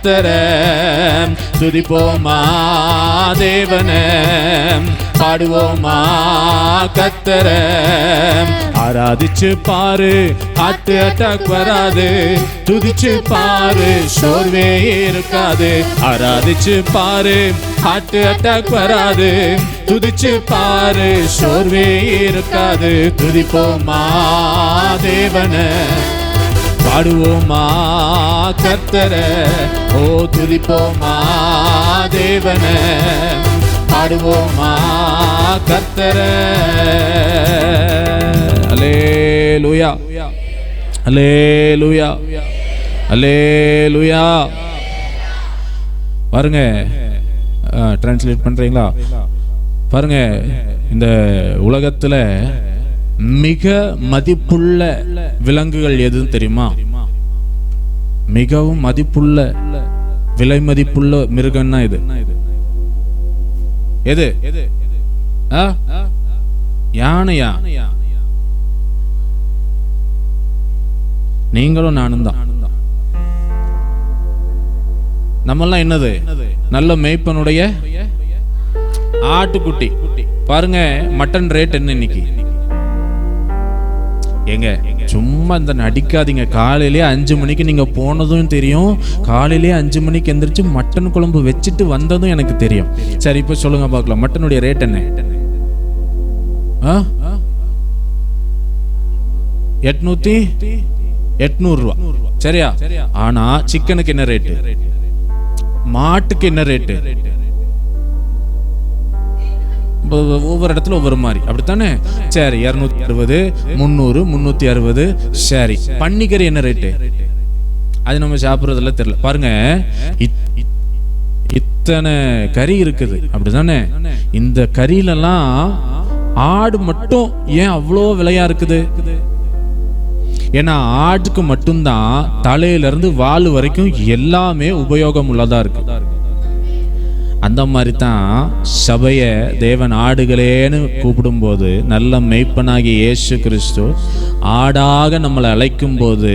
கர்த்தரை துதிப்போமா தேவனை பாடுவோமா கர்த்தரை ஆராதிச்சு பாரு ஹார்ட் அட்டாக் வராது துதிச்சு பாரு சோர்வே இருக்காது ஆராதிச்சு பாரு ஹார்ட் அட்டாக் வராது துதிச்சு பாரு சோர்வே இருக்காது துதிப்போமா தேவனை பாடுவோமா கர்த்தரை ஓ துதிப்போமா தேவனை பாடுவோமா கர்த்தரை அல்லேலூயா அல்லேலூயா அல்லேலூயா பாருங்க டிரான்ஸ்லேட் பண்றீங்களா பாருங்க இந்த உலகத்துல மிக மதிப்புள்ள விலங்குகள் எதுன்னு தெரியுமா மிகவும் மதிப்புள்ள விலை மதிப்புள்ள மிருகம்னா இது எது யானையா நீங்களும் நானும் தான் நம்மெல்லாம் என்னது நல்ல மேய்ப்பனுடைய ஆட்டுக்குட்டி பாருங்க மட்டன் ரேட் என்ன இன்னைக்கு ஏங்க சும்மா இந்த நடிக்காதீங்க காலையிலேயே 5 மணிக்கு நீங்க போனதும் தெரியும் காலையிலேயே 5 மணிக்கு எந்திரிச்சு மட்டன் குழம்பு வச்சுட்டு வந்ததும் எனக்கு தெரியும் சரி இப்ப சொல்லுங்க பார்க்கலாம் மட்டனுடைய ரேட் என்ன 800 ரூபா சரியா ஆனா சிக்கனுக்கு என்ன ரேட்டு மாட்டுக்கு என்ன ரேட்டு ஒவ்வொரு இடத்துல ஒவ்வொரு மாதிரி அப்படித்தானே சரி 260 300 360 சரி பன்னிக்கறி என்ன ரேட்டு அது நம்ம சாப்பிடுறதுல தெரியல பாருங்க இத்தனை கறி இருக்குது அப்படிதானே இந்த கறியிலெல்லாம் ஆடு மட்டும் ஏன் அவ்வளோ விலையா இருக்குது ஏன்னா ஆட்டுக்கு மட்டும்தான் தலையில இருந்து வால் வரைக்கும் எல்லாமே உபயோகம் உள்ளதா இருக்கு அந்த மாதிரி தான் சபைய தேவன் ஆடுகளேன்னு கூப்பிடும்போது நல்ல மெய்ப்பனாகி இயேசு கிறிஸ்து ஆடாக நம்மளை அழைக்கும் போது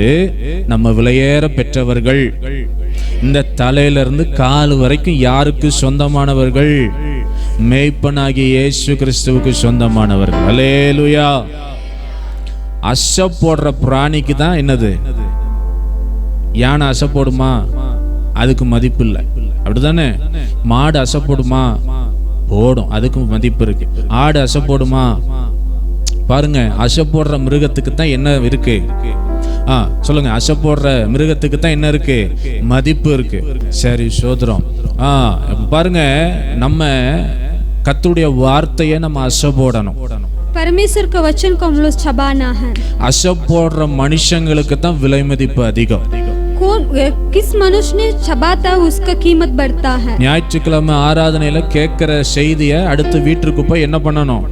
நம்ம விலையேற பெற்றவர்கள் இந்த தலையிலிருந்து கால் வரைக்கும் யாருக்கு சொந்தமானவர்கள் மெய்ப்பனாகி இயேசு கிறிஸ்துவுக்கு சொந்தமானவர்கள் அல்லேலூயா அசை போடுற பிராணிக்கு தான் என்னது யானை அசை போடுமா அதுக்கு மதிப்பு இல்லை அப்படிதானே மாடு அசை போடுமா போடும் அதுக்கு மதிப்பு இருக்கு ஆடு அசை போடுமா பாருங்க அசை போடுற மிருகத்துக்கு தான் என்ன இருக்கு சொல்லுங்க அசை போடுற மிருகத்துக்கு தான் என்ன இருக்கு மதிப்பு இருக்கு சரி சோதரம் பாருங்க நம்ம கர்த்தருடைய வார்த்தையை நம்ம அசை போடணும் परमेश्वर का वचन को हम लोग चबाना है அசை போடுற மனுஷங்களுக்கு தான் விலை மதிப்பு அதிகம் कौन किस मनुष्य ने चबाता उसका कीमत बढ़ता है ஞாயிற்றுக்கிழமை ஆராதனையில கேட்கிற செய்தியை அடுத்து வீட்டுக்கு போய் என்ன பண்ணணும்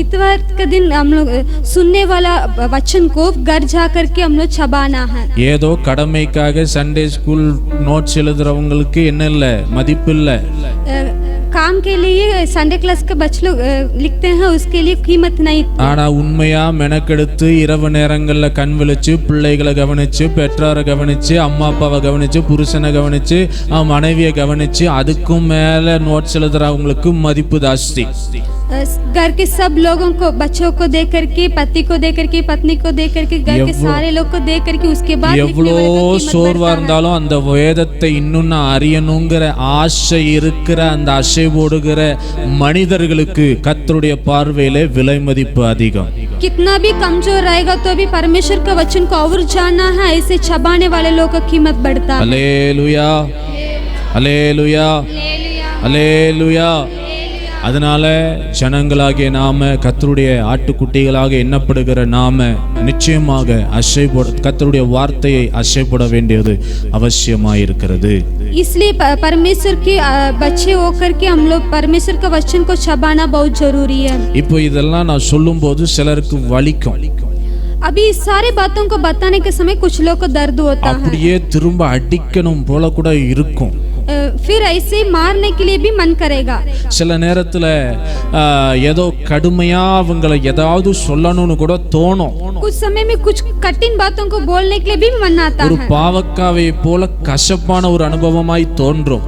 इतवार का दिन हम लोग सुनने वाला वचन को घर जा करके हम लोग चबाना है ஏதோ கடமைக்காக சண்டே ஸ்கூல் நோட்ஸ் எழுதுறவங்களுக்கு என்ன இல்ல மதிப்பு இல்ல काम के लिए संडे क्लास के बच्चे लोग लिखते हैं उसके लिए कीमत नहीं ஆனா உண்மையா மெனக்கெடுத்து இரவு நேரங்கள்ல கண் விழிச்சு பிள்ளைகளை கவனிச்சு பெற்றாரை கவனிச்சு அம்மா அப்பாவை கவனிச்சு புருஷனை கவனிச்சு மனைவியை கவனிச்சு அதுக்கும் மேல நோட்ஸ் எழுதுறவங்களுக்கு மதிப்பு ஜாஸ்தி घर के सब लोगों को बच्चों को देख करके पति को देख करके पत्नी को देख करके घर के सारे लोग को देख करके उसके बाद எவ்வளோ சோர்வா இருந்தாலும் அந்த வேதத்தை இன்னும் நான் அறியணுங்கிற ஆசை இருக்கிற அந்த ஆசை போடுகிற மனிதர்களுக்கு கர்த்தருடைய பார்வையிலே விலை மதிப்பு அதிகம் कितना भी कमजोर रहेगा तो भी परमेश्वर का वचन को और जानना है ऐसे चबाने वाले लोग का कीमत बढ़ता है அல்லேலூயா அல்லேலூயா அல்லேலூயா அதனால ஜனங்களாகிய நாம கர்த்தருடைய ஆட்டுக்குட்டிகளாக எண்ணப்படுகிற நாம நிச்சயமாக கர்த்தருடைய வார்த்தையை அசைப்பட வேண்டியது அவசியமாயிருக்கிறது इसलिए परमेश्वर के बच्चे होकर के हम लोग परमेश्वर का वचन को चबाना बहुत जरूरी है இப்போ இதெல்லாம் நான் சொல்லும்போது சிலருக்கு வலிக்கும் अभी सारे बातों को बताने के समय कुछ लोग को दर्द होता है அப்படியே திரும்ப அடிக்கணும் போல கூட இருக்கும் फिर ऐसे मारने के लिए भी मन करेगा। சில நேரத்துல ஏதோ கடுமையா அவங்களை ஏதாவது சொல்லணும்னு கூட தோணும். कुछ समय में कुछ कठिन बातों को बोलने के लिए भी मन आता ஒரு है। பாவக்காவை போல கசப்பான ஒரு அனுபவமாய் தோன்றும்.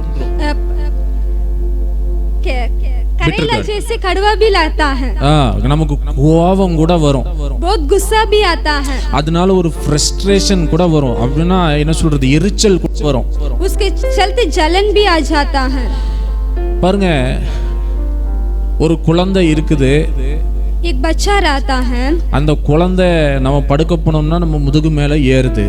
करेला जैसे कड़वा भी लगता है। நமக்கு கோபம் கூட வரும். बहुत गुस्सा भी आता है। அதனால ஒரு ஃப்ரஸ்ட்ரேஷன் கூட வரும். அப்படின்னா என்ன சொல்றது, எரிச்சல் கூட வரும். उसके चलते जलन भी आ जाता है। பாருங்க, ஒரு குழந்தை இருக்குது, एक बच्चा रहता है, அந்த குழந்தை நம்ம படுக்க போனோம்னா நம்ம முதுகு மேல ஏறுது.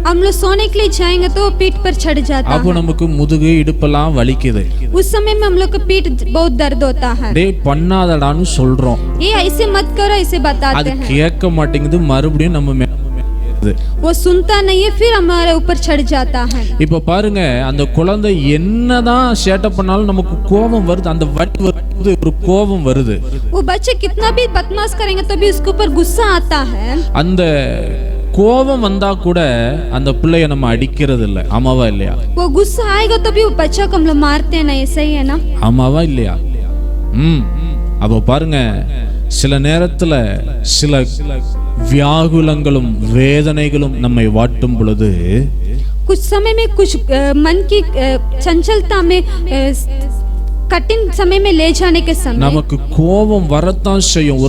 हम लोग सोने के लिए जाएंगे तो पीठ पर चढ़ जाता அப்போ நமக்கு முதுகு இடுப்பெல்லாம் வலிக்குது. उस समय में हम लोग का पीठ बहुत दर्द होता है। டேய் பண்ணாதடான்னு சொல்றோம், ये ऐसे मत करो ऐसे बताते அது हैं, கேட்க மாட்டேங்குது, மறுபடியும் நம்ம மேல ஏறுது. वो सुनता नहीं है, फिर हमारे ऊपर चढ़ जाता है। இப்ப பாருங்க, அந்த குழந்தை என்னதான் சேட்டை பண்ணாலும் நமக்கு கோபம் வருது. அந்த வலி வருது, ஒரு கோபம் வருது. वो बच्चे कितना भी बदमाश करेंगे तो भी उसके ऊपर गुस्सा आता है। அந்த கோபம் வந்தா கூட அந்த பிள்ளைய நம்ம அடிக்கிறது இல்ல. ஆமாவா இல்லையா? वो गुस्सा आएगा तो भी वो बच्चा को हम लोग मारते नहीं, सही है ना? ஆமாவா இல்லையா? அப்போ பாருங்க, சில நேரத்துல சில வியாகுலங்களும் வேதனைகளும் நம்மை வாட்டும் பொழுது, कुछ समय में कुछ मन की चंचलता में कठिन समय में ले जाने के समय நமக்கு கோபம் வரத்தான் செய்யும்.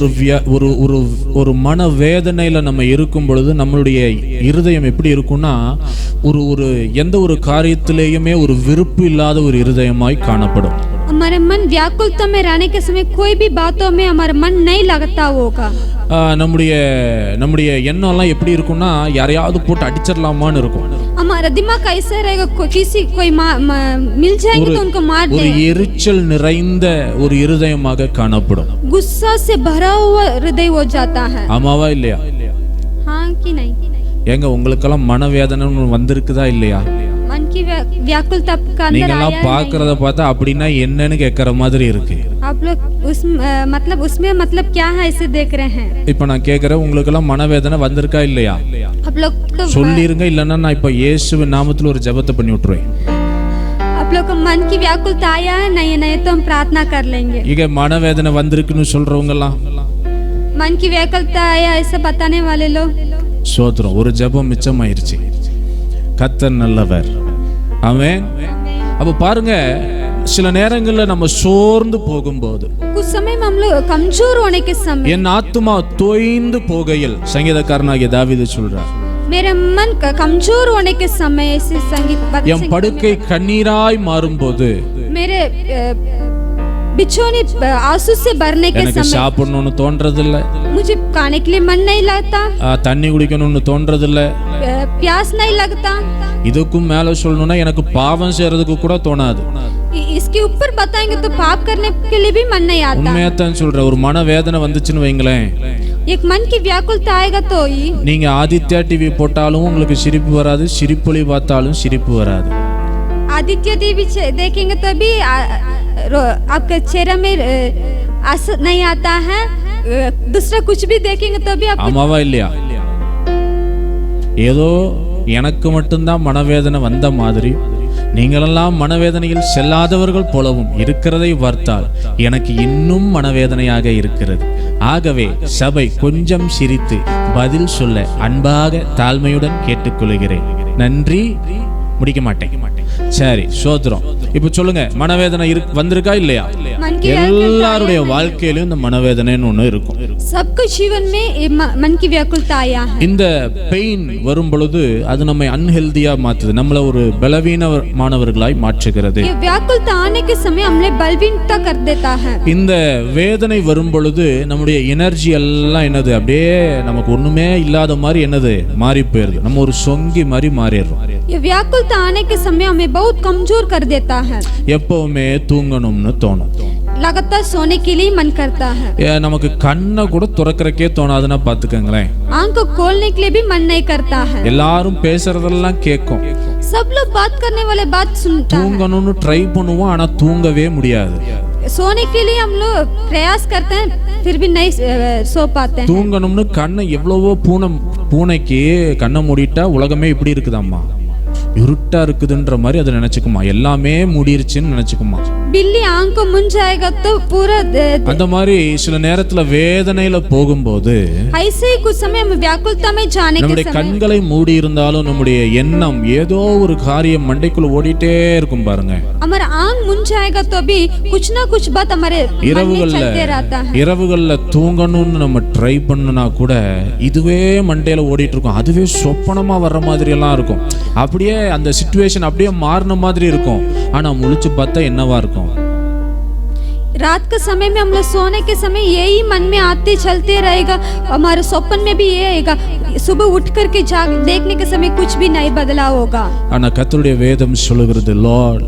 ஒரு மன வேதனையில நம்ம இருக்கும் பொழுது நம்மளுடைய இருதயம் எப்படி இருக்கும்னா, ஒரு எந்த ஒரு காரியத்திலேயுமே ஒரு விருப்பு இல்லாத ஒரு இருதயமாய் காணப்படும். हमारे मन व्याकुलता में रहने के समय कोई भी बातों में हमारा मन नहीं लगता होगा। நம்முடைய எண்ணம் எல்லாம் எப்படி இருக்கும்னா, யாரையாவது போட்டு அடிச்சிடலாமான்னு இருக்கும். हमारा दिमाग ऐसा रहेगा, कोई मिल जाएंगे तो उनको मार देंगे। ஒரு எரிச்சல் நிறைந்த ஒரு இருதயமாக காணப்படும். गुस्सा से भरा हुआ हृदय हो जाता है। ஆமாவா இல்லையா? हाँ कि नहीं? ஏங்க உங்களுக்கெல்லாம் மனவேதனை வந்திருக்குதா இல்லையா? मन की व्याकुलता का अंदर நீங்க எல்லாம் आया பாக்குறத பார்த்தா அப்படின்னா என்னன்னு கேக்குற மாதிரி இருக்கு. आप लोग उस मतलब क्या है ऐसे देख रहे हैं? இப்ப நான் கேக்குறேன், உங்களுக்கு எல்லாம் மனவேதனை வந்திருக்கா இல்லையா? आप लोग तो சொல்லிருங்க, இல்லன்னா நான் இப்ப இயேசுவின் நாமத்துல ஒரு ஜெபத்தை பண்ணி விட்டுருவேன். आप लोग को मन की व्याकुलता आया है? नहीं तो हम प्रार्थना कर लेंगे। இங்க மனவேதனை வந்திருக்குன்னு சொல்றவங்க எல்லாம், मन की व्याकुलता आया ऐसा बताने वाले लोग, சோத்ரம், ஒரு ஜெபம் மிச்சமாயிருச்சு. கர்த்தர் நல்லவர். ஆமென். அப்ப பாருங்க, சில நேரங்கள்ல நம்ம சோர்ந்து போகும்போது, कुछ समय में हम लोग कमजोर होने के समय, என் ஆத்துமா தோய்ந்து போகையில், சங்கீதக்காரனாகிய தாவீது சொல்றார், मेरा मन कमजोर होने के समय ऐसे संगीत என் படுக்கை கண்ணீராய் மாறும்போது, मेरे बिछोने आंसू से भरने के எனக்கு समय சாப்பிடணும்னு தோன்றது இல்ல, मुझे खाने के लिए मन नहीं लगता, தண்ணி குடிக்கணும்னு தோன்றது இல்ல, प्यास नहीं लगता। இதுக்கும் மேல சொல்லணும்னா எனக்கு பாவம் செய்யறதுக்கு கூட தோணாது. इसके ऊपर बताएंगे तो पाप करने के लिए भी मन नहीं आता। உண்மையாத்தான் சொல்றேன். ஒரு மனவேதனை வந்துச்சுன்னு வைங்களேன், एक मन की व्याकुलता आएगा तो ही நீங்க ஆதித்யா டிவி போட்டாலும் உங்களுக்கு சிரிப்பு வராது, சிரிப்பொலி பார்த்தாலும் சிரிப்பு வராது. आदित्य देवी देखेंगे तो भी आपके चेहरे में असर नहीं आता है। दूसरा कुछ भी देखेंगे तो भी आप ஆமாவா இல்லையா? ஏதோ எனக்கு மட்டும்தான் மனவேதனை வந்த மாதிரி, நீங்களெல்லாம் மனவேதனையில் செல்லாதவர்கள் போலவும் இருக்கிறதை பார்த்தால் எனக்கு இன்னும் மனவேதனையாக இருக்கிறது. ஆகவே சபை கொஞ்சம் சிரித்து பதில் சொல்ல அன்பாக தாழ்மையுடன் கேட்டுக்கொள்கிறேன். நன்றி. முடிக்க மாட்டேன். சரி, சோத்ரம். இப்ப சொல்லுங்க, மனவேதனை வந்திருக்கா இல்லையா? எல்லாருடைய வாழ்க்கையிலும் இந்த மனவேதனைன்னு ஒண்ணு இருக்கும். सबके जीवन में मन की व्याकुलता आया है। இந்த பெயின் வரும் பொழுது அது நம்மை அன்ஹெல்தியா மாத்துது, நம்மள ஒரு பலவீனமானவர்களாய் மாற்றுகிறது. ये व्याकुलता आने के समय हमने बलहीनता कर देता है। இந்த வேதனை வரும் பொழுது நம்முடைய எனர்ஜி எல்லாம் என்னது, அப்படியே நமக்கு ஒண்ணுமே இல்லாத மாதிரி என்னது மாறி போயிருது. நம்ம ஒரு சொங்கி மாதிரி மாறிடுறோம். ये व्याकुलता आने के समय हमें बहुत कमजोर कर देता है। எப்பவுமே தூங்கணும்னு தோணும், लगातार सोने के लिए मन करता है, நமக்கு கண்ணை கூட துறக்கறக்கே தோணாதுன்னா பாத்துக்கங்களேன். आंख को खोलने के लिए भी मन नहीं करता है। எல்லாரும் பேசுறதெல்லாம் கேட்கும், सब लोग बात करने वाले बात सुनता है। தூங்கணும்னு ட்ரை பண்ணுவோம், ஆனா தூங்கவே முடியாது. सोने के लिए हम लोग प्रयास करते हैं फिर भी नहीं सो पाते हैं। தூங்கணும்னு கண்ணை எவ்வளவோ பூனைக்கு கண்ணை மூடிட்டா உலகமே இப்படி இருக்குதாம்மா, இருட்டா இருக்குதுன்ற மாதிரி அதை நினைச்சுக்குமா, எல்லாமே மூடிருச்சுன்னு நினைச்சுக்குமா. बिल्ली आंख को मुन जाएगा तो पूरा அந்த மாதிரி சில நேரத்துல வேதனையில போகும்போது ऐसे ही कुछ समय हम व्याकुलता में जाने के நம்முடைய கண்களை மூடி இருந்தாலும் நம்முடைய எண்ணம் ஏதோ ஒரு காரியம் மண்டைக்குள்ள ஓடிட்டே இருக்கும் பாருங்க. हमारा आंख मुन जाएगा तो भी कुछ ना कुछ बात हमारे मन में चलते रहता है. இரவுகள்ல தூங்கணும்னு நம்ம ட்ரை பண்ணனா கூட இதுவே மண்டையில ஓடிட்டு இருக்கும். அதுவே சொப்பனமா வர்ற மாதிரி எல்லாம் இருக்கும். அப்படியே அந்த சிச்சுவேஷன் அப்படியே மாறின மாதிரி இருக்கும். ஆனா முழிச்சு பார்த்தா என்னவா இருக்கும்? रात के समय में हम लोग सोने के समय यही मन में आते चलते रहेगा. हमारे स्वप्न में भी ये आएगा. सुबह उठ करके जाग देखने के समय कुछ भी नहीं बदलाव होगा. ஆனா கர்த்தருடைய வேதம் சொல்லுகிறது, Lord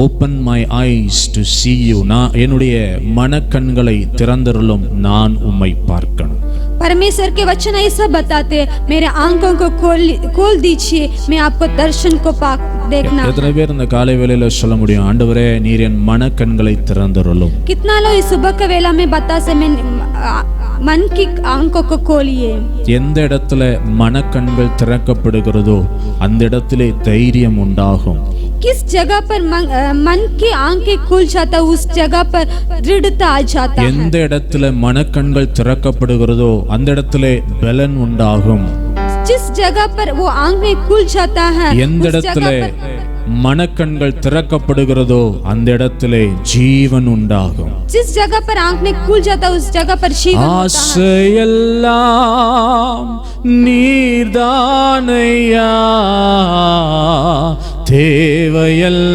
open my eyes to see you. நான் என்னுடைய மனக்கண்களை திறந்தருளும், நான் உம்மை பார்க்கணும். परमेश्वर के वचन ऐसा बताते, मेरे आंखों को खोल दीजिए, मैं आपको दर्शन को देखना. எத்தனை பேர் இந்த காலை வேளையில சொல்ல முடியும், ஆண்டவரே நீர் என் மனக்கண்களை திறந்தருளும்? कितना लोग इस सुबह के वेला में बता से मैं मन की आंखों को खोलिए. எந்த இடத்துல மனக்கண்கள் திறக்கப்படுகிறதோ அந்த இடத்திலே தைரியம் உண்டாகும். किस जगह पर मन की आंखें खुल जाता, उस जगह पर दृढ़ता आ जाता है. எந்த இடத்துல மனக்கண்கள் திறக்கப்படுகிறதோ அந்த இடத்திலே பலன் உண்டாகும். जिस जगह पर वो आंखें खुल जाता है, எந்த இடத்துல மனக்கண்கள் திறக்கப்படுகிறதோ அந்த இடத்திலே ஜீவன் உண்டாகும். जिस जगह पर आंखें खुल जाता उस जगह पर जीवन होता है. ஆசையெல்லாம் நீர்தானையா,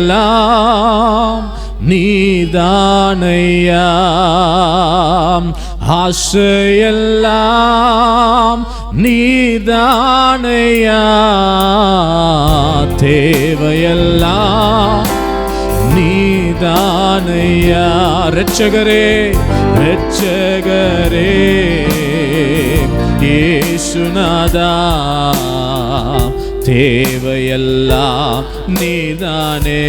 தேவையெல்லாம் நீர்தானையா, ஆசையெல்லாம் நீர்தானையா, தேவையெல்லாம் நீர்தானையா. இரட்சகரே இரட்சகரே இயேசுநாதா, தேவையெல்லாம் நீதானே.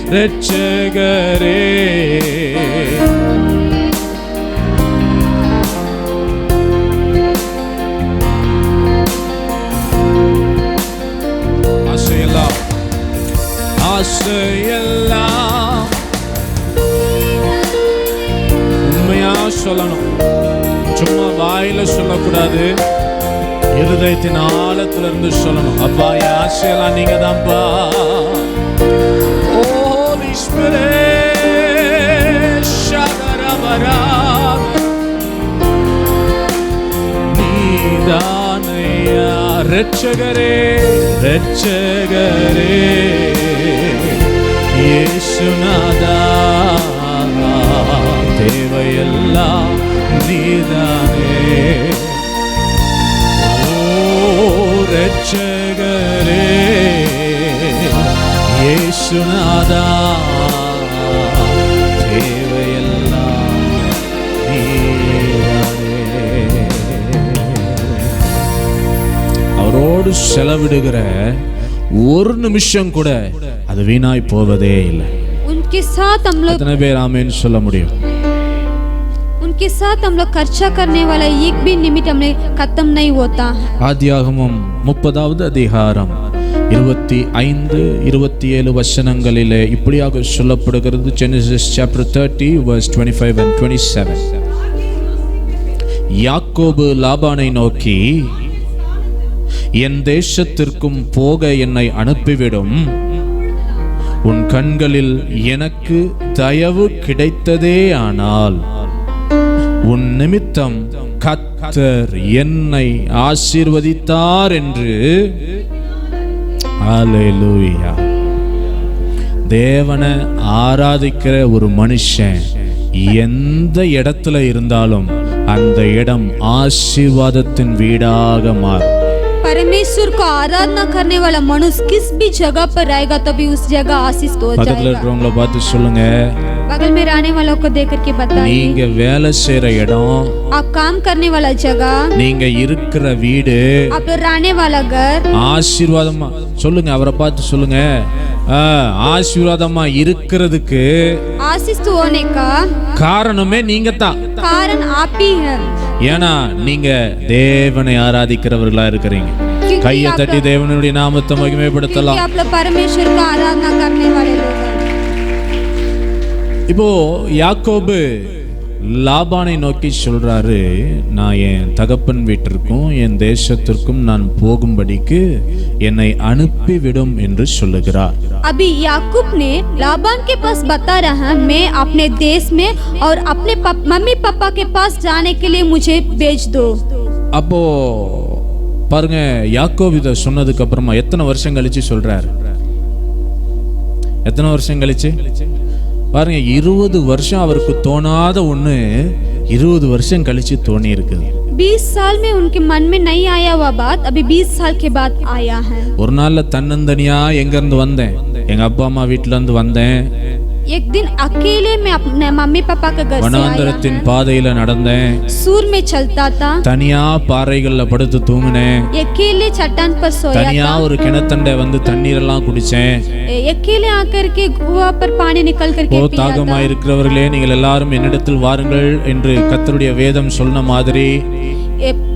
இரட்சகரே ஆசையெல்லாம் ஆசையெல்லாம் உண்மையா சொல்லணும், சும்மா வாயில சொல்லக்கூடாது, இருதயத்தின் ஆழத்துல இருந்து சொல்லணும். அப்பா என் ஆசையெல்லாம் நீங்க தான்ப்பா. Holy Spirit ஷகரவரா, நீதானையா. இரட்சகரே இரட்சகரே இயேசுநாதா, தேவையெல்லாம் நீதானே. இரட்சகரே இயேசுநாதா, தேவையெல்லாம் நீதானே. அவரோடு செலவிடுகிற ஒரு நிமிஷம் கூட அது வீணாய் போவதே இல்லை. उनके साथ हम लोग எத்தனை பேர் ஆமென் சொல்ல முடியும்? उनके साथ हम लोग खर्चा करने वाला एक भी निमिट हमें खत्म नहीं होता. ஆதியாகமம் 30வது அதிகாரம் 25-27 வசனங்களிலே இப்படியாக சொல்லப்படுகிறது. Genesis chapter 30 verse 25 and 27. யாக்கோபு லாபானை நோக்கி, என் தேசத்திற்கும் போக என்னை அனுப்பிவிடும், உன் கண்களில் எனக்கு தயவு கிடைத்ததே ஆனால் உன் நிமித்தம் கர்த்தர் என்னை ஆசீர்வதித்தார் என்று. ஹல்லேலூயா. தேவனை ஆராதிக்கிற ஒரு மனுஷன் எந்த இடத்துல இருந்தாலும் அந்த இடம் ஆசீர்வாதத்தின் வீடாக மாறும். परमेश्वर को आराधना करने वाला मनुष्य किस भी जगह पर रहेगा तभी उस जगह आशीष हो जाएगा. பக்கத்துல இருக்கிறவங்கள பார்த்து சொல்லுங்க, बगल में रहने वालों को देख करके बताइए, நீங்க வேலை செய்யற இடம், आप काम करने वाला जगह, நீங்க இருக்கிற வீடு आप रहने वाला घर ஆசீர்வாதமா. சொல்லுங்க, அவரை பார்த்து சொல்லுங்க, ஆசீர்வாதமா இருக்கிறதுக்கு आशीष होने का காரணமே நீங்க தான். कारण आप ही है. ஏன்னா நீங்க தேவனை ஆராதிக்கிறவர்களா இருக்கிறீங்க. கையை தட்டி தேவனுடைய நாமத்தை மகிமைப்படுத்தலாம். आप लोग परमेश्वर का आराधना करने वाले लोग हैं. இப்போ யாக்கோபு லாபானை நோக்கி சொல்றாரு, நான் என் தகப்பன் வீட்டிற்கும் என் தேசத்திற்கும் நான் போகும்படிக்கு என்னை அனுப்பிவிடும் என்று சொல்லுகிறார். अभी याकूब ने लाबान के पास बता रहा है, मैं अपने देश में और अपने मम्मी पापा के पास जाने के लिए मुझे भेज दो. அப்போ பாருங்க, யாக்கோபு இதை சொன்னதுக்கு அப்புறமா எத்தனை வருஷம் கழிச்சு சொல்றாரு? எத்தனை வருஷம் கழிச்சு பாருங்க, 20 வருஷம் அவருக்கு தோணாத ஒண்ணு 20 வருஷம் கழிச்சு தோணி இருக்குது. 20 साल में उनके मन में नहीं आया हुआ बात अभी 20 साल के बाद आया है. ஒரு நாள்ல தன்னந்தனியா எங்க இருந்து வந்தேன், எங்க அப்பா அம்மா வீட்டுல இருந்து வந்தேன். एक दिन अकेले में अपने मम्मी पापा के घर से வனாந்தரத்தின் பாதையில நடந்தேன். सूर में चलता था. தனியா பாறைகள்ல படுத்து தூங்கினேன். अकेले चट्टान पर सोया தனியா ஒரு கிணத்தண்டை வந்து தண்ணீர் எல்லாம் குடிச்சேன். अकेले आकर के कुआं पर पानी निकल करके पिया था. தாகமா இருக்கிறவர்களே நீங்கள் எல்லாரும் என்னிடத்தில் வாருங்கள் என்று கர்த்தருடைய வேதம் சொன்ன மாதிரி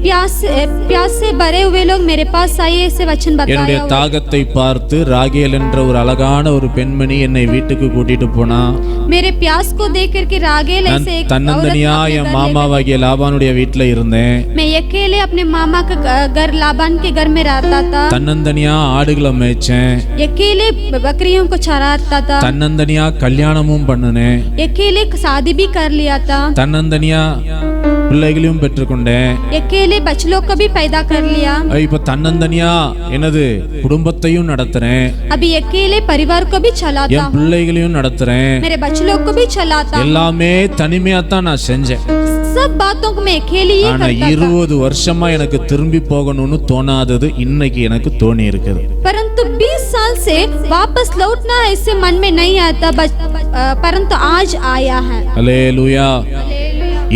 प्यास से भरे हुए लोग मेरे पास आए, ऐसे वचन बताया. என்னுடைய தாகத்தை பார்த்து ராகேல் என்ற ஒரு அழகான ஒரு பெண்மணி என்னை வீட்டுக்கு கூட்டிட்டு போனா. मेरे प्यास को देख करके रागेल ऐसे एक தன்னந்தனியா என் மாமாவாகிய லாபானுடைய வீட்டுல இருந்தேன். मैं अकेले अपने मामा के घर लाबान के घर में रहता था. தன்னந்தனியா ஆடுகளை மேய்ச்சேன். अकेले बकरियों को चराता था. தன்னந்தனியா கல்யாணமும் பண்ணுனேன். अकेले शादी भी कर लिया था. தன்னந்தனியா பிள்ளைகளையும் பெற்றுக்கொண்டேன். अकेले बच्चों को भी पैदा कर लिया. இப்ப தன்னந்தனியா எனது குடும்பத்தையும் நடத்துறேன். अभी अकेले परिवार को भी चलाता என் பிள்ளைகளையும் நடத்துறேன். मेरे बच्चों को भी चलाता. எல்லாமே தனிமையா தான் நான் செஞ்சேன். सब बातों को मैं अकेले ही ஆனா करता 20 வருஷமா எனக்கு திரும்பி போகணும்னு தோணாதது இன்னைக்கு எனக்கு தோணி இருக்குது. परंतु 20 साल से वापस लौटना ऐसे मन में नहीं आता, परंतु आज आया है. அல்லேலூயா.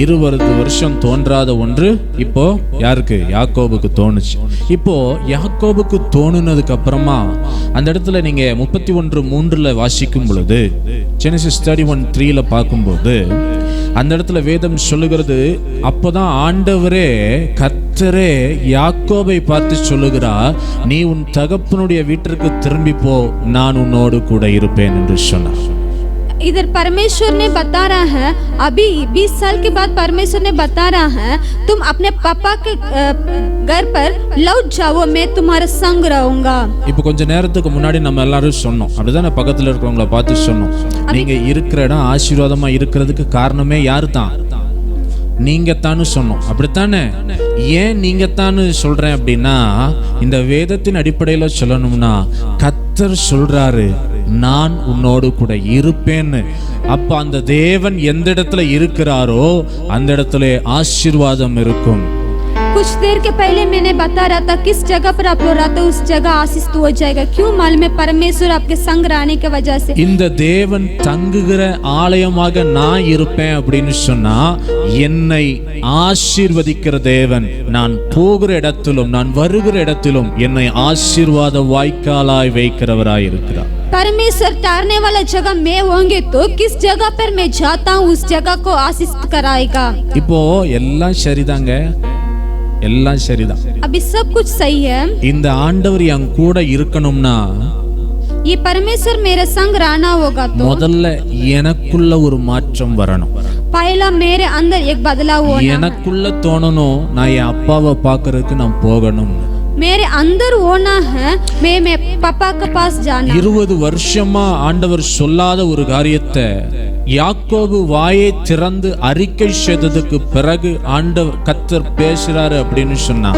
20 வருஷம் தோன்றாத ஒன்று இப்போ யாருக்கு? யாக்கோபுக்கு தோணுச்சு. இப்போ யாக்கோபுக்கு தோணுனதுக்கு அப்புறமா அந்த இடத்துல நீங்க 31:3 வாசிக்கும் பொழுது, ஜெனசிஸ் 31:3 பார்க்கும்போது அந்த இடத்துல வேதம் சொல்லுகிறது, அப்பதான் ஆண்டவரே கர்த்தரே யாக்கோபை பார்த்து சொல்லுகிறார், நீ உன் தகப்பனுடைய வீட்டிற்கு திரும்பி போ, நான் உன்னோடு கூட இருப்பேன் என்று சொன்னார். इधर परमेश्वर ने बता रहा है, अभी 20 साल के बाद परमेश्वर ने बता रहा है, तुम अपने पापा के घर पर लौट जाओ, मैं तुम्हारे संग रहूंगा. இப்போ கொஞ்ச நேரத்துக்கு முன்னாடி நம்ம எல்லாரும் சொன்னோம், அப்படிதானே? பக்கத்துல இருக்கிறவங்கள பார்த்து சொன்னோம், நீங்க இருக்கிற இடம் ஆசீர்வாதமா இருக்கிறதுக்கு காரணமே யாரு தான்? நீங்க தானு சொன்னோம், அப்படித்தானே? ஏன் நீங்க தானு சொல்றேன் அப்படின்னா, இந்த வேதத்தின் அடிப்படையில சொல்லணும்னா கர்த்தர் சொல்றாரு, நான் உன்னோடு கூட இருப்பேன்னு. அப்ப அந்த தேவன் எந்த இடத்துல இருக்கிறாரோ அந்த இடத்துல ஆசீர்வாதம் இருக்கும். कुछ देर के पहले मैंने बता रहा था, किस जगह पर आप लोग रहते हो उस जगह आशीष हो जाएगा. क्यों मालूम है? परमेश्वर आपके संग रहने की वजह से. இந்த தேவன் தங்குகிற ஆலயமாக நான் இருப்பேன் அப்படின்னு சொன்னா, என்னை ஆசீர்வதிக்கிற தேவன் நான் போகிற இடத்திலும் நான் வருகிற இடத்திலும் என்னை ஆசீர்வாத வாய்க்காலாய் வைக்கிறவராய் இருக்கிறார். परमेश्वर ठहरने वाला जगह मैं होंगे तो किस जगह पर मैं जाता हूँ उस जगह को आशीष कराएगा. இப்போ எல்லாம் சரிதாங்க, எல்லாம் சரிதான். अभी सब कुछ सही है. இந்த ஆண்டவர் என் கூட இருக்கணும்னா ये परमेश्वर मेरे संग रहना होगा तो முதல்ல எனக்குள்ள ஒரு மாற்றம் வரணும். पहला मेरे अंदर एक बदलाव होना. எனக்குள்ள தோணணும், நான் என் அப்பாவை பார்க்கறதுக்கு நான் போகணும். मेरे अंदर होना है, मैं पापा के पास जाना. 20 வருஷமா ஆண்டவர் சொல்லாத ஒரு காரியத்தை யாக்கோபு வாயை திறந்து அறிக்கை செய்ததுக்கு பிறகு ஆண்டவர் கர்த்தர் பேசுறாரு அப்படின்னு சொன்னா,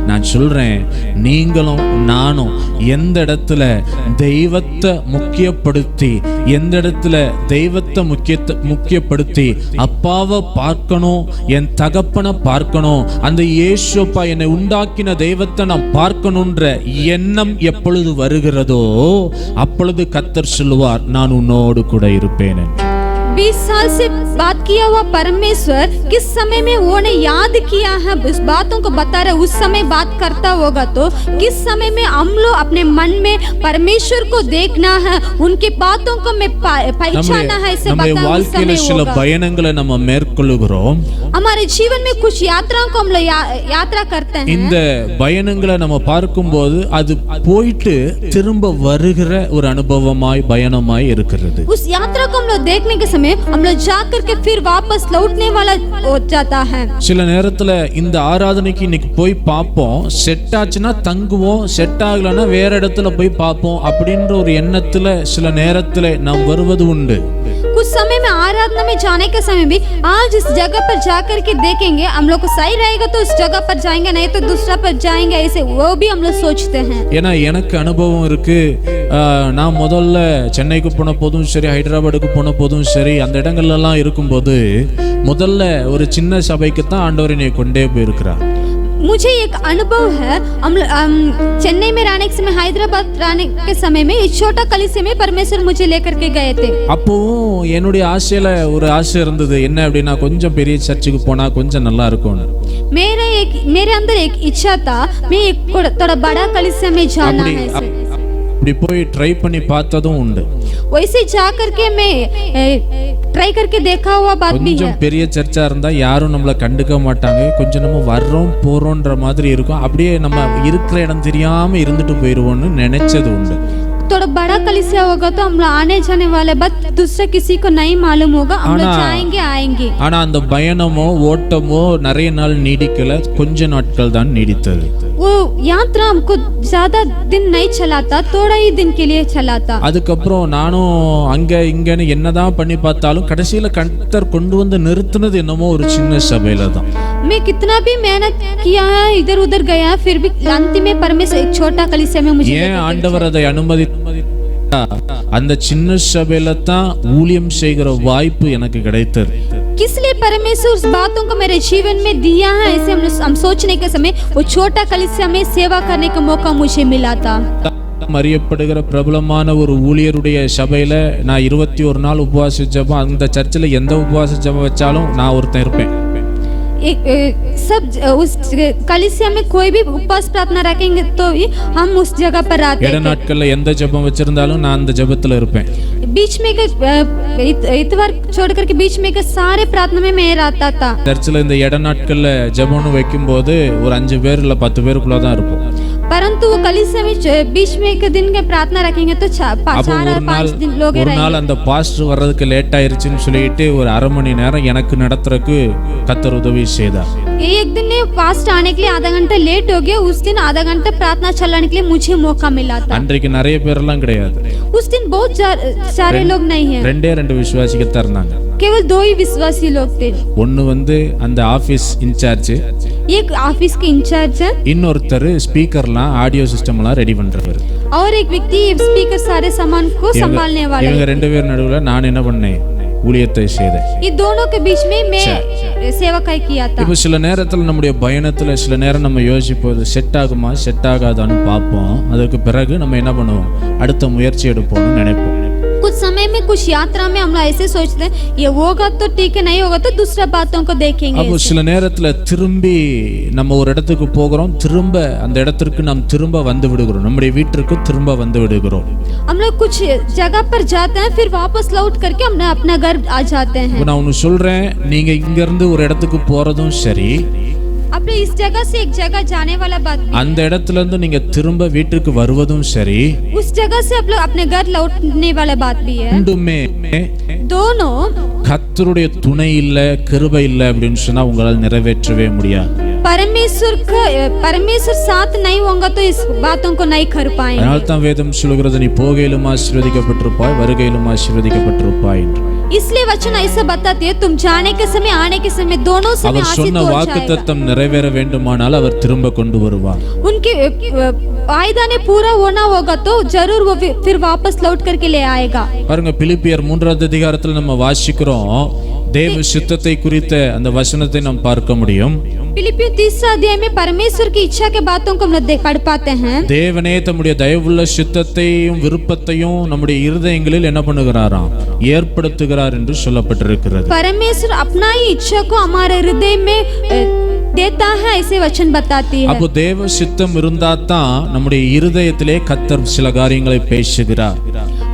நான் சொல்றேன், நீங்களும் நானும் எந்த இடத்துல தெய்வத்தை முக்கியப்படுத்தி, எந்த இடத்துல தெய்வத்தை முக்கியப்படுத்தி அப்பாவை பார்க்கணும், என் தகப்பனை பார்க்கணும், அந்த இயேசுப்பா என்னை உண்டாக்கின தெய்வத்தை நான் பார்க்கணுன்ற எண்ணம் எப்பொழுது வருகிறதோ அப்பொழுது கர்த்தர் சொல்லுவார், நான் உன்னோடு கூட இருப்பேன் என்று. 20 साल से बात किया हुआ परमेश्वर किस समय में वो ने याद किया है, उस बातों को बता रहे, उस समय बात करता होगा तो किस समय में हम लोग अपने मन में परमेश्वर को देखना है, उनकी बातों को में पहचानना है, इसे நம்முடைய बताना उस வாழ்க்கையில समय சில होगा। பயணங்களை நம்ம மேற்கொள்ளுகிறோம். हमारे जीवन में कुछ यात्राओं को हम लोग यात्रा करते हैं। இந்த பயணங்களை நம்ம பார்க்கும்போது அது போயிட்டு திரும்ப வருகிற ஒரு அனுபவமாய் பயணமாய் இருக்கிறது. उस यात्रा को हम लोग देखने के समय हम लोग जाकर के फिर वापस लौटने वाला हो जाता है। சில நேரத்துல இந்த ஆராதனைக்கு இன்னைக்கு போய் பார்ப்போம், செட் ஆச்சுன்னா தங்குவோம், செட் ஆகலன்னா வேற இடத்துல போய் பார்ப்போம் அப்படின்ற ஒரு எண்ணத்துல சில நேரத்துல நாம் வருவது உண்டு. कुछ समय में आराधना में जाने के समय भी आज इस जगह पर जाकर के देखेंगे, हम लोग को सही रहेगा तो इस जगह पर जाएंगे, नहीं तो दूसरा पर जाएंगे, ऐसे वो भी हम लोग सोचते हैं। ஏன்னா எனக்கு அனுபவம் இருக்கு. நான் முதல்ல சென்னைக்கு போன போதும் சரி, ஹைதராபாடுக்கு போன போதும் சரி, அந்த இடங்கள்லாம் இருக்கும்போது முதல்ல ஒரு சின்ன சபைக்கு தான் ஆண்டவர் என்னை கொண்டே போயிருக்கிறார். मुझे एक अनुभव है, हम चेन्नई में रहने के समय, हैदराबाद रहने के समय में एक छोटा कलीसिया में परमेश्वर मुझे लेकर के गए थे। அப்போ என்னுடைய ஆசையில ஒரு ஆசை இருந்தது, என்ன அப்படின்னா கொஞ்சம் பெரிய சர்ச்சுக்கு போனா கொஞ்சம் நல்லா இருக்கும்னு. मेरे अंदर एक इच्छा था, मैं एक थोड़ा बड़ा कलीसिया में जाना है। அப்படி போய் ட்ரை பண்ணி பார்த்ததும் உண்டு. वैसे जाकर के मैं ட்ரை करके देखा हुआ बात भी है। கொஞ்சம் பெரிய சர்ச்சா இருந்தா யாரும் நம்மள கண்டுக்க மாட்டாங்க, கொஞ்சம் நம்ம வர்றோம் போறோம்ன்ற மாதிரி இருக்கும், அப்படியே நம்ம இருக்கிற இடம் தெரியாம இருந்துட்டு போயிடுவோம்னு நினைச்சது உண்டு. थोड़ा बड़ा कलीसिया होगा तो हम लोग आने जाने वाले बात दूसरा किसी को नहीं मालूम होगा, हम लोग जाएंगे आएंगे। ஆனா அந்த பயணமோ ஓட்டமோ நிறைய நாள் நீடிக்கல, கொஞ்ச நாட்கள் தான் நீடித்தது. वो यात्रा हमको ज्यादा दिन नहीं चला था, थोड़ा ही दिन के लिए चला था। அதுக்கப்புறம் நானும் அங்க இங்கன்னு என்னதான் பண்ணி பார்த்தாலும் கடைசியில கர்த்தர் கொண்டு வந்து நிறுத்தினது என்னமோ ஒரு சின்ன சபையில தான். मैं कितना भी मेहनत किया है, इधर उधर गया, फिर भी अंतिम में परमेश्वर एक छोटा कलीसिया में मुझे ஏன் ஆண்டவர் அதை அனுமதி, அந்த சின்ன சபையில தான் ஊழியம் செய்கிற வாய்ப்பு எனக்கு கிடைத்தது. किस लिए परमेश्वर उस बातों को मेरे जीवन में दिया है, ऐसे हम सोचने के समय वो छोटा कलीसिया में सेवा करने का मौका मुझे मिला था। அறியப்படுகிற பிரபலமான ஒரு ஊழியருடைய சபையில நான் 21 நாள் உபவாச ஜெபம், அந்த சர்ச்சில் எந்த உபவாச ஜெபம் வச்சாலும் நான் ஒருத்தன் இருப்பேன். सब उस कलीसिया में कोई भी उपवास प्रार्थना रखेंगे तो हम उस जगह पर रहते हैं। இட நாட்கள்ல எந்த ஜெபம் வச்சிருந்தாலும் நான் அந்த ஜெபத்துல இருப்பேன். बीच में के इतवार छोड़ करके बीच में के सारे प्रार्थना में मैं रहता था। சர்ச்சில் இந்த இட நாட்கள்ல ஜெபம்னு வைக்கும்போது ஒரு 5 பேர் இல்ல 10 பேருக்குள்ள தான் இருப்போம். परंतु वो कलीसिया में बीच में के दिन के प्रार्थना रखेंगे तो 4-5 दिन लोग ஒரு நாள் அந்த பாஸ்டர் வர்றதுக்கு லேட் ஆயிருச்சுன்னு சொல்லிட்டு ஒரு அரை மணி நேரம் எனக்கு நடத்துறதுக்கு கர்த்தர் உதவி செய்தார். एक दिन ने फास्ट आने के लिए आधा घंटा लेट हो गया, उस दिन आधा घंटा प्रार्थना चलाने के लिए मुझे मौका मिला था। அன்றைக்கு நிறைய பேர்லாம் கிடையாது, उस दिन बहुत सारे लोग नहीं हैं, ரெண்டு விசுவாசிகள் தான் இருந்தாங்க. केवल 2 ही विश्वासी लोग थे। ஒன்னு வந்து அந்த ஆபீஸ் இன்சார்ஜ், एक ऑफिस के इंचार्ज है, இன்னொருத்தர் ஸ்பீக்கர்லாம் ஆடியோ சிஸ்டம்லாம் ரெடி பண்றவர், और एक व्यक्ति स्पीकर सारे सामान को संभालने वाला। இவங்க ரெண்டு பேர் நடுவுல நான் என்ன பண்ணேன், ஊழியத்தை செய்தேன். ये दोनों के बीच में मैं सेवकाई किया था। இப்போ சில நேரத்துல நம்முடைய பயணத்துல சில நேரம் நம்ம யோசிப்போம், செட் ஆகுமா செட் ஆகாதான்னு பார்ப்போம், அதுக்கு பிறகு நம்ம என்ன பண்ணுவோம், அடுத்த முயற்சி எடுப்போம்னு நினைப்போம். कुछ समय में कुछ यात्रा में हम लोग ऐसे सोचते हैं, ये होगा तो ठीक है, नहीं होगा तो दूसरा बातों को देखेंगे। அப்போ சில நேரத்துல திரும்பி நம்ம ஒரு இடத்துக்கு போகிறோம், திரும்ப அந்த இடத்திற்கு நாம் திரும்ப வந்து விடுகிறோம், நம்முடைய வீட்டிற்கு திரும்ப வந்து விடுகிறோம். हम लोग कुछ जगह पर जाते हैं, फिर वापस लौट करके हम अपना घर आ जाते हैं। நான் ஒன்னு சொல்றேன், நீங்க இங்க இருந்து ஒரு இடத்துக்கு போறதும் சரி, अपने इस जगह से एक जगह जाने वाला बात भी, அந்த இடத்துல இருந்து நீங்க திரும்ப வீட்டுக்கு வருவதும் சரி, उस जगह से आप लोग अपने घर लौटने वाला बात भी है। ரெண்டுமே दोनों கர்த்தருடைய துணை இல்ல, கிருபை இல்ல அப்படின்னு சொன்னா உங்களால் நிறைவேற்றவே முடியாது. परमेश्वर साथ नहीं होगा तो इस बातों को नहीं कर पाएंगे। அதனால தான் வேதம் சொல்கிறது, நீ போகையிலும் ஆசீர்வதிக்கப்பட்டிருப்பாய், வருகையிலும் ஆசீர்வதிக்கப்பட்டிருப்பாய் என்று. इसलिए वचन ऐसा बताती है, तुम जाने के समय आने के समय दोनों समय அவர் आशीष சொன்ன हो जाएगा। வாக்குத்தத்தம் நிறைவேற வேண்டுமானால் அவர் திரும்ப கொண்டு வருவார். उनके वायदा ने पूरा होना होगा तो जरूर वो फिर वापस लौट करके ले आएगा। பாருங்க, பிலிப்பியர் 3வது அதிகாரத்துல நம்ம வாசிக்கிறோம், தேவ சித்தத்தை குறித்த அந்த வசனத்தை நாம் பார்க்க முடியும். फिलिपियों 3 अध्याय में परमेश्वर की इच्छा के बातों को हम लोग पढ़ पाते हैं. தேவனே தம்முடைய தயவுள்ள சித்தத்தையும் விருப்பத்தையும் நம்முடைய இருதயங்களில் என்ன பண்ணுகிறாராம், ஏற்படுத்துகிறார் என்று சொல்லப்பட்டிருக்கிறது. परमेश्वर अपना ही इच्छा को हमारे हृदय में देता है, ऐसे वचन बताती है. அப்போ தேவ சித்தம் இருந்தா தான் நம்முடைய இருதயத்திலே கர்த்தர் சில காரியங்களை பேசுகிறார்.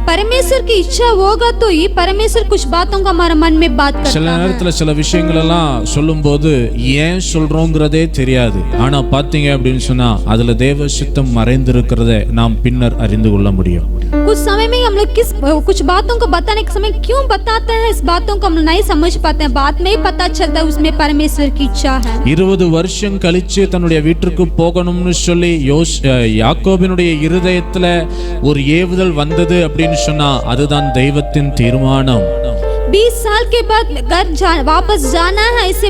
परमेश्वर की इच्छा होगा तो ही परमेश्वर कुछ बातों को हमारे मन में बात करता है. சில நேரத்துல சில விஷயங்கள் எல்லாம் சொல்லும்போது ஏன் சொல்றோங்கிறதே தெரியாது. ஆனா பாத்தீங்க அப்படின்னு சொன்னா அதுல தேவ சித்தம் மறைந்திருக்கிறதை நாம் பின்னர் அறிந்து கொள்ள முடியும். कुछ समय में हम लोग कुछ बातों को बताने के समय क्यों बताते हैं, इस बातों को हम नहीं समझ पाते हैं. बाद में ही पता चलता है उसमें परमेश्वर की इच्छा है. 20 வருஷம் கழிச்சு தன்னுடைய வீட்டுக்கு போகணும்னு சொல்லி யாக்கோபினுடைய இருதயத்துல ஒரு ஏவுதல் வந்தது அப்படின்னு சொன்னா அதுதான் தெய்வத்தின் தீர்மானம். 20 साल के बाद घर वापस जाना है, ऐसे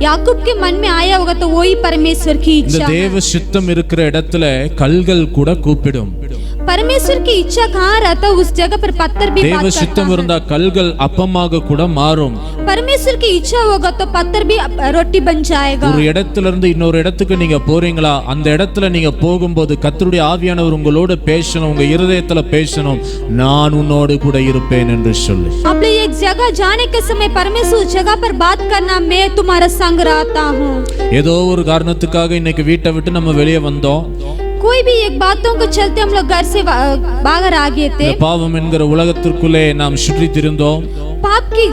याकूब के मन में आया होगा तो वही परमेश्वर की इच्छा. இந்த தேவ சித்தம் இருக்கிற இடத்துல கல்கள் கூட கூப்பிடும். परमेश्वर की इच्छा कहाँ रहता है उस जगह पर पत्थर भी बात करता है. தேவ சித்தம் இருந்தா கல்கள் அப்பமாக கூட மாறும். परमेश्वर की इच्छा होगा तो पत्थर भी रोटी बन जाएगा. ஒரு இடத்துல இருந்து இன்னொரு இடத்துக்கு நீங்க போறீங்களா, அந்த இடத்துல நீங்க போகும்போது கர்த்தருடைய ஆவியானவர் உங்களோட பேசணும், உங்க இருதயத்துல பேசணும், நான் உன்னோடு கூட இருப்பேன் என்று சொல்லி. आप लोग एक जगह जाने के समय परमेश्वर उस जगह पर बात करना, मैं तुम्हारा संग रहता हूँ. ஏதோ ஒரு காரணத்துக்காக இன்னைக்கு வீட்டை விட்டு நம்ம வெளியே வந்தோம். कोई भी एक बातों को चलते हम लोग घर से बाहर आ गए थे. பாவம் என்கிற உலகத்திற்குள்ளே நாம் சுற்றி திரிந்தோம். पाप की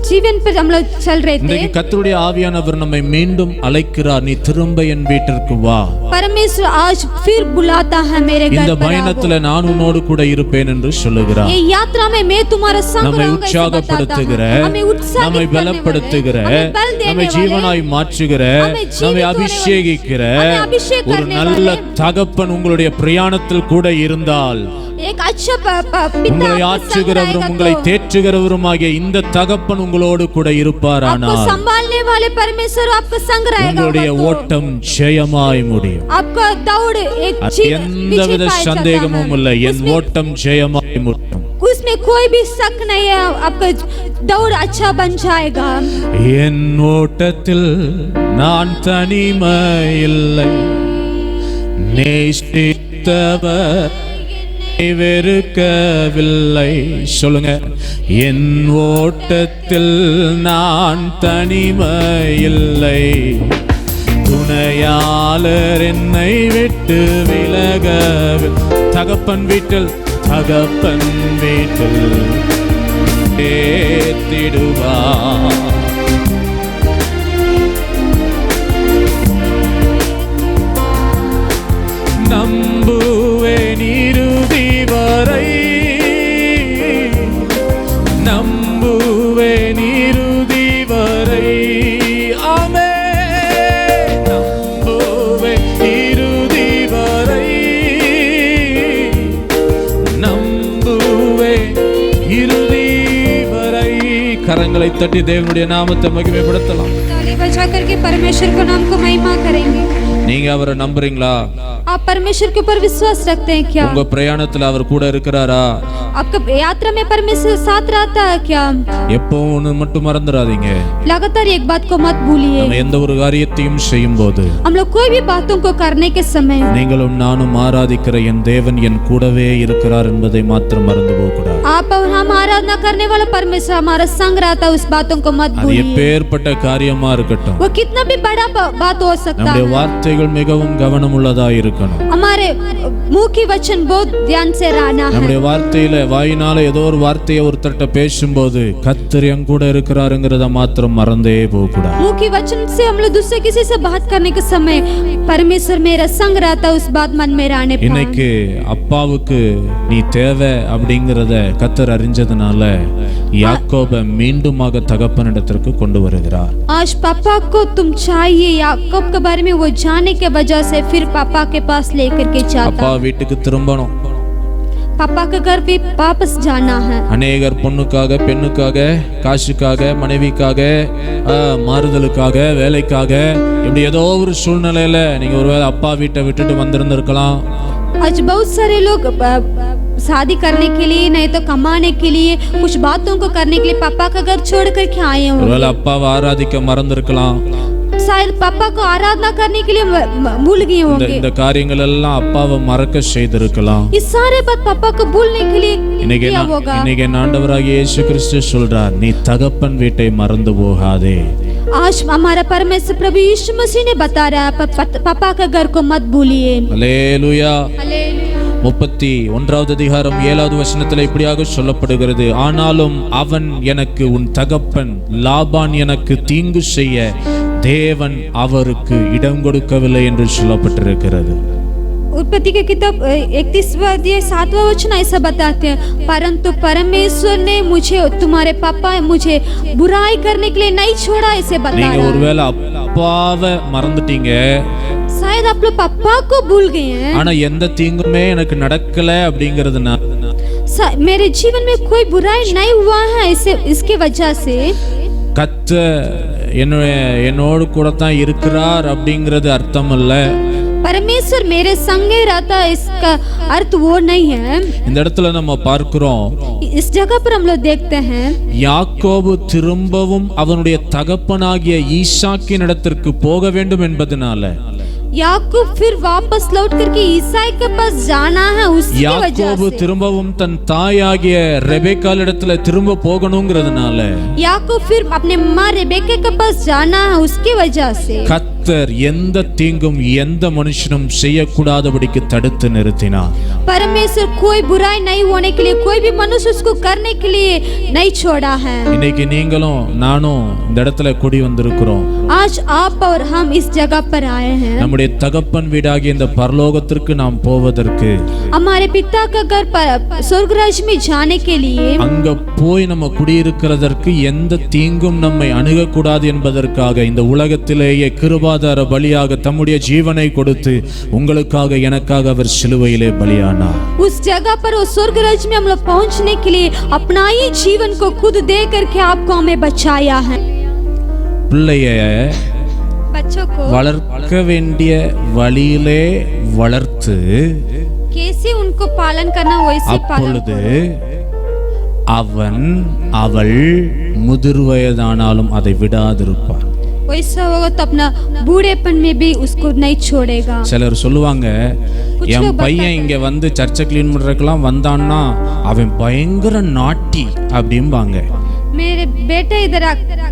जीवन पर हम लोग चल रहे थे. இன்னைக்கு கர்த்தருடைய ஆவியானவர் நம்மை மீண்டும் அழைக்கிறார், நீ திரும்ப என் வீட்டிற்கு வா. परमेश्वर आज फिर बुलाता है मेरे घर पर. இந்த பயணத்துல நான் உன்னோடு கூட இருப்பேன் என்று சொல்லுகிறார். ये यात्रा में मैं तुम्हारा संग நம்மை रहूंगा, ऐसे உற்சாகப்படுத்துகிற, बताता है. हमें उत्साहित நம்மை करने वाले, பலப்படுத்துகிற, हमें बल देने நம்மை वाले, ஜீவனாய் மாற்றுகிற, हमें जीवित நம்மை होने वाले, அபிஷேகிக்கிற हमें अभिषेक ஒரு करने நல்ல वाले, தகப்பன் உங்களுடைய பிரயாணத்தில் கூட இருந்தால், एक अच्छा पिता உங்களை आपको संग ஆற்றுகிறவரும் रहेगा உங்களை तो தேற்றுகிறவருமாகிய இந்த தகப்பன் உங்களோடு கூட आपको இருப்பாரானால் संभालने वाले परमेश्वर आपको संग रहेगा. உங்களுடைய ஓட்டம் ஜெயமாய் முடியும். आपका दौड़ एक எந்தவித சந்தேகமும் இல்லை, என் ஓட்டம் ஜெயமாய் முடியும். उसमें कोई भी शक नहीं है, आपका दौड़ अच्छा बन जाएगा. என் ஓட்டத்தில் நான் தனிமை இல்லை, நேசித்தவர் வெறுக்கவில்லை. சொல்லுங்க, என் ஓட்டத்தில் நான் தனிமை இல்லை, துணையாளர் என்னை விட்டு விலகவில்லை. தகப்பன் வீட்டில் ஏத்திடுவார். நம்புவேன் இறுதி வரை, நம்புவேன் இறுதி வரை. ஆமென். நம்புவேன் இறுதி வரை, நம்புவேன் இறுதி வரை. கரங்களை தட்டி தேவனுடைய நாமத்தை மகிமைப்படுத்தலாம். ताली बजा करके परमेश्वर को नाम को महिमा करेंगे. நீங்க அவரை நம்புறீங்களா? आप परमेश्वर के ऊपर विश्वास रखते हैं क्या? உங்க பிரயாணத்துல அவர் கூட இருக்கிறாரா? आपका यात्रा में परमेश्वर साथ रहता है क्या? எப்போ ஒண்ணு மட்டும் மறந்துடாதீங்க, लगातार एक बात को मत भूलिए. நம்ம எந்த ஒரு காரியத்தையும் செய்யும் போது, हम लोग कोई भी बातों को करने के समय நீங்களும் நானும் ஆராதிக்கிற என் தேவன் என் கூடவே இருக்கிறார் என்பதை மாத்திரம் மறந்து போக கூடாது. आप और हम आराधना करने वाला परमेश्वर हमारा संग रहता है, उस बातों को मत அது भूलिए. எப்பேற்பட்ட காரியமா இருக்கட்டும், वो कितना भी बड़ा बात हो सकता நம்முடைய है, வார்த்தைகள் மிகவும் கவனமுள்ளதா இருக்கணும். हमारे मुंह की वचन बहुत ध्यान से रहना है. நம்முடைய வார்த்தையில வாயினால ஏதோ ஒரு வார்த்தையை ஒருத்தர்ட்ட பேசும்போது கர்த்தர் என் கூட இருக்கிறாருங்கிறத மாத்திரம் மறந்தே போக கூடாது. मुंह की वचन से हम लोग दूसरे किसी से बात करने के समय परमेश्वर मेरा संग रहता है, उस बात मन में रहने पाए. இன்னைக்கு அப்பாவுக்கு நீ தேவை அப்படிங்கறத கர்த்தர் அறிஞ்சதுனால யாக்கோபை மீண்டுமாக தகப்பனிடத்திற்கு கொண்டு வருகிறார். आज पापा को तुम चाहिए, याकूब के बारे में वो जाने के वजह से फिर पापा के पास लेकर के அப்பா जाता. வீட்டுக்கு திரும்பணும். पापा के घर भी वापस जाना है. அநேகர் பொண்ணுக்காக, பெண்ணுக்காக, காசுக்காக, மனைவிக்காக, மாறுதலுக்காக, வேலைக்காக, இப்படி ஏதோ ஒரு சூழ்நிலையில நீங்க ஒருவேளை அப்பா வீட்டை விட்டுட்டு வந்திருந்திருக்கலாம். आज बहुत सारे लोग शादी करने के लिए नहीं तो कमाने के लिए कुछ बातों को करने के लिए पापा का घर छोड़ करके आए होंगे। ஒருவேளை அப்பாவை ஆராதிக்க மறந்திருக்கலாம், शायद पापा को आराधना करने के लिए भूल गए होंगे। இந்த காரியங்கள் எல்லாம் அப்பாவை மறக்க செய்திருக்கலாம்। इस सारे बात पापा को भूलने के लिए किया होगा। இன்னைக்கு ஆண்டவராகிய இயேசு கிறிஸ்து சொல்றார், நீ தகப்பன் வீட்டை மறந்து போகாதே। आज हमारा परमेश्वर प्रभु यीशु मसीह ने बता रहा है, पापा का घर को मत भूलिए। हालेलुया। 31வது அதிகாரம் 7வது வசனத்தில் இப்படியாக சொல்லப்படுகிறது, ஆனாலும் அவன் எனக்கு உன் தகப்பன் லாபான் எனக்கு தீங்கு செய்ய தேவன் அவருக்கு இடம் கொடுக்கவில்லை என்று சொல்லப்பட்டிருக்கிறது। उत्पत्ति की किताब 31वां अध्याय 7वां वचन ऐसा बताते हैं, परंतु परमेश्वर ने मुझे तुम्हारे पापा मुझे बुराई करने के लिए नहीं छोड़ा, ऐसे बता रहा है। நீங்க ஒருவேளை அப்பாவை மறந்துட்டீங்க, शायद आप लोग पापा को भूल गए हैं, ஆனா எந்த தீங்குமே எனக்கு நடக்கல அப்படிங்கிறதுனா मेरे जीवन में कोई बुराई नहीं हुआ है, ऐसे इसके वजह से கர்த்தர் என்னோடு கூட தான் இருக்கிறார் அப்படிங்கிறது அர்த்தம் அல்ல। परमेश्वर मेरे संगे रहता है, इसका अर्थ वो नहीं है। இந்த இடத்துல நம்ம பார்க்கிறோம், इस जगह पर हम लोग देखते हैं, யாக்கோபு திரும்பவும் அவனுடைய தகப்பனாகிய ஈசாக்கின் இடத்திற்கு போக வேண்டும் என்பதனால याकूब फिर वापस लौट करके ईसाई के पास जाना है, उसकी वजह से யாக்கோபு திரும்பவும் தன் தாயாகிய ரெபெக்காள் இடத்துல திரும்ப போகணும்ங்கிறதுனால याकूब फिर अपने माँ रेबेका के पास जाना है, उसकी वजह से கர்த்தர் எந்த தீங்கும் எந்த மனுஷனும் செய்யக்கூடாதபடிக்கு தடுத்து நிறுத்தினார்। परमेश्वर कोई बुराई नहीं होने के लिए, कोई भी मनुष्य उसको करने के लिए नहीं छोड़ा है। இன்னைக்கு நீங்களும் நானும் இந்த இடத்துல கூடி வந்திருக்கிறோம்। आज आप और हम इस जगह पर आए हैं, நம்முடைய தகப்பன் வீடாகிய இந்த பரலோகத்திற்கு நாம் போவதற்கு, हमारे पिता का घर स्वर्ग राज्य में जाने के लिए, அங்க போய் நம்ம குடியிருக்கிறதற்கு எந்த தீங்கும் நம்மை அணுகக்கூடாது என்பதற்காக இந்த உலகத்திலேயே கிருபாதார பலியாக தம்முடைய ஜீவனை கொடுத்து உங்களுக்காக எனக்காக அவர் சிலுவையிலே பலியானார்। उस जगह पर वो स्वर्ग राज्य में हम लोग पहुंचने के लिए अपना ही जीवन को खुद दे करके आपको हमें बचाया है। பிள்ளைய बच्चों को வளர்க்க வேண்டிய வழியிலே வளர்த்து कैसे उनको पालन करना वैसे पालन அப்பொழுது அவன் அவள் முதிர் வயதானாலும் அதை விடாதிருப்பார்। वैसा होगा तो अपना बूढ़ेपन में भी उसको नहीं छोड़ेगा। சிலர் சொல்லுவாங்க, என் பையன் இங்க வந்து சர்ச்சை கிளீன் பண்றதுக்கெல்லாம் வந்தான்னா அவன் பயங்கர நாட்டி அப்படிம்பாங்க। मेरे बेटे इधर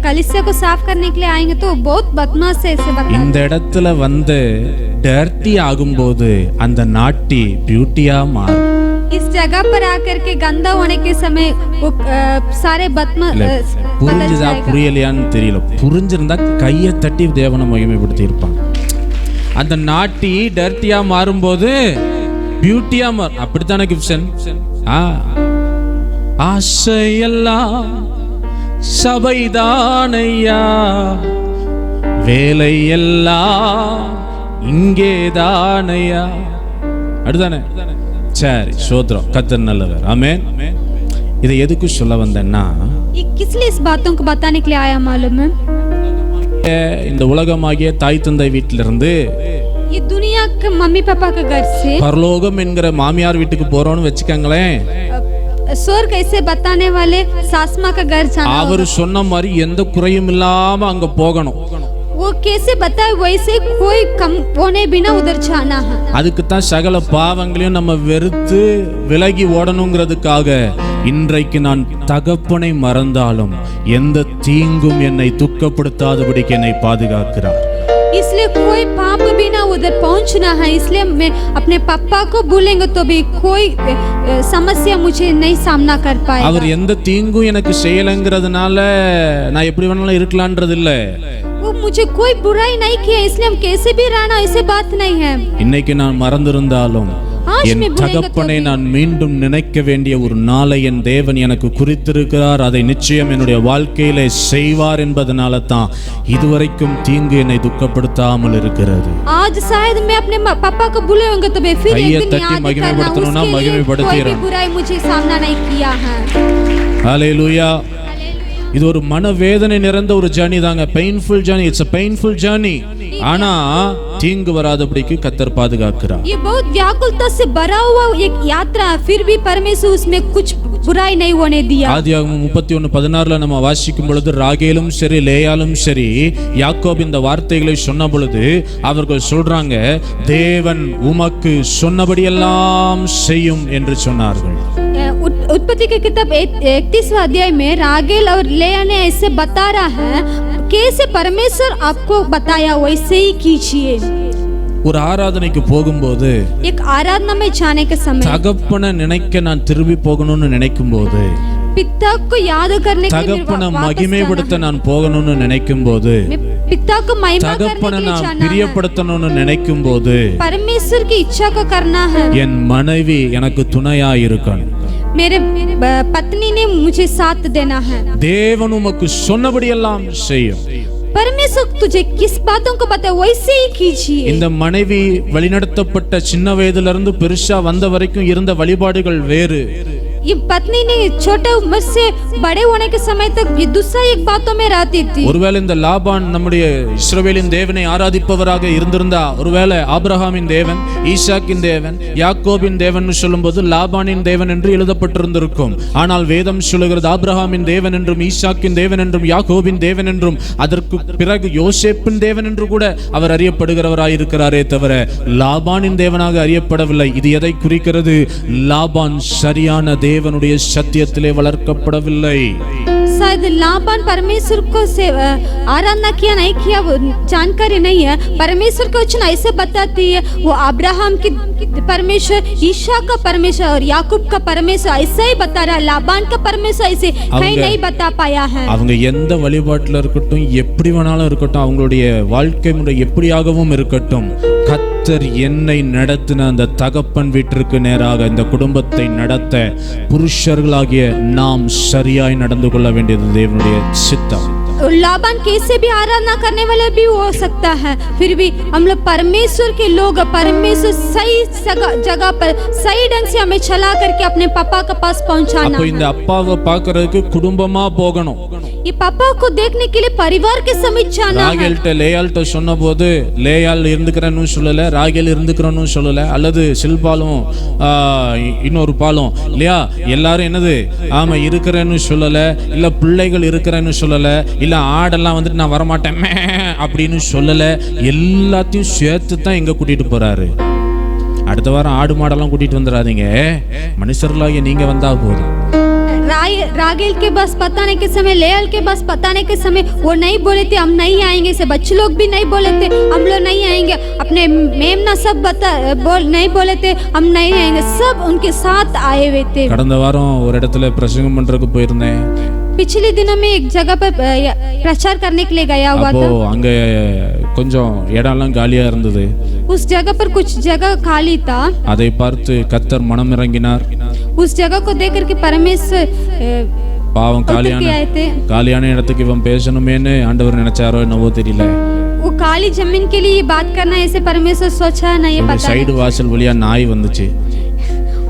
कलीसिया को साफ करने के लिए आएंगे तो बहुत बदमाश है, ऐसे बता। இந்த இடத்துல வந்து டர்ட்டி ஆகும்போது அந்த நாட்டி பியூட்டியா மாறும்। इस जगह पर आकर के गंदा होने के समय वो सारे बदमाश புரிஞ்சுதா புரியலையான்னு தெரியல, புரிஞ்சிருந்தா கையை தட்டி தேவனை மகிமைப்படுத்தி இருப்பாங்க। அந்த நாட்டி டர்ட்டியா மாறும்போது பியூட்டியா மாறும், அப்படித்தானே கிப்சன்? ஆசையெல்லாம் சபைதானையா, வேலை எல்லாம் இங்கேதானையா, அப்படிதானே? சரி, சோத்ரம், கர்த்தர் நல்லவர், ஆமென்। இதை எதுக்கு சொல்ல வந்தேன்னா, ये किस लिए इस बातों को बताने के लिए आया मालूम है? இந்த உலகமாகிய தாய் தந்தை வீட்டிலிருந்து ये दुनिया के मम्मी पापा के घर से பரலோகம் என்கிற மாமியார் வீட்டுக்கு போறோம்னு வெச்சுக்கங்களேன், स्वर्ग ऐसे बताने वाले सास माँ का घर जाना, அவர் சொன்ன மாதிரி எந்த குறையும் இல்லாம அங்க போகணும்। वो कैसे बताए वैसे कोई कम होने बिना उधर जाना है। அதுக்கு தான் சகல பாவங்களையும் நம்ம வெறுத்து விலகி ஓடணுங்கிறதுக்காக இன்றைக்கு நான் தகப்பனை மறந்தாலும் எந்த தீங்கும் என்னை துக்கப்படுத்தாதபடிக்கு என்னை பாதுகாக்கிறார்। इसलिए कोई पाप भी ना उधर पहुंचना है, इसलिए मैं अपने पापा को भूलेंगे तो भी कोई समस्या मुझे नहीं सामना कर पाएगा। அவர் எந்த தீங்கும் எனக்கு செய்யலங்கிறதுனால நான் எப்படி வேணாலும் இருக்கலாம்ன்றது இல்ல, वो मुझे कोई बुराई नहीं किया इसलिए हम कैसे भी रहना, ऐसे बात नहीं है। இன்னைக்கு நான் மறந்திருந்தாலும் என் தகப்பனை நான் மீண்டும் நினைக்க வேண்டிய ஒரு நாளை என் தேவன் எனக்கு குறித்திருக்கிறார், அதை நிச்சயம் என்னுடைய வாழ்க்கையிலே செய்வார் என்பதனால தான் இதுவரைக்கும் தீங்கு என்னை துக்கப்படுத்தாமல் இருக்கிறது। आज शायद मैं अपने पापा को भूले होंगे तो फिर एक दिन याद करना, उसके लिए कोई भी बुराई मुझे सामना नहीं किया है। हालेलुया। இது ஒரு மனவேதனை நிறைந்த ஒரு ஜர்னி தாங்க. Painful journey, it's a painful journey. ஆனா தீங்கு வராதபடிக்கு கர்த்தர் பாதுகாக்கிறார். ये बहुत व्याकुलता से भरा हुआ एक यात्रा है, फिर भी परमेश्वर उसमें कुछ बुराई नहीं होने दिया. ஆதியாகமம் 31:16 நம்ம வாசிக்கும் பொழுது ராகேலும் சரி லேயாலும் சரி யாக்கோபு இந்த வார்த்தைகளை சொன்ன பொழுது அவர்கள் சொல்றாங்க, தேவன் உமக்கு சொன்னபடியெல்லாம் செய்யும் என்று சொன்னார்கள். उत्पत्ति के किताब 31वां अध्याय में रागेल और लेया ने ऐसे बता रहा है, कैसे परमेश्वर आपको बताया वैसे ही कीजिए. ஒரு ஆராதனைக்கு போகும்போது, एक आराधना में जाने के समय, தகப்பனை நினைக்க நான் திரும்பி போகணும்னு நினைக்கும் போது, पिता को याद करने के लिए, தகப்பனை மகிமைப்படுத்த நான் போகணும்னு நினைக்கும் போது, पिता को महिमा करने தகப்பனை के लिए நான் जाना है, பிரியப்படுத்தணும்னு நினைக்கும் போது परमेश्वर की इच्छा को करना है. என் மனைவி எனக்கு துணையா இருக்கணும். मेरे पत्नी ने मुझे साथ देना है. தேவன் உமக்கு சொன்னபடியெல்லாம் செய்யும். परमेश्वर तुझे किस बातों को बताए वैसे ही कीजिए. இந்த மனைவி வழிநடத்தப்பட்ட சின்ன வயதுல இருந்து பெருசா வந்த வரைக்கும் இருந்த வழிபாடுகள் வேறு. ये पत्नी ने छोटे उम्र से बड़े होने के समय तक ये दूसरा एक बातों में रहती थी. ஒருவேளை இந்த லாபான் நம்முடைய இஸ்ரவேலின் தேவனை ஆராதிப்பவராக இருந்திருந்தா, ஒருவேளை ஆபிரகாமின் தேவன், ஈசாக்கின் தேவன், யாக்கோபின் தேவன் சொல்லும்போது லாபானின் தேவன் என்று எழுதப்பட்டிருந்திருக்கும். ஆனால் வேதம் சொல்லுகிறது ஆபிரகாமின் தேவன் என்றும் ஈசாக்கின் தேவன் என்றும் யாக்கோபின் தேவன் என்றும் அதற்கு பிறகு யோசேப்பின் தேவன் என்று கூட அவர் அறியப்படுகிறவராய் இருக்கிறாரே தவிர லாபானின் தேவனாக அறியப்படவில்லை. இது எதை குறிக்கிறது? லாபான் சரியான தேவனுடைய சத்தியத்திலே வளர்க்கப்படவில்லை. शायद लाबान परमेश्वर को से आराधना किया नहीं किया वो जानकारी नहीं है. परमेश्वर का वचन ऐसे बताती है, वो अब्राहम की परमेश्वर, ईशा का परमेश्वर और याकूब का परमेश्वर ऐसा ही बता रहा है. लाबान का परमेश्वर ऐसे कहीं नहीं बता पाया है. அவங்க எந்த வழிபாட்டில் இருக்கட்டும், எப்படி வேணாலும் இருக்கட்டும், அவங்களுடைய வாழ்க்கை முறை எப்படியாகவும் இருக்கட்டும், கர்த்தர் என்னை நடத்தின அந்த தகப்பன் வீட்டிற்கு நேராக இந்த குடும்பத்தை நடத்த புருஷர்களாகிய நாம் சரியாய் நடந்து கொள்ள வேண்டியது தேவனுடைய சித்தம். लाबान कैसे भी आराधना करने वाला भी हो सकता है, फिर भी हम लोग परमेश्वर के लोग, परमेश्वर सही जगह पर सही ढंग से हमें चला करके अपने पापा के पास पहुंचाना. அப்ப இந்த அப்பாவை பார்க்கிறதுக்கு குடும்பமா போகணும். ये पापा को देखने के लिए परिवार के समेत जाना है. ராகேல்ட்ட லேயால்ட்ட சொன்னபோது லேயால் இருந்துக்கிறேன்னு சொல்லல, ராகேல் இருந்துக்கிறேன்னு சொல்லல, அல்லது சில்பாலும் இன்னொரு பாலும் இல்லையா, எல்லாரும் என்னது ஆமா இருக்கிறேன்னு சொல்லல, இல்ல பிள்ளைகள் இருக்கிறேன்னு சொல்லல, இல்ல ஆடெல்லாம் வந்துட்டு நான் வரமாட்டேன் அப்படின்னு சொல்லல. எல்லாத்தையும் சேர்த்து தான் எங்க கூட்டிட்டு போறாரு. அடுத்த வாரம் ஆடு மாடெல்லாம் கூட்டிட்டு வந்துடாதீங்க, மனுஷர்களாகிய நீங்க வந்தா போதும். रागेल के पास बताने के समय, लेयल के पास बताने के समय वो नहीं बोले थे हम नहीं आएंगे. से बच्चे लोग भी नहीं बोले थे हम लोग नहीं आएंगे. अपने मेमना सब नहीं बोले थे हम नहीं आएंगे. सब उनके साथ आए हुए थे. கடந்த வாரம் ஒரு இடத்துல பிரசங்கம் பண்றதுக்கு போயிருந்தேன். पिछले दिनों में एक जगह पर प्रचार करने के लिए गया हुआ था. அங்க கொஞ்சம் இடம்லாம் காலியா இருந்தது. उस जगह पर कुछ जगह खाली था. அதை பார்த்து கர்த்தர் மனம் இறங்கினார். उस जगह को देख करके परमेश्वर பாவம் காலியான இடத்துக்கு இவன் பேசணுமேன்னு ஆண்டவர் நினைச்சாரோ என்னவோ தெரியல. वो काली जमीन के लिए बात करना ऐसे परमेश्वर सोचा नहीं पता. சைடு வாசல் வழியா நாய் வந்துச்சு.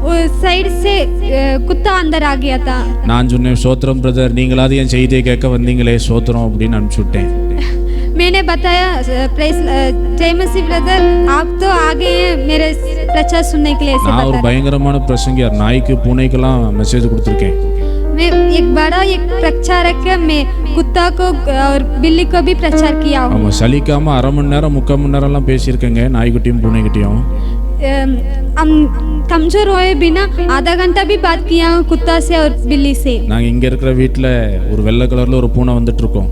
वो साइड से कुत्ता अंदर आ गया था. நான் சொன்னேன், சோத்திரம் பிரதர், நீங்களாவது என் செய்தியை கேட்க வந்தீங்களே, சோத்திரம் அப்படின்னு அனுப்பிச்சு விட்டேன். मैंने बताया जय मसीह ब्रदर आप तो आ गए हैं मेरे प्रचार सुनने के लिए. ऐसे நான் ஒரு பயங்கரமான பிரசங்கியார், நாய்க்கு பூனைக்கெல்லாம் மெசேஜ் கொடுத்துருக்கேன். मैं एक बड़ा एक प्रचारक है, मैं कुत्ता को और बिल्ली को भी प्रचार किया हूँ. ஆமா, சலிக்காம அரை மணி நேரம் 3/4 மணி நேரம்லாம் பேசியிருக்கேங்க நாய்க்குட்டியும் பூனைக்குட்டியும். हम कमजोर होए बिना आधा घंटा भी बात किया हूँ कुत्ता से और बिल्ली से. நாங்க இங்க இருக்கிற வீட்டுல ஒரு வெள்ளை கலர்ல ஒரு பூனை வந்துட்டு இருக்கோம்.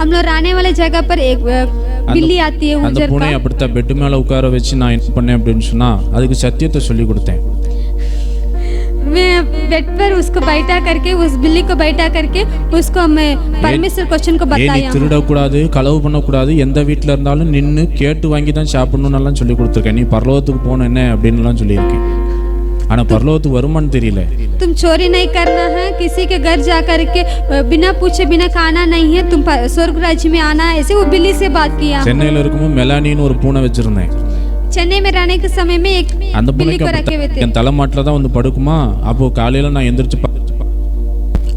हम लोग रहने वाले जगह पर एक बिल्ली आती है. அந்த பூனை அப்படித்தான் பெட் மேல உட்கார வச்சு நான் என்ன பண்ணேன் அப்படின்னு சொன்னா அதுக்கு சத்தியத்தை சொல்லி கொடுத்தேன். मैं बेड पर उसको बैठा करके, उस बिल्ली को बैठा करके उसको मैं परमेश्वर क्वेश्चन को बताया. நீ திருடக்கூடாது, களவு பண்ணக்கூடாது, எந்த வீட்டில் இருந்தாலும் நின்று கேட்டு வாங்கி தான் சாப்பிடணும்னு எல்லாம் சொல்லி கொடுத்துருக்கேன். நீ பரலோகத்துக்கு போன என்ன அப்படின்னு எல்லாம் சொல்லியிருக்கேன். ஆனா பரலோகத்துக்கு வருமானு தெரியல. तुम चोरी नहीं करना है, किसी के घर जा करके बिना पूछे बिना खाना नहीं है, तुम स्वर्ग राज्य में आना है. ऐसे वो बिल्ली से बात किया. சென்னையில இருக்கும்போது மெலானின்னு ஒரு பூனை வச்சிருந்தேன். சென்னை में रहने के समय में एक बिल्ली को रखे हुए थे. என் தலைமாட்டில தான் வந்து படுக்குமா. அப்போ காலையில நான் எந்திரிச்சு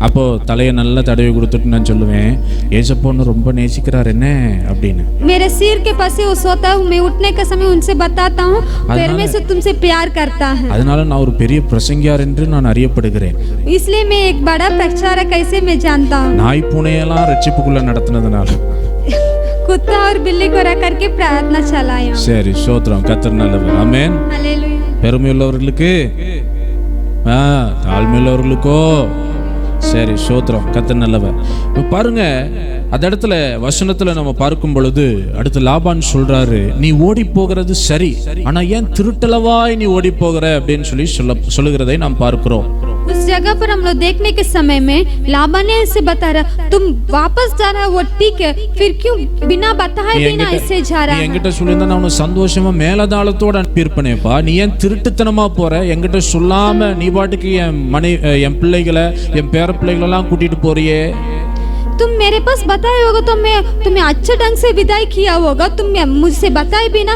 அப்போ தலையை நல்லா தடவி கொடுத்துட்டு நான் சொல்லுவேன், ஏசப்பா ஒன்று ரொம்ப நேசிக்கிறார் என்ன அப்படின்னு. मेरे सिर के पास वो सोता हूँ, मैं उठने का समय उनसे बताता हूँ परमेश्वर तुमसे प्यार करता है. அதனால நான் ஒரு பெரிய பிரசங்கியார் என்று நான் அறியப்படுகிறேன். इसलिए मैं एक बड़ा प्रचारक कैसे मैं जानता हूँ. நாய் பூனையெல்லாம் ரட்சிப்புக்குள்ள நடத்தினதுனால कुत्ता और बिल्ली को रख करके प्रार्थना चलाया. சரி, ஸ்தோத்திரம். கர்த்தர் நல்லவர். ஆமென். हालेलुया. பெருமையுள்ளவர்களுக்கு தாழ்மையுள்ளவர்களுக்கோ சரி, ஸ்தோத்திரம். கர்த்தர் நல்லவர். இப்போ பாருங்க, அந்த இடத்துல வசனத்துல நம்ம பார்க்கும் பொழுது அடுத்து லாபான் சொல்றாரு, நீ ஓடி போகிறது சரி, ஆனா ஏன் திருட்டளவாய் நீ ஓடி போகிற அப்படின்னு சொல்லுகிறதை நாம் பார்க்கிறோம். उस जगह पर हम लोग देखने के समय में लाबान ने ऐसे बता रहा, तुम वापस जा रहा वो ठीक है, फिर क्यों बिना बताए बिना ऐसे जा रहा है. என்கிட்ட சொல்லியிருந்தா நான் உன்னை சந்தோஷமா மேலதாளத்தோட அனுப்பியிருப்பேனேப்பா, நீ ஏன் திருட்டுத்தனமா போற? என்கிட்ட சொல்லாம நீ பாட்டுக்கு என் பிள்ளைகளை, என் பேர பிள்ளைகளெல்லாம் கூட்டிட்டு போறியே. तुम मेरे पास बताए होगा तो मैं तुम्हें अच्छे ढंग से विदाई किया होगा, तुम मुझसे बताए बिना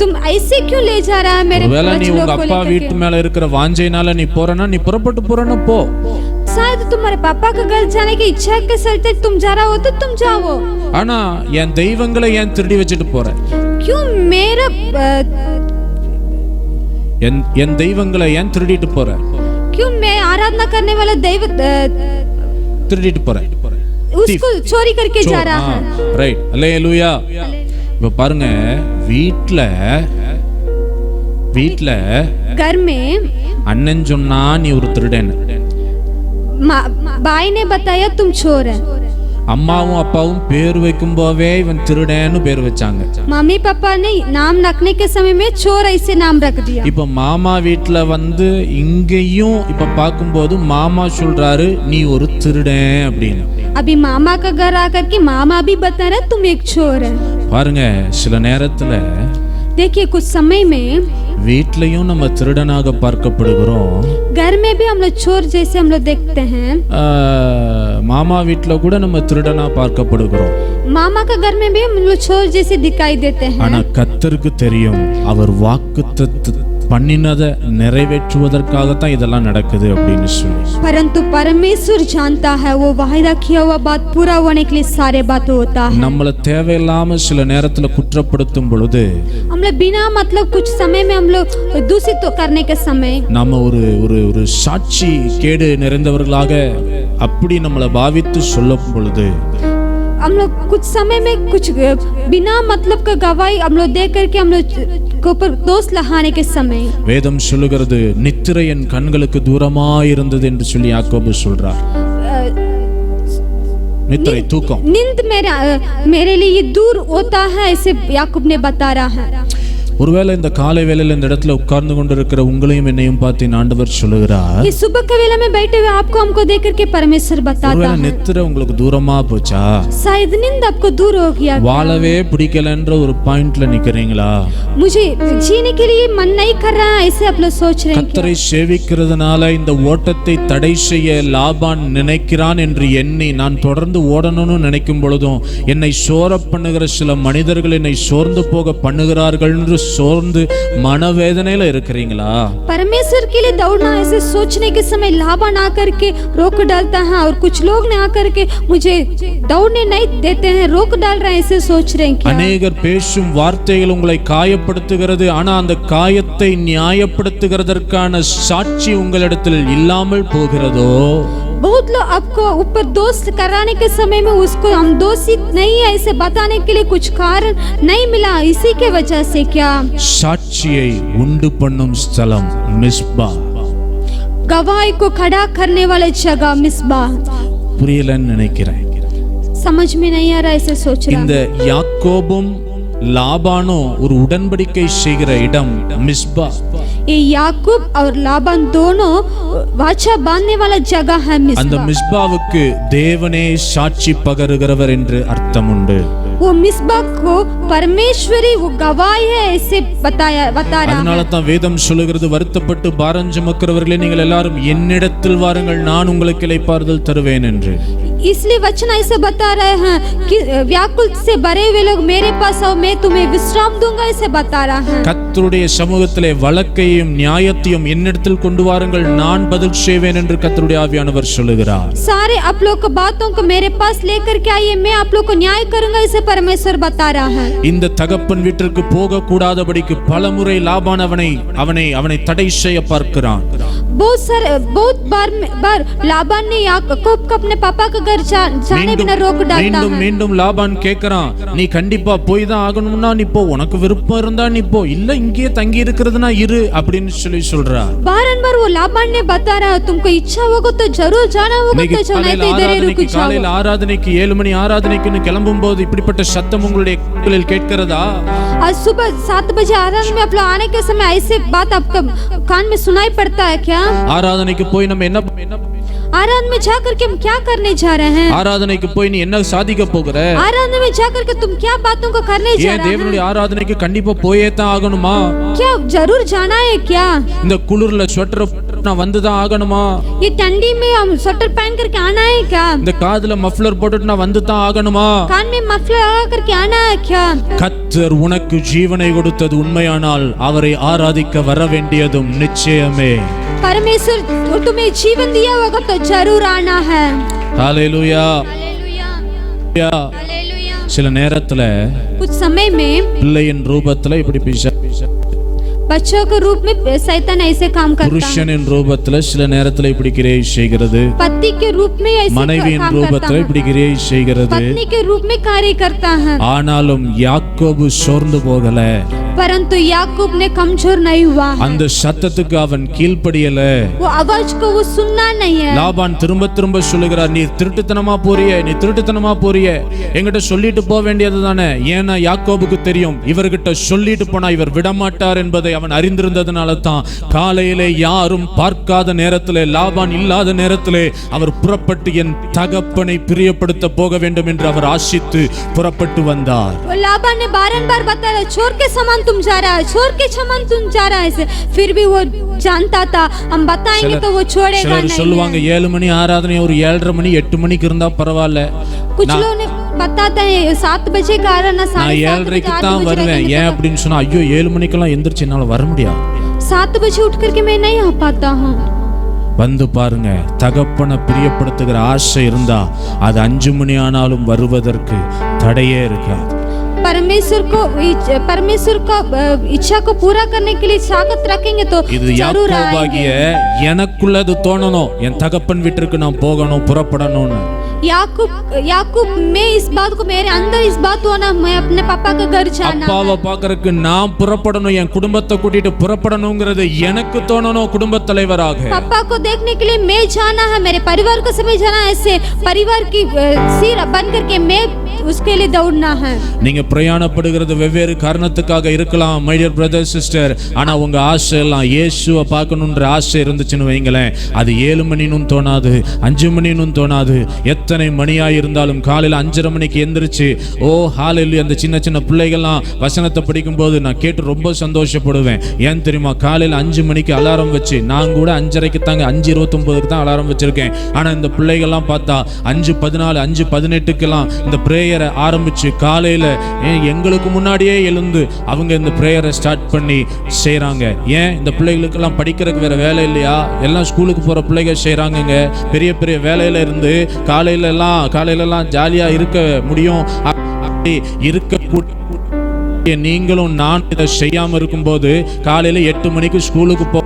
तुम ऐसे क्यों ले जा रहा है मेरे बच्चों को लेकर. அப்பா வீட்டு மேல இருக்கிற வாஞ்சைனால நீ போறனா, நீ புறப்பட்டு போறனா போ. शायद तुम्हारे पापा के घर जाने की इच्छा के चलते तुम जा रहा हो तो तुम जाओ. ஆனா என் தெய்வங்களை ஏன் திருடி வச்சிட்டு போற? क्यों मेरा என் தெய்வங்களை ஏன் திருடிட்டு போற? क्यों मैं आराधना करने वाला दैव திருடிட்டு போற? उसको चोरी करके जा रहा है. ரைட். அல்லேலூயா. இப்ப பாருங்க, வீட்ல घर में அண்ணன் சொன்னா நீ ஒரு திருடன், भाई ने बताया तुम चोर है, அம்மாவும் அப்பாவும் பேர் வைக்கும் போவே இவன் திருடன்னு பேர் வச்சாங்க. मम्मी पापा ने नाम रखने के समय में चोर ऐसे नाम रख दिया. இப்ப மாமா வீட்ல வந்து இங்கேயும் இப்ப பார்க்கும்போது மாமா சொல்றாரு நீ ஒரு திருடன் அப்படின்னு. अभी मामा का घर आकर के मामा भी बता रहे तुम एक चोर है. பாருங்க, சில நேரத்துல देखिए कुछ समय में வீட்லயும் நம்ம திருடனாக பார்க்கப்படுகிறோம். घर में भी हम लोग चोर जैसे हम लोग देखते हैं. மாமா வீட்ல கூட நம்ம திருடனா பார்க்கப்படுகிறோம். मामा का घर में भी हम लोग चोर जैसे दिखाई देते हैं. ஆனா கர்த்தருக்கு தெரியும், அவர் வாக்குத்தத்தம் பண்ணினதை நிறைவேற்றுவதற்காகத்தான் இதெல்லாம் நடக்குது அப்படின்னு சொல்லி. परंतु परमेश्वर जानता है वो वायदा किया हुआ बात पूरा होने के लिए सारे बात होता है. நம்மள தேவையில்லாம சில நேரத்துல குற்றப்படுத்தும் பொழுது, हम लोग बिना मतलब कुछ समय में हम लोग दूषित तो करने के समय நாம ஒரு சாட்சி கேடு நிறைந்தவர்களாக அப்படி நம்மளை பாவித்து சொல்லும் பொழுது, हम लोग कुछ समय में कुछ बिना मतलब का गवाही हम लोग दे करके हम लोग के ऊपर दोष लगाने के समय வேதம் சொல்லுகிறது, நித்திரை என் கண்களுக்கு தூரமாய் இருந்தது என்று சொல்லி யாக்கோபு சொல்றார். நித்திரை தூக்கம் नींद मेरे लिए दूर होता है ऐसे याकूब ने बता रहा है. ஒருவேளை இந்த காலை வேளையில இந்த இடத்துல உட்கார்ந்து கொண்டிருக்கிற உங்களையும் என்னையும் பார்த்து ஆண்டவர் சொல்லுகிறார், ये सुबह के वेला में बैठे हुए आपको हमको देख करके परमेश्वर बताता ஒருவேளை है. நித்திரை உங்களுக்கு தூரமா போச்சா? शायद नींद आपको दूर हो गया. வாழவே பிடிக்கலன்ற ஒரு பாயிண்ட்ல நிக்கிறீங்களா? मुझे जीने के लिए मन नहीं कर रहा है ऐसे आप लोग सोच रहे हैं. கர்த்தரை சேவிக்கிறதுனால இந்த ஓட்டத்தை தடை செய்ய லாபான் நினைக்கிறான் என்று எண்ணி நான் தொடர்ந்து ஓடணும்னு நினைக்கும் பொழுதும் என்னை சோர பண்ணுகிற சில மனிதர்கள் என்னை சோர்ந்து போக பண்ணுகிறார்கள் என்று சோர்ந்து மனவேதனையில இருக்கிறீங்களா? परमेश्वर के लिए दौड़ना ऐसे सोचने के समय लाबान आकर के रोक डालता है और कुछ लोग ने आकर के मुझे दौड़ने नहीं देते हैं, रोक डाल रहे हैं ऐसे सोच रहे हैं क्या? अनेகர் பேசும் வார்த்தைகள் உங்களை காயப்படுத்துகிறது, ஆனா அந்த காயத்தை நியாயப்படுத்துகிறதற்கான சாட்சி உங்களிடத்தில் இல்லாமல் போகிறதோ? बहुत लोग आपको ऊपर दोष कराने के समय में उसको हम दोषी नहीं है ऐसे बताने के लिए कुछ कारण नहीं मिला, इसी के वजह से क्या சாட்சியை உண்டு பண்ணும் ஸ்தலம் மிஸ்பா, गवाही को खड़ा करने वाले जगह मिस्बा. புரியலன்னு நினைக்கிறேன். समझ में नहीं आ रहा ऐसे सोच रहा. இந்த யாக்கோபும் லாபானும் ஒரு உடன்படிக்கை செய்கிற இடம் மிஸ்பா. ये याकूब और लाबान दोनों वाचा बांधने वाला जगह है मिस्बा. அந்த மிஸ்பாவுக்கு தேவனே சாட்சி பகருகிறவர் என்று அர்த்தம் உண்டு. वो मिस्बा को परमेश्वरी वो गवाही है ऐसे बता रहा है. அதனால தான் வேதம் சொல்லுகிறது, வருத்தப்பட்டு பாரம் சுமக்கிறவர்களே நீங்கள் எல்லாரும் என்னிடத்தில் வாருங்கள், நான் உங்களுக்கு இளைப்பாறுதல் தருவேன் என்று. इसलिए वचन ऐसे बता रहे हैं कि व्याकुल से भरे हुए लोग मेरे पास आओ, मैं तुम्हें विश्राम दूंगा, ऐसे बता रहा है। கர்த்தருடைய சமூகத்திலே வழக்கையும் நியாயத்தையும் என்னிடத்தில் கொண்டு வாருங்கள், நான் பதில் செய்வேன் என்று கர்த்தருடைய ஆவியானவர் சொல்லுகிறார்। सारे आप लोग की बातों को मेरे पास लेकर के आइए, मैं आप लोग को न्याय करूंगा, ऐसे परमेश्वर बता रहा है। இந்த தகப்பன் வீட்டிற்கு போக கூடாதபடிக்கு பலமுறை லாபான் அவனை தடை செய்ய பார்க்கிறான்। बहुत बार लाबान ने याकूब को अपने पापा के घर जाने बिना रोक डालता है। மீண்டும் லாபான் கேக்குறான், நீ கண்டிப்பா போய் தான் ஆகணும்னா நீ போ, உனக்கு விருப்பம் இருந்தா நீ போ, இல்ல இங்கேயே தங்கி இருக்கிறதுனா இரு அப்படின்னு சொல்றார்। बार वो लाबान ने बता रहा है, तुमको इच्छा होगा तो जरूर जाना होगा तो जाना, नहीं तो इधर ही रुक जाओ। காலையில ஆராதனைக்கு 7 மணி ஆராதனைக்குன்னு கிளம்பும்போது இப்படிப்பட்ட சத்தம் உங்களுடைய காதுகளில் கேட்கிறதா? आज सुबह 7 बजे आराधना में आप लोग आने के समय ऐसे बात आपके कान में सुनाई पड़ता है क्या? ஆராதனைக்கு போய் நம்ம என்ன आराधना में जाकर के हम क्या करने जा रहे हैं? ஆராதனைக்கு போய் நீ என்ன சாதிக்க போகிற? आराधना में जाकर के तुम क्या बातों को करने जा रहे हैं? தேவனுடைய ஆராதனைக்கு கண்டிப்பா போயே தான் ஆகணுமா? क्या जरूर जाना है क्या? இந்த குளிர்ல ஸ்வெட்டர் நான் வந்து தான் ஆகணுமா? ये ठंडी में हम स्वेटर पहन करके आना है क्या? இந்த காதுல மஃப்ளர் போட்டுட்டு நான் வந்து தான் ஆகணுமா? कान में मफलर लगा करके आना है क्या? கர்த்தர் உனக்கு ஜீவனை கொடுத்தது உண்மையானால் அவரை ஆராதிக்க வர வேண்டியதும் நிச்சயமே। परमेश्वर तुम्हें जीवन दिया होगा तो जरूर आना है। Hallelujah hallelujah hallelujah. சில நேரத்துல कुछ समय में பிள்ளையின் ரூபத்துல இப்படி बच्चों के रूप में शैतान ऐसे काम करता है। புருஷனின் ரூபத்துல சில நேரத்துல இப்படி கிரியை செய்கிறது, पति के रूप में ऐसे மனைவியின் ரூபத்துல இப்படி கிரியை செய்கிறது, पत्नी के रूप में कार्य करता है। ஆனாலும் யாக்கோபு சோர்ந்து போகல, परंतु याकूब ने कमजोर नहीं हुआ। அந்த சத்தத்துக்கு அவன் கீழ்ப்படியல, वो आवाज को वो सुनना नहीं है। லாபான் திரும்ப திரும்ப சொல்லுகிறார், நீ திருட்டுத்தனமா போறியே, நீ திருட்டுத்தனமா போறியே, என்கிட்ட சொல்லிட்டு போக வேண்டியது தானே? ஏன்னா யாக்கோபுக்கு தெரியும் இவர்கிட்ட சொல்லிட்டு போனா இவர் விடமாட்டார் என்பதை அவன் அறிந்திருந்ததனால தான் காலையிலே யாரும் பார்க்காத நேரத்திலே, லாபான் இல்லாத நேரத்திலே அவர் புறப்பட்டு என் தகப்பனை பிரியப்படுத்த போக வேண்டும் என்று அவர் ஆசித்து புறப்பட்டு வந்தார்। लाबान ने बारंबार बताया, चोर के समान तुम जा रहा है, चोर के समान तुम जा रहा है, फिर भी वो जानता था हम बताएंगे तो वो छोड़ेगा नहीं। சொல்லுவாங்க 7 மணி ஆராதனை ஒரு 7:30 மணி 8 மணிக்கு இருந்தா பரவாயில்ல, कुछ लोग ने बताते हैं 7 बजे का आराधना 7:30 தான் வருவேன்। ஏன் அப்படின்னு சொன்னா, ஐயோ 7 மணிக்கெல்லாம் எந்திரிச்சு என்னால வர முடியாது, 7 बजे उठ करके मैं नहीं आ पाता हूँ। வந்து பாருங்க, தகப்பனை பிரியப்படுத்துகிற ஆசை இருந்தா அது 5 மணி ஆனாலும் வருவதற்கு தடையே இருக்காது। परमेश्वर को इच्छा को पूरा करने के लिए ताकत रखेंगे तो जरूर आएंगे। எனக்குள்ளது தோணணும், என் தகப்பன் வீட்டுக்கு நான் போகணும், புறப்படணும்னு। याकूब मैं इस बात को मेरे अंदर इस बात होना, मैं अपने पापा के घर जाना, அப்பாவை பார்க்கறதுக்கு நான் புறப்படணும், என் குடும்பத்தை கூட்டிட்டு புறப்படணும்ங்கிறது எனக்கு தோணணும்। குடும்பத் தலைவராக पापा को देखने के लिए मैं जाना है, मेरे परिवार को समय जाना है, ऐसे परिवार की सिर बन करके मैं उसके लिए दौड़ना है। நீங்க பிரயாணப்படுகிறது வெவ்வேறு காரணத்துக்காக இருக்கலாம் மை டியர் பிரதர் சிஸ்டர், ஆனா உங்க ஆசை எல்லாம் இயேசுவை பார்க்கணும்ன்ற ஆசை இருந்துச்சுன்னு வைங்களேன், அது 7 மணினும் தோணாது, 5 மணினும் தோணாது, எத்தனை மணியாய் இருந்தாலும் காலையில 5:30 மணிக்கு எந்திரிச்சு ஓ ஹalleluya அந்த சின்ன சின்ன பிள்ளைகள்லாம் வசனத்தை படிக்கும்போது நான் கேட்டு ரொம்ப சந்தோஷப்படுவேன்। ஏன் தெரியுமா? காலையில 5 மணிக்கு அலாரம் வச்சு, நான் கூட 5:30க்கு தாங்க 5:29க்கு தான் அலாரம் வச்சிருக்கேன், ஆனா இந்த பிள்ளைகள்லாம் பார்த்தா 5:14 5:18க்கெல்லாம் இந்த பிரேயரை ஆரம்பிச்சு காலையில எங்களுக்கு முன்னாடியே எழுந்து அவங்க இந்த பிரேயரை ஸ்டார்ட் பண்ணி செய்றாங்க। ஏன்? இந்த பிள்ளைகளுக்கெல்லாம் படிக்கிறதுக்கு வேற வேலை இல்லையா? எல்லாம் ஸ்கூலுக்கு போற பிள்ளைங்க செய்றாங்கங்க, பெரிய பெரிய வேலையில இருந்து காலையில எல்லாம் ஜாலியா இருக்க முடியும், இருக்க நீங்களும் நான் இதை செய்யாம இருக்கும்போது காலையில 8 மணிக்கு ஸ்கூலுக்கு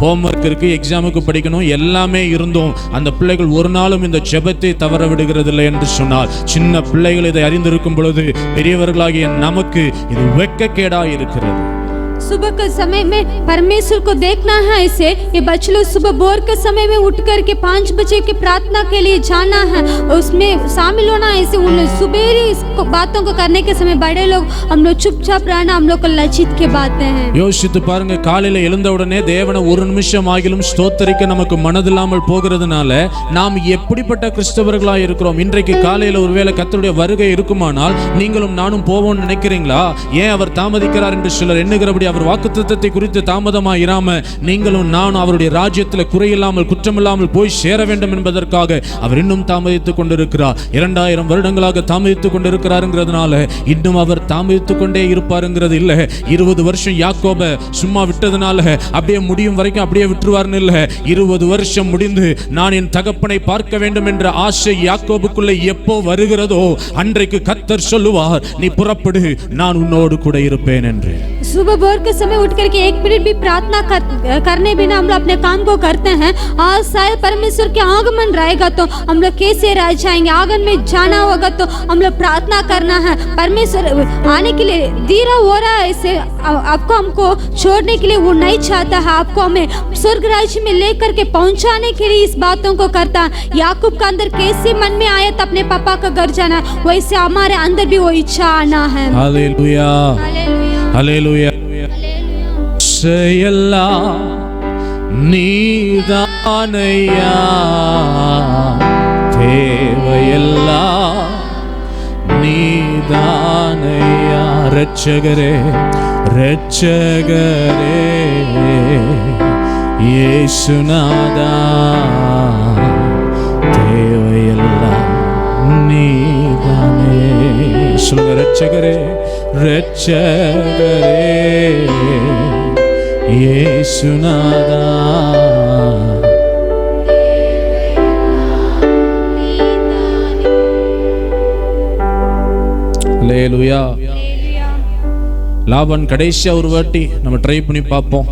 ஹோம்ஒர்க் இருக்கு, எக்ஸாமுக்கு படிக்கணும், எல்லாமே இருந்தும் அந்த பிள்ளைகள் ஒரு நாளும் இந்த ஜெபத்தை தவற விடுகிறதில்லை என்று சொன்னால், சின்ன பிள்ளைகள் இதை அறிந்திருக்கும் பொழுது பெரியவர்களாகிய நமக்கு இது வெட்கக்கேடா இருக்கிறது। सुबह के समय में परमेश्वर को देखना है, ऐसे ये बच्चे लोग सुबह भोर के समय में उठ करके 5 बजे की प्रार्थना के लिए जाना है, उसमें शामिल होना है। ऐसे उन सुबेरे इस बातों को करने के समय बड़े लोग हम लोग चुपचाप रहना, हम लोग को लज्जित के बातें हैं। யோசித்து பாருங்க, காலையில எழுந்த உடனே தேவனை ஒரு நிமிஷம் ஆகிலும் ஸ்தோத்திரிக்க நமக்கு மனதில்லாமல் போகிறதுனால நாம் எப்படிப்பட்ட கிறிஸ்தவர்களாக இருக்கிறோம்? இன்றைக்கு காலையில ஒருவேளை கர்த்தருடைய வருகை இருக்குமானால் நீங்களும் நானும் போவோம்னு நினைக்கிறீங்களா? ஏன் அவர் தாமதிக்கிறார் என்று சிலர் எண்ணுகிறபடி அவர் வாக்குத்தத்தத்தை குறித்து தாமதமாக இராம நீங்களும் நானும் அவருடைய ராஜ்யத்தில் குறையில்லாமல் குற்றமில்லாமல் போய் சேர வேண்டும் என்பதற்காக அவர் இன்னும் தாமதித்துக் கொண்டிருக்கிறார். 2000 வருடங்களாக தாமதித்துக் கொண்டிருக்கிறாருங்கிறதுனால இன்னும் அவர் தாமதித்துக் கொண்டே இருப்பாருங்கிறது இல்ல. 20 வருஷம் யாக்கோபை சும்மா விட்டதுனால அப்படியே முடியும் வரைக்கும் அப்படியே விட்டுருவார்னு இல்ல. 20 வருஷம் முடிந்து நான் என் தகப்பனை பார்க்க வேண்டும் என்ற ஆசை யாக்கோபுக்குள்ள எப்போ வருகிறதோ அன்றைக்கு கர்த்தர் சொல்லுவார், நீ புறப்படு, நான் உன்னோடு கூட இருப்பேன் என்று. सुबह भोर के समय उठ करके 1 मिनट भी प्रार्थना करने बिना हम लोग अपने काम को करते हैं. आज शायद परमेश्वर के आगमन रहेगा तो हम लोग कैसे रह जाएंगे. आगमन में जाना होगा तो हम लोग प्रार्थना करना है. परमेश्वर आने के लिए धीरा हो रहा है, इसे आपको हमको छोड़ने के लिए वो नहीं चाहता है. आपको हमें स्वर्ग राज्य में लेकर के पहुंचाने के लिए इस बातों को करता है. याकूब का अंदर कैसे मन में आया था अपने पापा का घर जाना, वैसे हमारे अंदर भी वो इच्छा आना है. Hallelujah hallelujah. செயல்லாம் நீதானையா, தேவையெல்லாம் நீதானையா. ரட்சகரே ரட்சகரே இயேசுநாதா, தேவையெல்லாம் நீதானே. சொல்லுங்க, ரட்சகரே ரட்சகரே இயேசுநாதா. அல்லேலூயா. லாபான் கடைசியா ஒரு வாட்டி நம்ம ட்ரை பண்ணி பார்ப்போம்.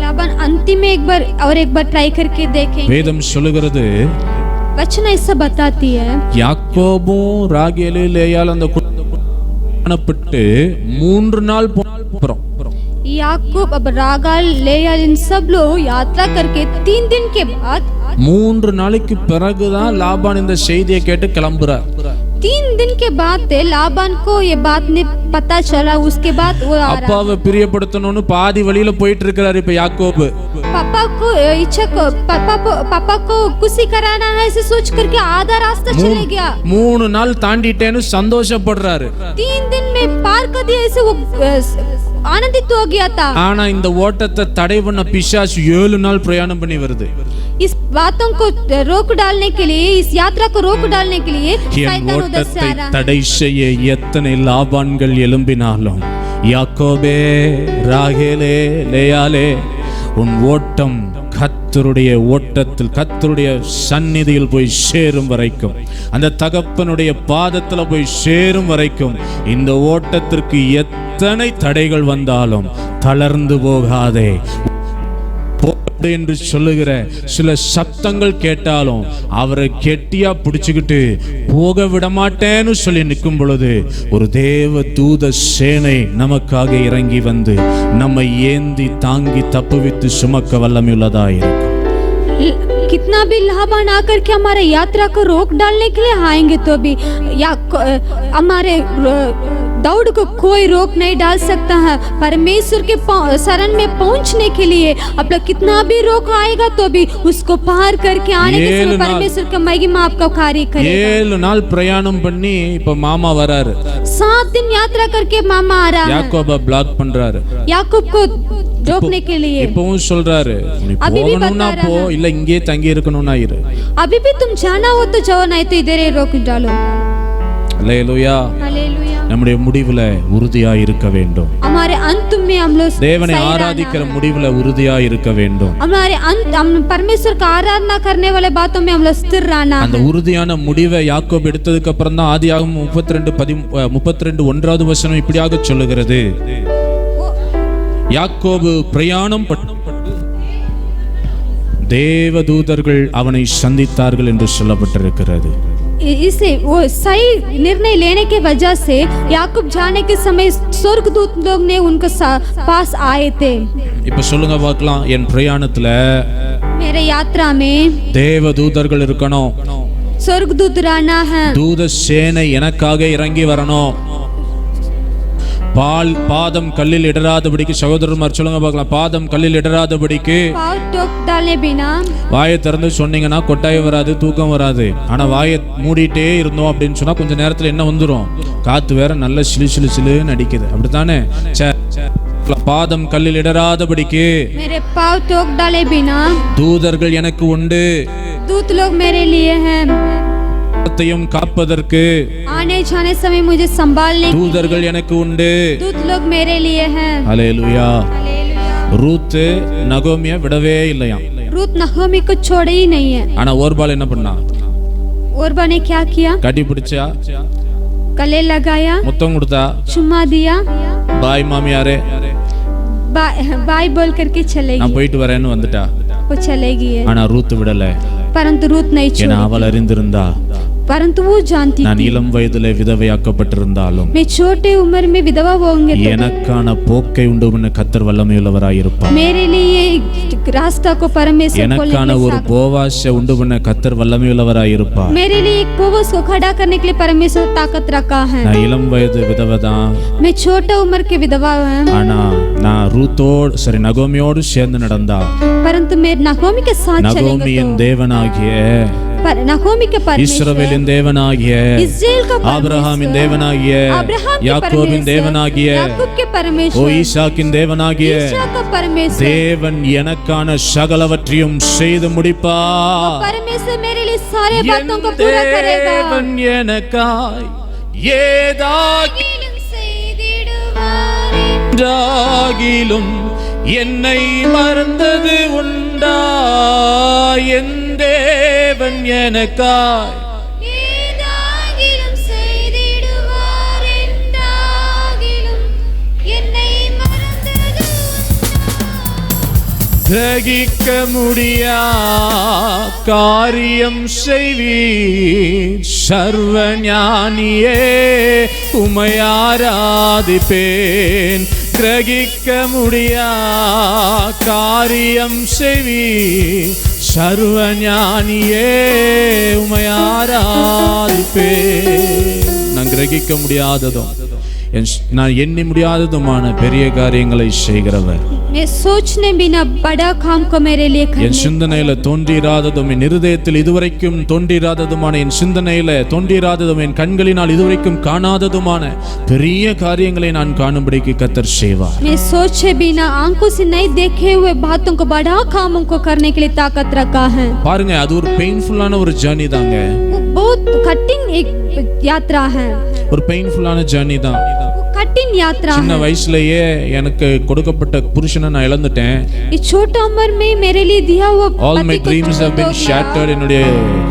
लाबान अंतिम में एक बार ट्राई करके देखें. வேதம் சொல்லுகிறது, वचन ऐसा बताती है, யாக்கோபும் ராகேலு லேயாள் அந்த குணப்பட்டு 3 நாள் போறோம். याकूब अब रागाल लेयाल इन सब लोग यात्रा करके 3 दिन के बाद 3 நாளைக்கு பிறகுதான் லாபான் இந்த செய்தியை கேட்டு கிளம்புறார். 3 दिन के बाद लाबान को ये बात ने पता चला. उसके बाद वो அப்பாவை பிரியப்படுத்தணும்னு பாதி வழியில போயிட்டு இருக்காரு இப்ப யாக்கோபு. पापा को इच्छा को पापा को खुशी कराना है ऐसे सोच करके आधा रास्ता चले गया. 3 நாள் தாண்டிட்டேன்னு சந்தோஷப்படுறாரு. 3 दिन में पार कर दिया ऐसे वो आनंदित हो गया था. ஆனா இந்த ஓட்டத்தை தடை பண்ண பிசாசு 7 நாள் பிரயாணம் பண்ணி வருது. इस बातों को रोक डालने के लिए, इस यात्रा को रोक डालने के लिए शैतान उधर से आ रहा है. தடை செய்ய எத்தனை லாபான்கள் எழும்பினாலும், யாக்கோபே ராகேலே லேயாலே, உன் ஓட்டம் கர்த்தருடைய ஓட்டத்தில் கர்த்தருடைய சந்நிதியில் போய் சேரும் வரைக்கும், அந்த தகப்பனுடைய பாதத்துல போய் சேரும் வரைக்கும், இந்த ஓட்டத்திற்கு எத்தனை தடைகள் வந்தாலும் தளர்ந்து போகாதே என்று சொல்லுகிற சில சத்தங்கள் கேட்டாலும் அவரை கெட்டியா பிடிச்சுக்கிட்டு போக விட மாட்டேன்னு சொல்லி நிற்கும் பொழுது ஒரு தேவ தூத சேனை நமக்காக இறங்கி வந்து நம்மை ஏந்தி தாங்கி தப்புவித்து சுமக்க வல்லமையுள்ளதாயிருக்கும். कितना भी लाभान आकर के हमारे यात्रा को रोक डालने के लिए आएंगे तो भी हमारे दौड़ को कोई रोक नहीं डाल सकता है. परमेश्वर के शरण में पहुंचने के लिए अब लोग कितना भी रोक आएगा तो भी उसको पार करके आने के समय परमेश्वर का महिमा आपका कार्य करेगा. 7 நாள் பிரயாணம் பண்ணி இப்ப மாமா வராரு. 7 दिन यात्रा करके मामा आ रहा है. யாக்கோப பிளாக் பண்றாரு. याकूब को रोकने के लिए இப்பவும் சொல்றாரு, நீ போகணும்னா போ, இல்ல இங்கே தங்கி இருக்கணும்னா இரு. अभी भी तुम जाना हो तो जाओ, नहीं तो इधर ही रोक डालो. அல்லேலூயா. हालेलुया. நம்முடைய முடிவுல உறுதியா இருக்க வேண்டும். हमारे अंत में हम लोग தேவனை ஆராதிக்கிற முடிவுல உறுதியா இருக்க வேண்டும். हमारे अंत हम परमेश्वर का आराधना करने वाले बातों में हम लोग स्थिर रहना. அந்த உறுதியான முடிவை யாக்கோபு எடுத்ததுக்கு அப்புறம் தான் ஆதியாகமம் 32:1வது வசனம் இப்படியாக சொல்லுகிறது, யாக்கோபு பிரயாணம் தேவதூதர்கள் அவனை சந்தித்தார்கள் என்று சொல்லப்பட்டிருக்கிறது. इसे वो सही निर्णय लेने के वजह से याकूब जाने के समय स्वर्गदूत लोग ने उनके पास आए थे. இப்ப சொல்லுங்க பார்க்கலாம், என் பிரயாணத்துல मेरे यात्रा में தேவதூதர்கள் இருக்கணும், स्वर्गदूत रहना है, தூத சேனை எனக்காக இறங்கி வரணும். பாதம் கல்லில் இடராதபடிக்கு, சகோதரர்மார் சொல்லுங்க பார்க்கலாம், பாதம் கல்லில் இடராதபடிக்கு. வாயை திறந்து சொன்னீங்கன்னா கொட்டாயம் வராது, தூக்கம் வராது. ஆனா வாயை மூடிட்டே இருந்தோம் அப்படின்னு சொன்னா கொஞ்ச நேரத்துல என்ன வந்துடும், காத்து வேற நல்ல சிலு சிலு சிலுன்னு அடிக்குது, அப்படித்தானே? பாதம் கல்லில் இடராதபடிக்கு मेरे पाँव टोक डाले बिना தூதர்கள் எனக்கு உண்டு. दूत लोग मेरे लिए हैं காப்பதற்கு आने जाने समय मुझे संभालने தூதர்கள் எனக்கு உண்டு. दूत लोग मेरे लिए हैं ஹல்லேலூயா. ரூத் நகோமிய விடவே இல்லையா. रूत नहोमी को छोड़े ही नहीं है. ஆனா ஓர்பால் என்ன பண்ணா? ओर्बा ने क्या किया? கட்டி பிடிச்சா, गले लगाया, முத்தம் கொடுத்தா, चुम्मा दिया, பாய் மாமியாரே बाय बोल करके चलेगी. நான் போயிட்டு வரேன்னு வந்துட்டா. वो चलेगी है. ஆனா ரூத் விடல. परंतु रूत नहीं छोड़ी. ஏன்னா அவள் அறிந்திருந்தா परंतु वो जानती நான் இளம் வயதிலே விதவையாக்கப்பட்டிருந்தாலும் मैं छोटे उम्र में विधवा होंगे तो எனக்கான போக்கை உண்டு கர்த்தர் வல்லமையுள்ளவராய் இருப்பார். मेरे लिए रास्ता को परमेश्वर எனக்கான ஒரு போவாசை உண்டு பண்ண கர்த்தர் வல்லமையுள்ளவராய் இருப்பார். मेरे लिए एक बोवस को खड़ा करने के लिए परमेश्वर ताकत रखा है. நான் இளம் வயது விதவை தான். मैं छोटा उम्र के विधवा हूं. ஆனா நான் ரூத்தோடு நகோமியோடு சேர்ந்து நடந்தா परंतु मैं नहोमी के साथ चलेंगे. நகோமியின் தேவனாகிய नहोमी के परमेश्वर இஸ்ரவேலின் தேவனாகிய इस्राएल का ஆபிரகாமின் தேவனாகிய யாக்கோபின் தேவனாகிய याकूब के परमेश्वर ஓ ஈசாக்கின் தேவனாகிய ईसा का परमेश्वर தேவன் எனக்கான சகலவற்றையும் செய்து முடிப்பார். परमेश्वर मेरे लिए सारे बातों को पूरा करेगा. தேவன் எனக்காய் ஏதாகிலும் செய்திடுவார். என்றாகிலும் என்னை மறந்தது உண்டா? என் தேவன் எனக்காய் ஏதாகிலும் செய்திடுவார். என்றாகிலும் என்னை மறந்தது கிரகிக்க முடியா காரியம் செய்வீர். சர்வ ஞானியே உம்மை ஆராதிப்பேன். கிரகிக்க முடியா காரியம் செய்வீர். சர்வ ஞானியே உம்மை ஆராதிப்பேன். நான் கிரகிக்க முடியாததும் நான் எண்ணி முடியாததுமான பெரிய காரியங்களை செய்கிறவர். मैं सोचने बिना बड़ा काम को मेरे लिए करने. என் சிந்தனையில தோன்றிராததும் என் இருதயத்தில் இதுவரைக்கும் தோன்றிராததுமான என் சிந்தனையில தோன்றிராததும் என் கண்களினால் இதுவரைக்கும் காணாததுமான பெரிய காரியங்களை நான் காணும்படிக்கு கர்த்தர் செய்வார். मैं सोचे बिना आंखों से नहीं देखे हुए बातों को बड़ा कामों को करने के लिए ताकत रखा है. பாருங்க, அது ஒரு பெயின்ஃபுல்லான ஒரு ஜர்னி தாங்க. बहुत कठिन एक यात्रा है. ஒரு பெயின்ஃபுல்லான ஜர்னி தான். कठिन यात्रा சின்ன है. வயசுலயே எனக்கு கொடுக்கப்பட்ட புருஷனை நான் இழந்துட்டேன். इस छोटा उम्र में मेरे लिए दिया हुआ All my dreams have been shattered. என்னுடைய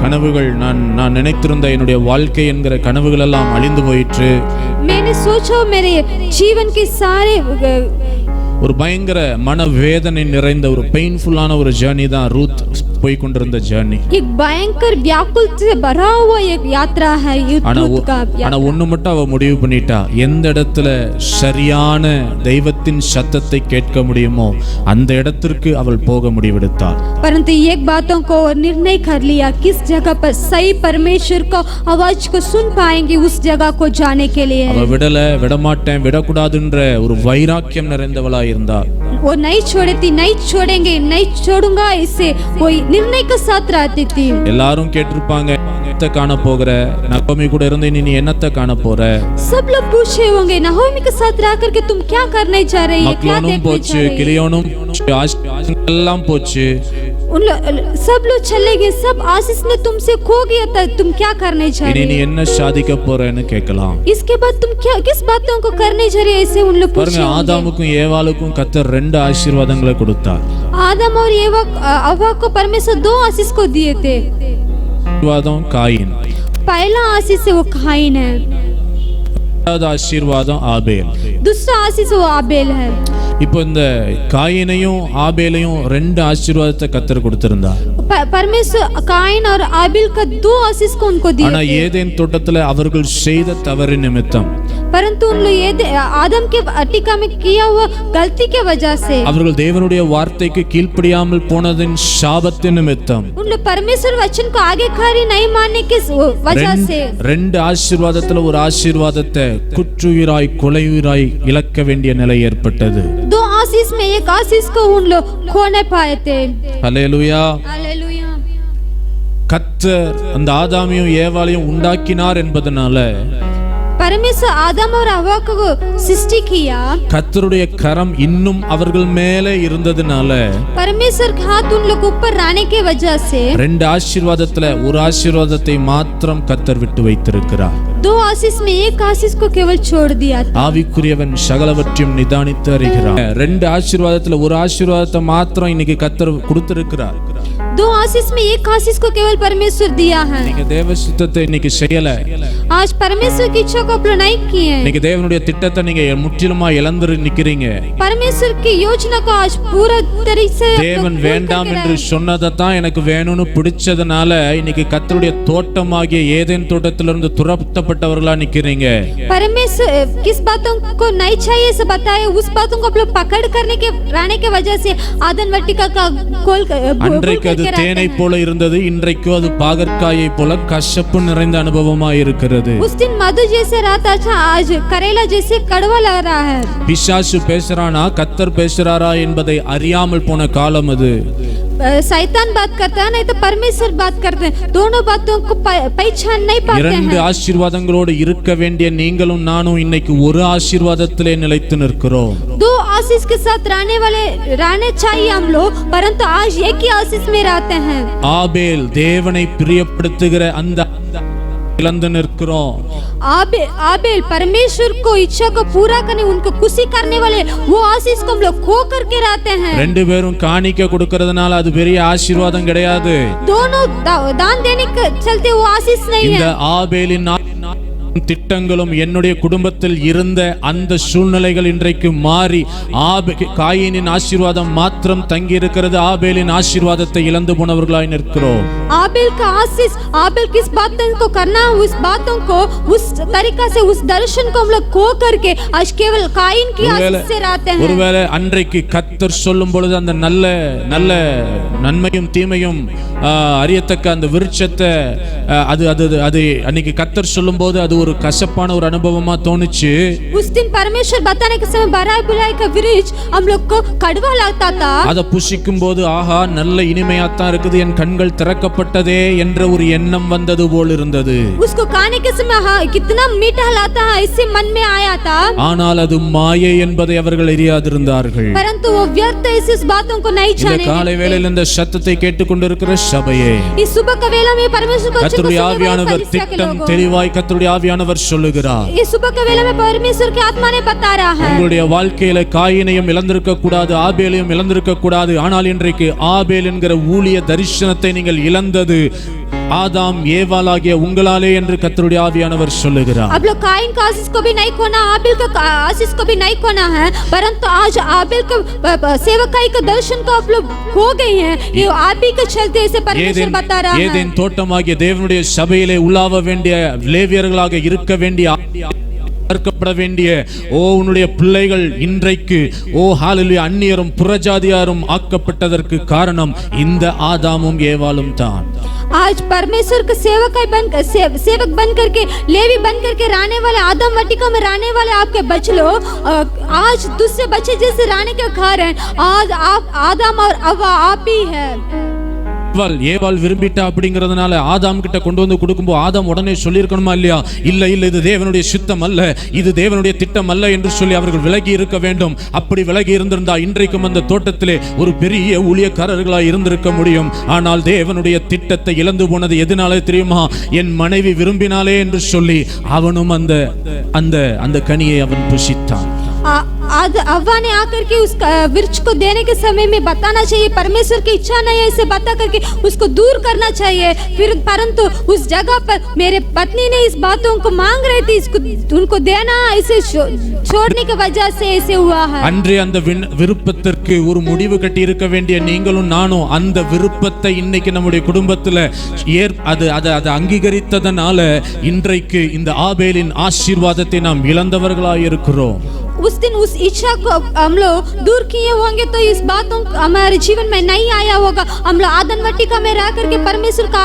கனவுகள் நான் நினைத்திருந்த என்னுடைய வாழ்க்கை என்கிற கனவுகள் எல்லாம் அழிந்து போயிற்று. मैंने सोचा मेरे जीवन के सारे ஒரு பயங்கர மனவேதனை நிறைந்த ஒரு பெயின்ஃபுல்லான ஒரு ஜர்னி தான் ரூத் போய் கொண்டிருந்த ஜர்னி. एक भयंकर व्याकुल से भरा हुआ एक यात्रा है. ஆனா ஒண்ணு மட்டும் அவ முடிவு பண்ணிட்டா, எந்த இடத்துல சரியான தெய்வத்தின் சத்தத்தை கேட்க முடியுமோ அந்த இடத்திற்கு அவள் போக முடிவெடுத்தாள். परंतु एक बातों को निर्णय कर लिया, किस जगह पर सही परमेश्वर को आवाज को सुन पाएंगे उस जगह को जाने के लिए. அவ விடமாட்டேன் விடக்கூடாதுன்ற ஒரு வைராக்கியம் நிறைந்தவளாய் இருந்தாள். वो नहीं छोड़ती, नहीं छोड़ेंगे, नहीं छोड़ूंगा इसे वो निर्णय के साथ रहती थी. எல்லாரும் கேட்டிருப்பாங்க, என்னத்தை காண போகிற? நகோமி கூட இருந்து நீ என்னத்தை காண போற? सब लोग पूछे होंगे नहोमी के साथ रह करके तुम क्या करने जा रही है, क्या देखने போச்சு, जा रही है. கிளியோனும் எல்லாம் போச்சு. सब लोग चले गए, सब आशीष ने तुमसे खो गया था, तुम क्या करने जा रही நீ है. என்ன சாதிக்க போறேன்னு கேட்கலாம். इसके बाद तुम क्या किस बातों को करने जा रही है, ऐसे उन लोग पूछे பாருங்க, होंगे. ஆதாமுக்கும் ஏவாளுக்கும் கர்த்தர் 2 ஆசீர்வாதங்களை கொடுத்தார். आदम और हव्वा को परमेश्वर 2 आशीष को दिए थे. ஆசீர்வாதம் காயின், पहला आशीष वो काइन है, இரண்டாவது ஆசீர்வாதம் ஆபேல். दूसरा आशीष वो आबेल है. இப்போ இந்த காயினையும் ஆபேலையும் 2 ஆசீர்வாதத்தை கர்த்தர் கொடுத்திருந்தார். परमेश्वर काइन और आबेल का 2 आशीष को उनको दिए. ஆனா ஏதேன் தோட்டத்துல அவர்கள் செய்த தவறு நிமித்தம், परंतु उन लोग आदम के अटिका में किया हुआ गलती के वजह से, அவர்கள் தேவனுடைய வார்த்தைக்கு கீழ்ப்படியாமல் போனதின் சாபத்தின் நிமித்தம், उन लोग परमेश्वर वचन को आगे खड़ी नहीं मानने की वजह से 2 ஆசீர்வாதத்துல ஒரு ஆசீர்வாதத்தை குற்றுயிராய் கொலையுயிராய் இழக்க வேண்டிய நிலை ஏற்பட்டது. 2 आशीष में एक आशीष को उन लोग खो नहीं पाए थे. ஹல்லேலூயா. हालेलुया. கர்த்தர் அந்த ஆதாமையும் ஏவாளையும் உண்டாக்கினார் என்பதனால परमेश्वर आदम और हवा को सृष्टि किया, கர்த்தருடைய கரம் இன்னும் அவர்கள் மேலே இருந்ததுனால परमेश्वर का हाथ उन लोगों पर रहने के वजह से ரெண்டு ஆசீர்வாதத்துல ஒரு ஆசீர்வாதத்தை மாத்திரம் கர்த்தர் விட்டு வைத்திருக்கிறார். दो आशीष में एक आशीष को केवल छोड़ दिया. ஆவிக்குரியவன் சகலவற்றையும் நிதானித்து அறிகிறான். ரெண்டு ஆசீர்வாதத்துல ஒரு ஆசீர்வாதத்தை மாத்திரம் இன்னைக்கு கர்த்தர் கொடுத்திருக்கிறார். दो आशीष में एक आशीष को केवल परमेश्वर दिया है. நீங்க தேவ சித்தத்தை இன்னைக்கு செய்யல. आज परमेश्वर की इच्छा को आप लोग नहीं किए. இன்னைக்கு தேவனுடைய திட்டத்தை நீங்க முற்றிலுமா இழந்து நிக்கிறீங்க. परमेश्वर की योजना को आज पूरा तरीके से தேவன் வேண்டாம் என்று சொன்னதை தான் எனக்கு வேணும்னு பிடிச்சதனால இன்னைக்கு கர்த்தருடைய தோட்டமாகிய ஏதேன் தோட்டத்திலிருந்து துரத்தப்பட்டவர்களா நிக்கிறீங்க. परमेश्वर किस बातों को नहीं चाहिए से बताए, उस बातों को आप लोग पकड़ करने के रहने के वजह से आदन वटिका का खोल அன்றைக்கு அது தேனை போல இருந்தது, இன்றைக்கு அது பாகற்காயை போல கசப்பு நிறைந்த அனுபவமா இருக்கிறது. उस दिन मधु जैसे रहता था, आज करेला जैसे कड़वा लग रहा है. பிசாசு பேசுறானா கர்த்தர் பேசுறாரா என்பதை அறியாமல் போன காலம் அது. शैतान बात करता है नहीं तो परमेश्वर बात करते हैं, दोनों बातों को पहचान नहीं पाते हैं. இரண்டு ஆசீர்வாதங்களோடு இருக்க வேண்டிய நீங்களும் நானும் இன்னைக்கு ஒரு ஆசீர்வாதத்திலே நிலைத்து நிற்கிறோம். दो आशीष के साथ रहने चाहिए हम लोग, परंतु आज एक ही आशीष में रहते हैं. ஆபேல் தேவனை பிரியப்படுத்துகிற அந்த இழந்து நிற்கிறோம். आबेल परमेश्वर को इच्छा को पूरा करने, उनको खुशी करने वाले वो आशीष को हम लोग खो करके रहते हैं. ரெண்டு பேரும் காணிக்கை கொடுக்கிறதுனால அது பெரிய ஆசீர்வாதம் கிடையாது. दोनों दान देने के चलते वो आशीष नहीं है. இந்த ஆபேலின் திட்டங்களும் என்னுடைய குடும்பத்தில் இருந்த அந்த சூழ்நிலைகள் இன்றைக்கு மாறி காயினின் ஆசீர்வாதம் மாத்திரம் தங்கி இருக்கிறது. ஆபேலின் ஆசீர்வாதத்தை இழந்து போனவர்களாய் நிற்கிறோம். आबेल का आशीष, आबेल किस बातों को करना, उस बातों को उस तरीका से उस दर्शन को हम लोग खो करके आज केवल काइन की आशीष से रहते हैं. ஒருவேளை அன்றைக்கு கர்த்தர் சொல்லும் பொழுது அந்த நல்ல நல்ல நன்மையும் தீமையும் அறியத்தக்க அந்த விருட்சத்தை அது அது அது அன்னைக்கு கர்த்தர் சொல்லும்போது அது ஒரு கசப்பான ஒரு அனுபவமா தோணுச்சு. उस दिन परमेश्वर बताने के समय बराई बुलाई का वृक्ष हम लोग को कड़वा लगता था. அத புசிக்கும் போது ஆஹா நல்ல இனிமையாத்தான் இருக்குது, என் கண்கள் திறக்கப்பட்டதே என்ற ஒரு எண்ணம் வந்தது போல் இருந்தது. उसको खाने के समय हाँ कितना मीठा लगता है ऐसे मन में आया था. ஆனால் அது மாயை என்பதை அவர்கள் அறியாதிருந்தார்கள். परंतु वो व्यर्थ इस बातों को नहीं जाने. இந்த காலை வேளையில் இந்த சத்தத்தை கேட்டுக்கொண்டிருக்கிற சபையே, इस सुबह का वेला में परमेश्वर को கர்த்தருடைய ஆவியானவர் திட்டம் தெளிவாய் கர்த்தருடைய ஆவியானவர் சொல்லுகிறார். इस सुबह के वेला में परमेश्वर की आत्मा ने बता रहा है. உங்களுடைய வாழ்க்கையில காயினையும் இழந்திருக்க கூடாது, ஆபேலையும் இழந்திருக்க கூடாது. ஆனால் இன்றைக்கு ஆபேல் என்கிற ஊழிய தரிசனத்தை நீங்கள் இழந்தது ஆதாம் ஏவாளாகிய உங்களாலே என்று கர்த்தருடைய ஆவியானவர் சொல்லுகிறார். अब लोग काइन का आशीष को भी नहीं खोना, आबेल का आशीष को भी नहीं खोना है, परंतु आज आबेल का सेवकाई का दर्शन को आप लोग खो गए हैं. ये आप ही के चलते ऐसे परमेश्वर बता रहा है. ஏதேன் தோட்டமாகிய தேவனுடைய சபையிலே உலாவ வேண்டிய லேவியர்களாக இருக்க வேண்டிய பார்க்கப்பட வேண்டிய உன்னுடைய பிள்ளைகள் இன்றைக்கு ஹalleluya அந்நியரும் புறஜாதியாரும் ஆக்கப்பட்டதற்கு காரணம் இந்த ஆதாமும் ஏவாளும் தான். आज परमेश्वर के सेवक बन करके लेवी बन करके रहने वाले आदम वटिका में रहने वाले आपके बच्चे लोग आज दूसरे बच्चे जैसे रहने के कारण आज आप आदम और हवा आप ही है. ஏவாள் விரும்பிட்டா அப்படிங்கறதுனால ஆதாம் கிட்ட கொண்டு வந்து கொடுக்கும்போது ஆதாம் உடனே சொல்லியிருக்கணுமா இல்லையா, இல்ல இல்ல இது தேவனுடைய சித்தம் அல்ல, இது தேவனுடைய திட்டம் அல்ல என்று சொல்லி அவர்கள் விலகி இருக்க வேண்டும். அப்படி விலகி இருந்திருந்தா இன்றைக்கும் அந்த தோட்டத்திலே ஒரு பெரிய ஊழியக்காரர்களாய் இருந்திருக்க முடியும். ஆனால் தேவனுடைய திட்டத்தை இழந்து போனது எதனாலே தெரியுமா? என் மனைவி விரும்பினாலே என்று சொல்லி அவனும் அந்த அந்த அந்த கனியை அவன் புசித்தான். हवा ने आकर के उस वृक्ष को देने के समय में बताना चाहिए परमेश्वर की इच्छा नहीं है, इसे बता करके उसको दूर करना चाहिए. फिर परंतु उस जगह पर मेरे पत्नी ने इस बातों को मांग रही थी, इसको उनको देना, इसे छोड़ने की वजह से ऐसे हुआ है. அன்றே அந்த விருப்பத்திற்கு ஒரு முடிவு கட்டி இருக்க வேண்டிய நீங்களும் நானும் அந்த விருப்பத்தை இன்னைக்கு நம்முடைய குடும்பத்துல அது அங்கீகரித்ததனால இன்றைக்கு இந்த ஆபேலின் ஆசீர்வாதத்தை நாம் இழந்தவர்களாய் இருக்கிறோம். उस दिन उस इच्छा को हम लोग दूर किए होंगे तो इस बातों हमारे जीवन में नहीं आया होगा। हम लोग आदन वाटिका में रह करके परमेश्वर का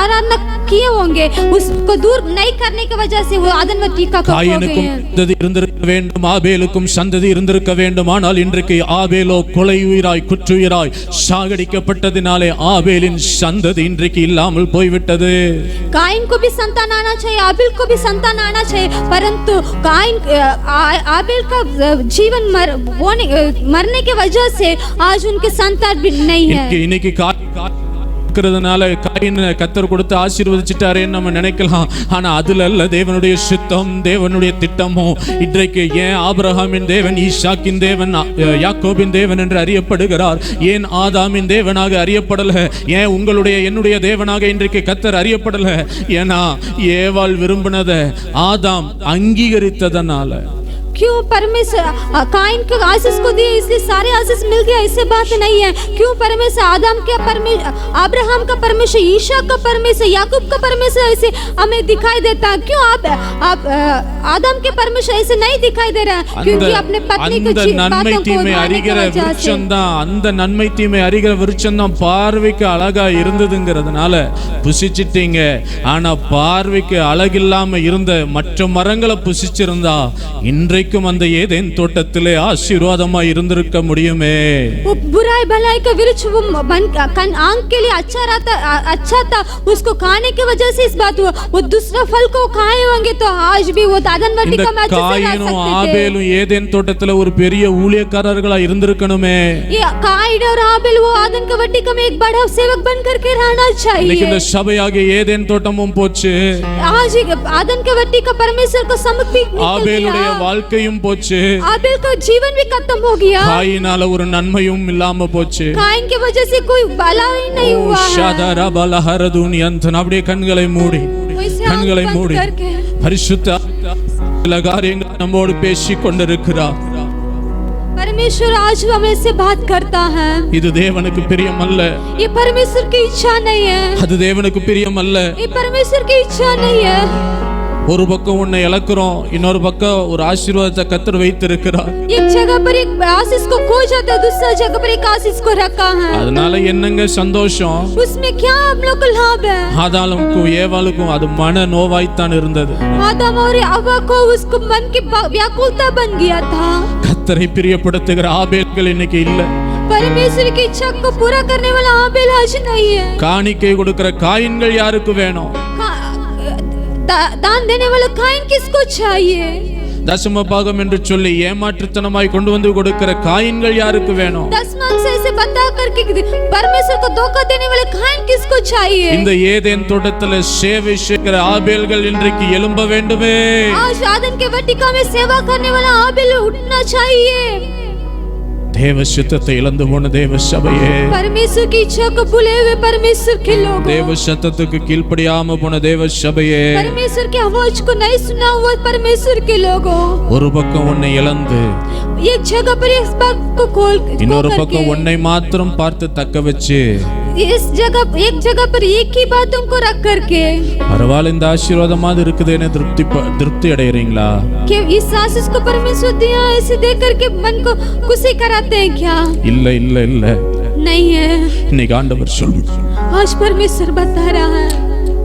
आराधना किए होंगे, उसको दूर नहीं करने की वजह से वो आदन वाटिका को खो गए हैं। சந்ததி இருந்திருக்க வேண்டும், ஆபேலுக்கும் சந்ததி இருந்திருக்க வேண்டும். ஆனால் இன்றைக்கு ஆபேலோ கொலை உயிராய் குற்றுயிராய் சாகடிக்கப்பட்டதினாலே ஆபேலின் சந்ததி இன்றைக்கு இல்லாமல் போய்விட்டது. काइन को भी संतान आना चाहिए, आबेल को भी संतान आना चाहिए, परंतु आबेल का जीवन मरने की वजह से आज उनके संतान भी नहीं है। இன்னைக்கு இருக்கிறதுனால காயின் கர்த்தர் கொடுத்து ஆசீர்வதிச்சிட்டாரேன்னு நம்ம நினைக்கலாம். ஆனா அதுல அல்ல தேவனுடைய சித்தம், தேவனுடைய திட்டமோ. இன்றைக்கு ஏன் ஆபிரகாமின் தேவன், ஈசாக்கின் தேவன், யாக்கோபின் தேவன் என்று அறியப்படுகிறார்? ஏன் ஆதாமின் தேவனாக அறியப்படல? ஏன் உங்களுடைய என்னுடைய தேவனாக இன்றைக்கு கர்த்தர் அறியப்படல? ஏன்னா ஏவாள் விரும்பினதை ஆதாம் अंगीகரித்ததனால. क्यों परमेश्वर काइन को आशीष को दिए इसलिए सारे आशीष मिल गया, ऐसे बात नहीं है। क्यों परमेश्वर आदम का परमेश्वर, अब्राहम का परमेश्वर, ईसाक का परमेश्वर, याकूब का परमेश्वर ऐसे हमें दिखाई देता? क्यों आप आदम के परमेश्वर ऐसे नहीं दिखाई दे रहा? क्योंकि अपने पत्नी को நன்மை தீமை அறிகிற விருட்சம் தான், அந்த நன்மை தீமை அறிகிற விருட்சம் தான் பார்வைக்கு அழகா இருந்ததுங்கிறதுனால புசிச்சிட்டீங்க. ஆனா பார்வைக்கு அழகில்லாம இருந்த மற்ற மரங்களை புசிச்சிருந்தா இன்றைக்கு அந்த ஏதேன் தோட்டத்திலே ஆசீர்வாதமா இருந்திருக்க முடியுமே. वो बुराई भलाई का वृक्ष वो आंख के लिए अच्छा था, उसको खाने की वजह से इस बात हुआ। वो दूसरा फल को खाए होंगे तो आज भी वो आदन वाटिका में अच्छे से रह सकते थे। ஆபேலும் ஏதேன் தோட்டத்துல ஒரு பெரிய ஊழியக்காரர்களா இருந்திருக்கணுமே. ये काइन और आबेल वो आदन का वाटिका में एक बड़ा सेवक बन करके रहना चाहिए। लेकिन இந்த சபையாகிய ஏதேன் தோட்டமும் போச்சு. आज आदन का वाटिका परमेश्वर को समर्पित निकल गया। ஆபேலுடைய வாழ்க்கையும் போச்சு. आबेल का जीवन भी खत्म हो गया। काइनाல ஒரு நன்மையும் இல்லாம போச்சு. काइन की वजह से कोई भला ही नहीं हुआ है। ஷதர பலஹரதுன் யந்தன். அப்படியே கண்களை மூடி பரிசுத்த காரியங்களை நம்மோடு பேசிக் கொண்டிருக்கிறார். परमेश्वर आज हमें से बात करता है। இது தேவனுக்கு பிரியம் அல்ல. ये परमेश्वर की इच्छा नहीं है। அது தேவனுக்கு பிரியம் அல்ல. ये परमेश्वर की इच्छा नहीं है। ஒரு பக்கம் உன்னை இழக்கிறோம், இன்னொரு பக்கம் ஒரு ஆசீர்வாதத்தை கர்த்தர் வைத்திருக்கிறார். एक जगह पर एक आशीष को खो जाता है, दूसरा जगह पर एक आशीष को रखा है। அதனால என்னங்க சந்தோஷம்? उसमें क्या हम लोग को लाभ है? ஆதாமுக்கும் ஏவாளுக்கும் அது மன நோவாய்த்தான் இருந்தது. आदम और हव्वा को उसको मन की व्याकुलता बन गया था। கர்த்தரை பிரியப்படுத்துகிற ஆபேல்கள் இன்னைக்கு இல்ல. परमेश्वर की इच्छा को पूरा करने वाला आबेल आज नहीं है। காணிக்கை கொடுக்கிற காயின்கள் யாருக்கு வேணும்? दान देने वाला काइन किसको चाहिए? தசம பாகம் என்று சொல்லி ஏமாற்றுத்தனமாய் கொண்டு வந்து கொடுக்கிற காயின்கள் யாருக்கு வேணும்? दशमांश ऐसे बता करके परमेश्वर को धोखा देने वाले काइन किसको चाहिए? இந்த ஏதேன் தோட்டத்திலே சேவை செய்கிற ஆபேல்கள் இன்றைக்கு எழும்ப வேண்டுமே. आज आदन के वाटिका में सेवा करने वाला आबेल उठना चाहिए। தேவ சித்தத்தை இழந்து போன தேவ சபையே, परमेश्वर की इच्छा को भूले हुए परमेश्वर के लोग, தேவ சத்தத்துக்கு கீழ்ப்படியாம போன தேவ சபையே, परमेश्वर की आवाज को नहीं सुना हुआ परमेश्वर के लोगों, ஒரு பக்கம் உன்னை இழந்து एक जगह पर इस बात को खोल இன்னொரு பக்கம் உன்னை மாத்திரம் பார்த்து தக்க வச்சு इस जगह एक जगह पर एक ही बातों को रख करके பரவாயில்ல இந்த ஆசீர்வாதமாவது இருக்குதுன்னு திருப்தி அடையறீங்களா? कि इस आशीष को परमेश्वर दिया ऐसे देख करके मन को खुशी कराते हैं क्या? இல்ல இல்ல இல்ல नहीं है। இன்னைக்கு ஆண்டவர் சொல்றார், आज परमेश्वर बता रहा है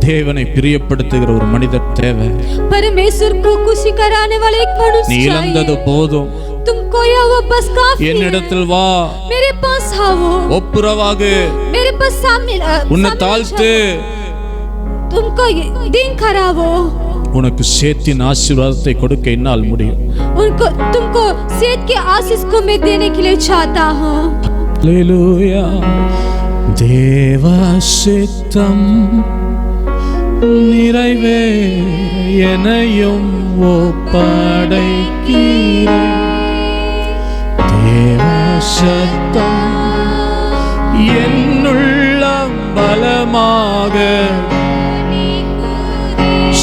தேவனை பிரியப்படுத்துகிற ஒரு மனிதர் தேவை. परमेश्वर को खुशी कराने वाले एक मनुष्य நீ இழந்தது போதும், तुमको यह वो बस काफी है। என்னிடத்தில் வா, मेरे पास आओ, ஒப்புரவாகு, मेरे पास सामने உன்னை தாழ்த்து, तुमको दिन खराबो, உனக்கு சேத்தின் ஆசீர்வாதத்தை கொடுக்க என்னால் முடியும். उनको तुमको सेठ के आशीष को मैं देने के लिए चाहता हूँ। हालेलुया। தேவ சித்தம் நிறைவேற என்னையும் ஒப்படைக்கிறேன். தேவ சத்தம் என்னுள்ளம் பலமாக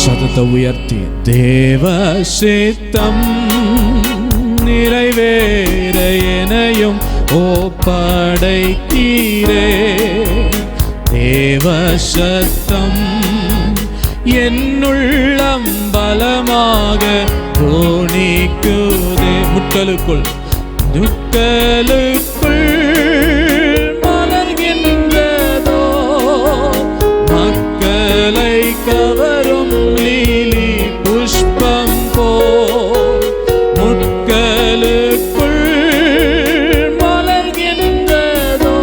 சத்தத்தை உயர்த்தி தேவ சித்தம் நிறைவேற என்னையும் ஒப்படைக்கிறேன். தேவ சத்தம் என்னுள்ளம் பலமாக தோணிக்குதே. முட்களுக்குள் மலர்கின்றதோ மக்களை கவரும் லீலி புஷ்பம் போல். முட்களுக்குள் மலர்கின்றதோ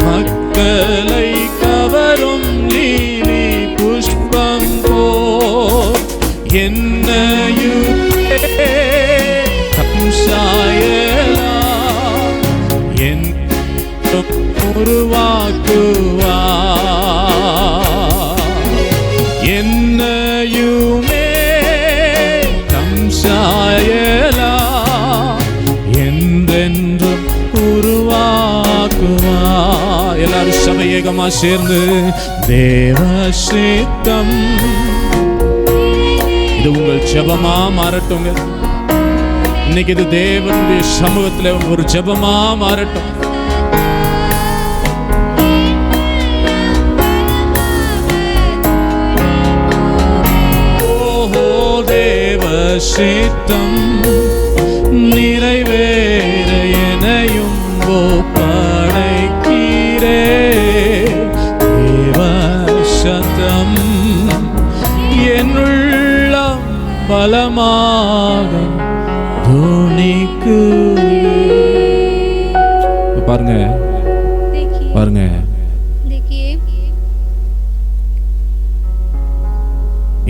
மக்களை கவரும் லீலி புஷ்பம் போல். என்னையுமே சாயலா என் உருவாக்குவா. என்னையுமே தம் சாயலா என்றென்றும் உருவாக்குவா. எல்லாரும் சபையேகமா சேர்ந்து தேவ சித்தம். இது உங்கள் ஜெபமா மாறட்டுங்க. இன்னைக்கு இது தேவனுடைய சமூகத்துல ஒரு ஜெபமா மாறட்டும். ஓஹோ தேவ சித்தம் நிறைவேற எனையும் ஒப்படைக்கிறே. தேவ சத்தம் என்னுள்ளம் பலமாக பாருங்க பாருங்க.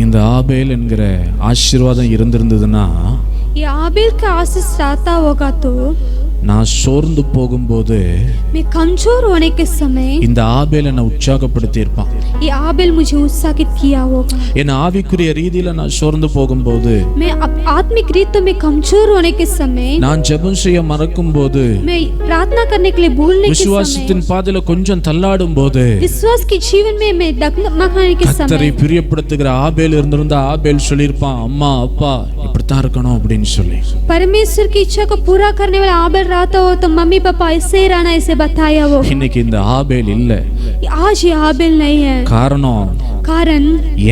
இந்த ஆபேல் என்கிற ஆசீர்வாதம் இருந்திருந்ததுன்னா, आबेल का आशीष रहता होगा तो நான் சோர்ந்து போகும்போது मैं कमजोर होने के समय இந்த ஆபேல் என்னை உற்சாகப்படுத்தி இருப்பான். ये आबेल मुझे उत्साहित किया होगा. என் ஆவிக்குரிய ரீதியில நான் சோர்ந்து போகும்போது, मैं आत्मिक रीति में कमजोर होने के समय, நான் ஜெபம் செய்ய மறக்கும் போது, मैं प्रार्थना करने के लिए भूलने के समय, விசுவாசத்தின் பாதையில கொஞ்சம் தள்ளாடும் போது, विश्वास के जीवन में मैं डगमगाने के समय, கர்த்தரை பிரியப்படுத்துகிற ஆபேல் இருந்திருந்தா ஆபேல் சொல்லியிருப்பான், அம்மா அப்பா இப்படித்தான் இருக்கணும் அப்படின்னு சொல்லி. परमेश्वर की इच्छा को पूरा करने वाला आबेल रहता हो तो मम्मी पापा ऐसे रहना ऐसे बताया हो. இன்னைக்கு இந்த ஆபேல் இல்ல. आज ये आबेल नहीं है. காரணம்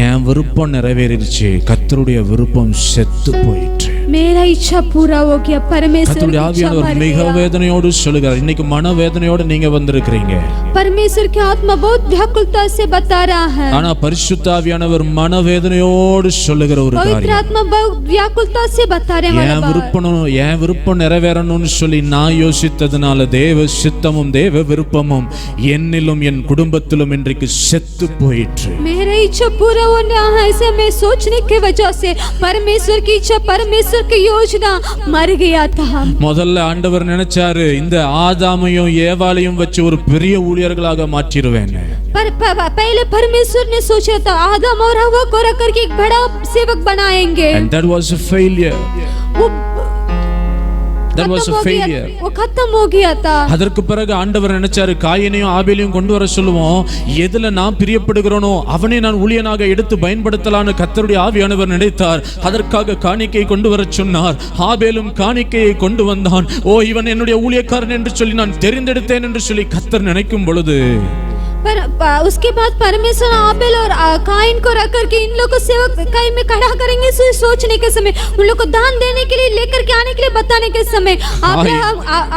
என் விருப்பம் நிறைவேறிடுச்சு, கர்த்தருடைய விருப்பம் செத்து போயிற்று. मेरा इच्छा पूरा हो गया. परमेश्वर கர்த்தருடைய ஆவியானவர் மிக வேதனையோடு சொல்லுகிறார். இன்னைக்கு மன வேதனையோடு நீங்க வந்திருக்கிறீங்க. परमेश्वर की आत्मा बहुत व्याकुलता से बता रहा है. ஆனா பரிசுத்த ஆவியானவர் மன வேதனையோடு சொல்லுகிற ஒரு காரியம், पवित्र आत्मा बहुत व्याकुलता से बता रहे हैं. என் விருப்பம் நிறைவேறணும்னு சொல்லி நான் யோசித்ததுனால தேவ சித்தமும் தேவ விருப்பமும் என்னிலும் என் குடும்பத்திலும் இன்றைக்கு செத்து போயிற்று. मेरा इच्छा पूरा होना है ऐसे मैं सोचने की वजह से परमेश्वर की इच्छा परमेश्वर की योजना मर गया था. முதல்ல ஆண்டவர் நினைச்சாரு இந்த ஆதாமையும் ஏவாளையும் வச்சு ஒரு பெரிய ஊழியர்களாக மாற்றிடுவேன். पहले परमेश्वर ने सोचा था आदम और हवा को रख करके एक बड़ा सेवक बनाएंगे. And that was a failure. That was a failure. वो खत्म हो गया था. அதற்கு பிறகு ஆண்டவர் நினைச்சாரு காயினையும் ஆபேலையும் கொண்டு வர சொல்லுவோம், எதுல நான் பிரியப்படுகிறேனோ அவனை நான் ஊழியனாக எடுத்து பயன்படுத்தலான்னு கர்த்தருடைய ஆவியானவர் நினைத்தார். அதற்காக காணிக்கையை கொண்டு வர சொன்னார். ஆபேலும் காணிக்கையை கொண்டு வந்தான். ஓ இவன் என்னுடைய ஊழியக்காரன் என்று சொல்லி நான் தெரிந்தெடுத்தேன் என்று சொல்லி கர்த்தர் நினைக்கும் பொழுது, पर उसके बाद परमेश्वर आबेल और काइन को रख करके इन लोगों को सेवक काई में खड़ा करेंगे सोचने के समय, उन लोगों को दान देने के लिए लेकर के आने के लिए बताने के समय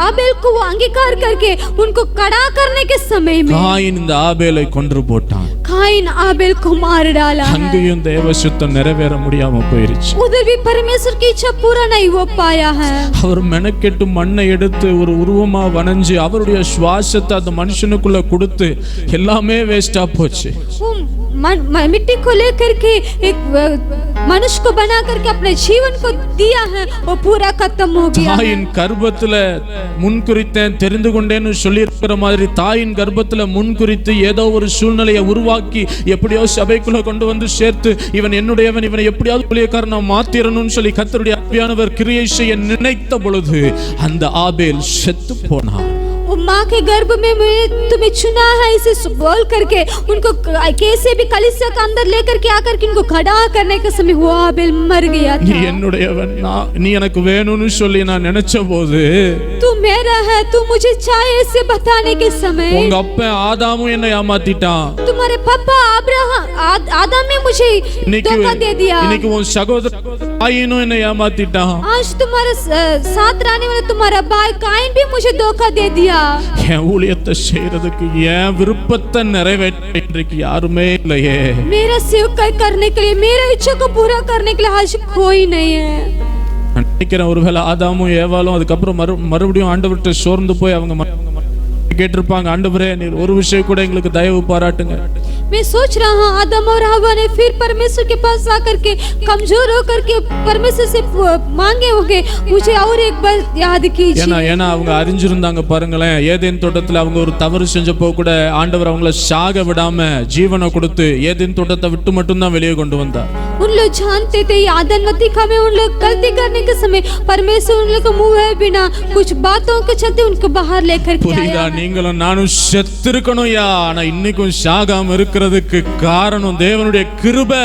आबेल को वो अंगीकार करके उनको खड़ा करने के समय में काइन இந்த ஆபேலை கொன்று போட்டான். काइन आबेल को मार डाला. அங்கேயும் தேவ சித்தம் நிறைவேற முடியாம போயிருச்சு. उधर भी परमेश्वर की इच्छा पूरा नहीं हो पाया है. அவர் மெனக்கெட்டு மண்ணை எடுத்து ஒரு உருவமா வணைஞ்சு அவருடைய சுவாசத்தை அந்த மனுஷனுக்குள்ள கொடுத்து எல்லாமே வேஸ்டா போச்சு. मिट्टी को लेकर के एक मनुष्य को बना करके अपने जीवन को दिया है, वो पूरा खत्म हो गया. தாயின் கர்ப்பத்துல முன்குறித்தேன் தெரிந்து கொண்டேன்னு சொல்லி இருக்கிற மாதிரி தாயின் கர்ப்பத்துல முன்குறித்து ஏதோ ஒரு சூழ்நிலையை உருவாக்கி எப்படியோ சபைக்குள்ள கொண்டு வந்து சேர்த்து இவன் என்னுடையவன், இவனை எப்படியாவது ஊழியக்காரனா மாத்திரணும்னு சொல்லி கர்த்தருடைய ஆவியானவர் கிரியை செய்ய நினைத்த பொழுது அந்த ஆபேல் செத்து போனான். माँ के गर्भ में मैंने तुम्हें चुना है इसे बोल करके उनको कैसे भी कलीसिया के अंदर लेकर के आकर के उनको खड़ा करने के समय वो आबेल मर गया था। நீ என்னுடையவன், நீ எனக்கு வேணும்னு சொல்லி நான் நினைச்சபோது तू मेरा है, तू मुझे चाहे ऐसे बताने के समय உங்க அப்பா ஆதாமும் என்னை ஏமாத்திட்டான்। तुम्हारे पापा आदम ने मुझे धोखा दे दिया। இன்னைக்கு உன் சகோதரன் காயினும் என்னை ஏமாத்திட்டான்। आज तुम्हारे साथ रहने वाला तुम्हारा भाई काइन भी मुझे धोखा दे दिया। என் ஊழியத்தை செய்யறதுக்கு என் விருப்பத்தை நிறைவேற்ற இன்றைக்கு யாருமே இல்லையே। मेरा सेवकाई करने के लिए, मेरा इच्छा को पूरा करने के लिए आज कोई नहीं है। நினைக்கிறேன் ஒருவேளை ஆதாமும் ஏவாளும் அதுக்கப்புறம் மறுபடியும் ஆண்டவர்கிட்ட சோர்ந்து போய் அவங்க கேட்டிருப்பாங்க, ஆண்டவரே நீர் ஒரு விஷயம் கூட எங்களுக்கு தயவு பாராட்டுங்க। मैं सोच रहा हूँ आदम और हवा ने फिर परमेश्वर के पास आकर के कमजोर होकर के परमेश्वर से मांगे होंगे, मुझे और एक बार याद कीजिए। ஏன்னா அவங்க அறிஞ்சிருந்தாங்க பாருங்களேன், ஏதேன் தோட்டத்துல அவங்க ஒரு தவறு செஞ்சப்போ கூட ஆண்டவர் அவங்கள சாக விடாம ஜீவனை கொடுத்து ஏதேன் தோட்டத்தை விட்டு மட்டும் தான் வெளியே கொண்டு வந்தார்। उन लोग जानते थे आदम वतिका में उन लोग गलती करने के समय परमेश्वर उन लोग को मुंह है बिना कुछ बातों के चलते उनको बाहर लेकर के आया। நீங்களும் நானும் செத்திருக்கணும் யா, ஆனா இன்னைக்கும் சாகாம இருக்கிறதுக்கு காரணம் தேவனுடைய கிருபை।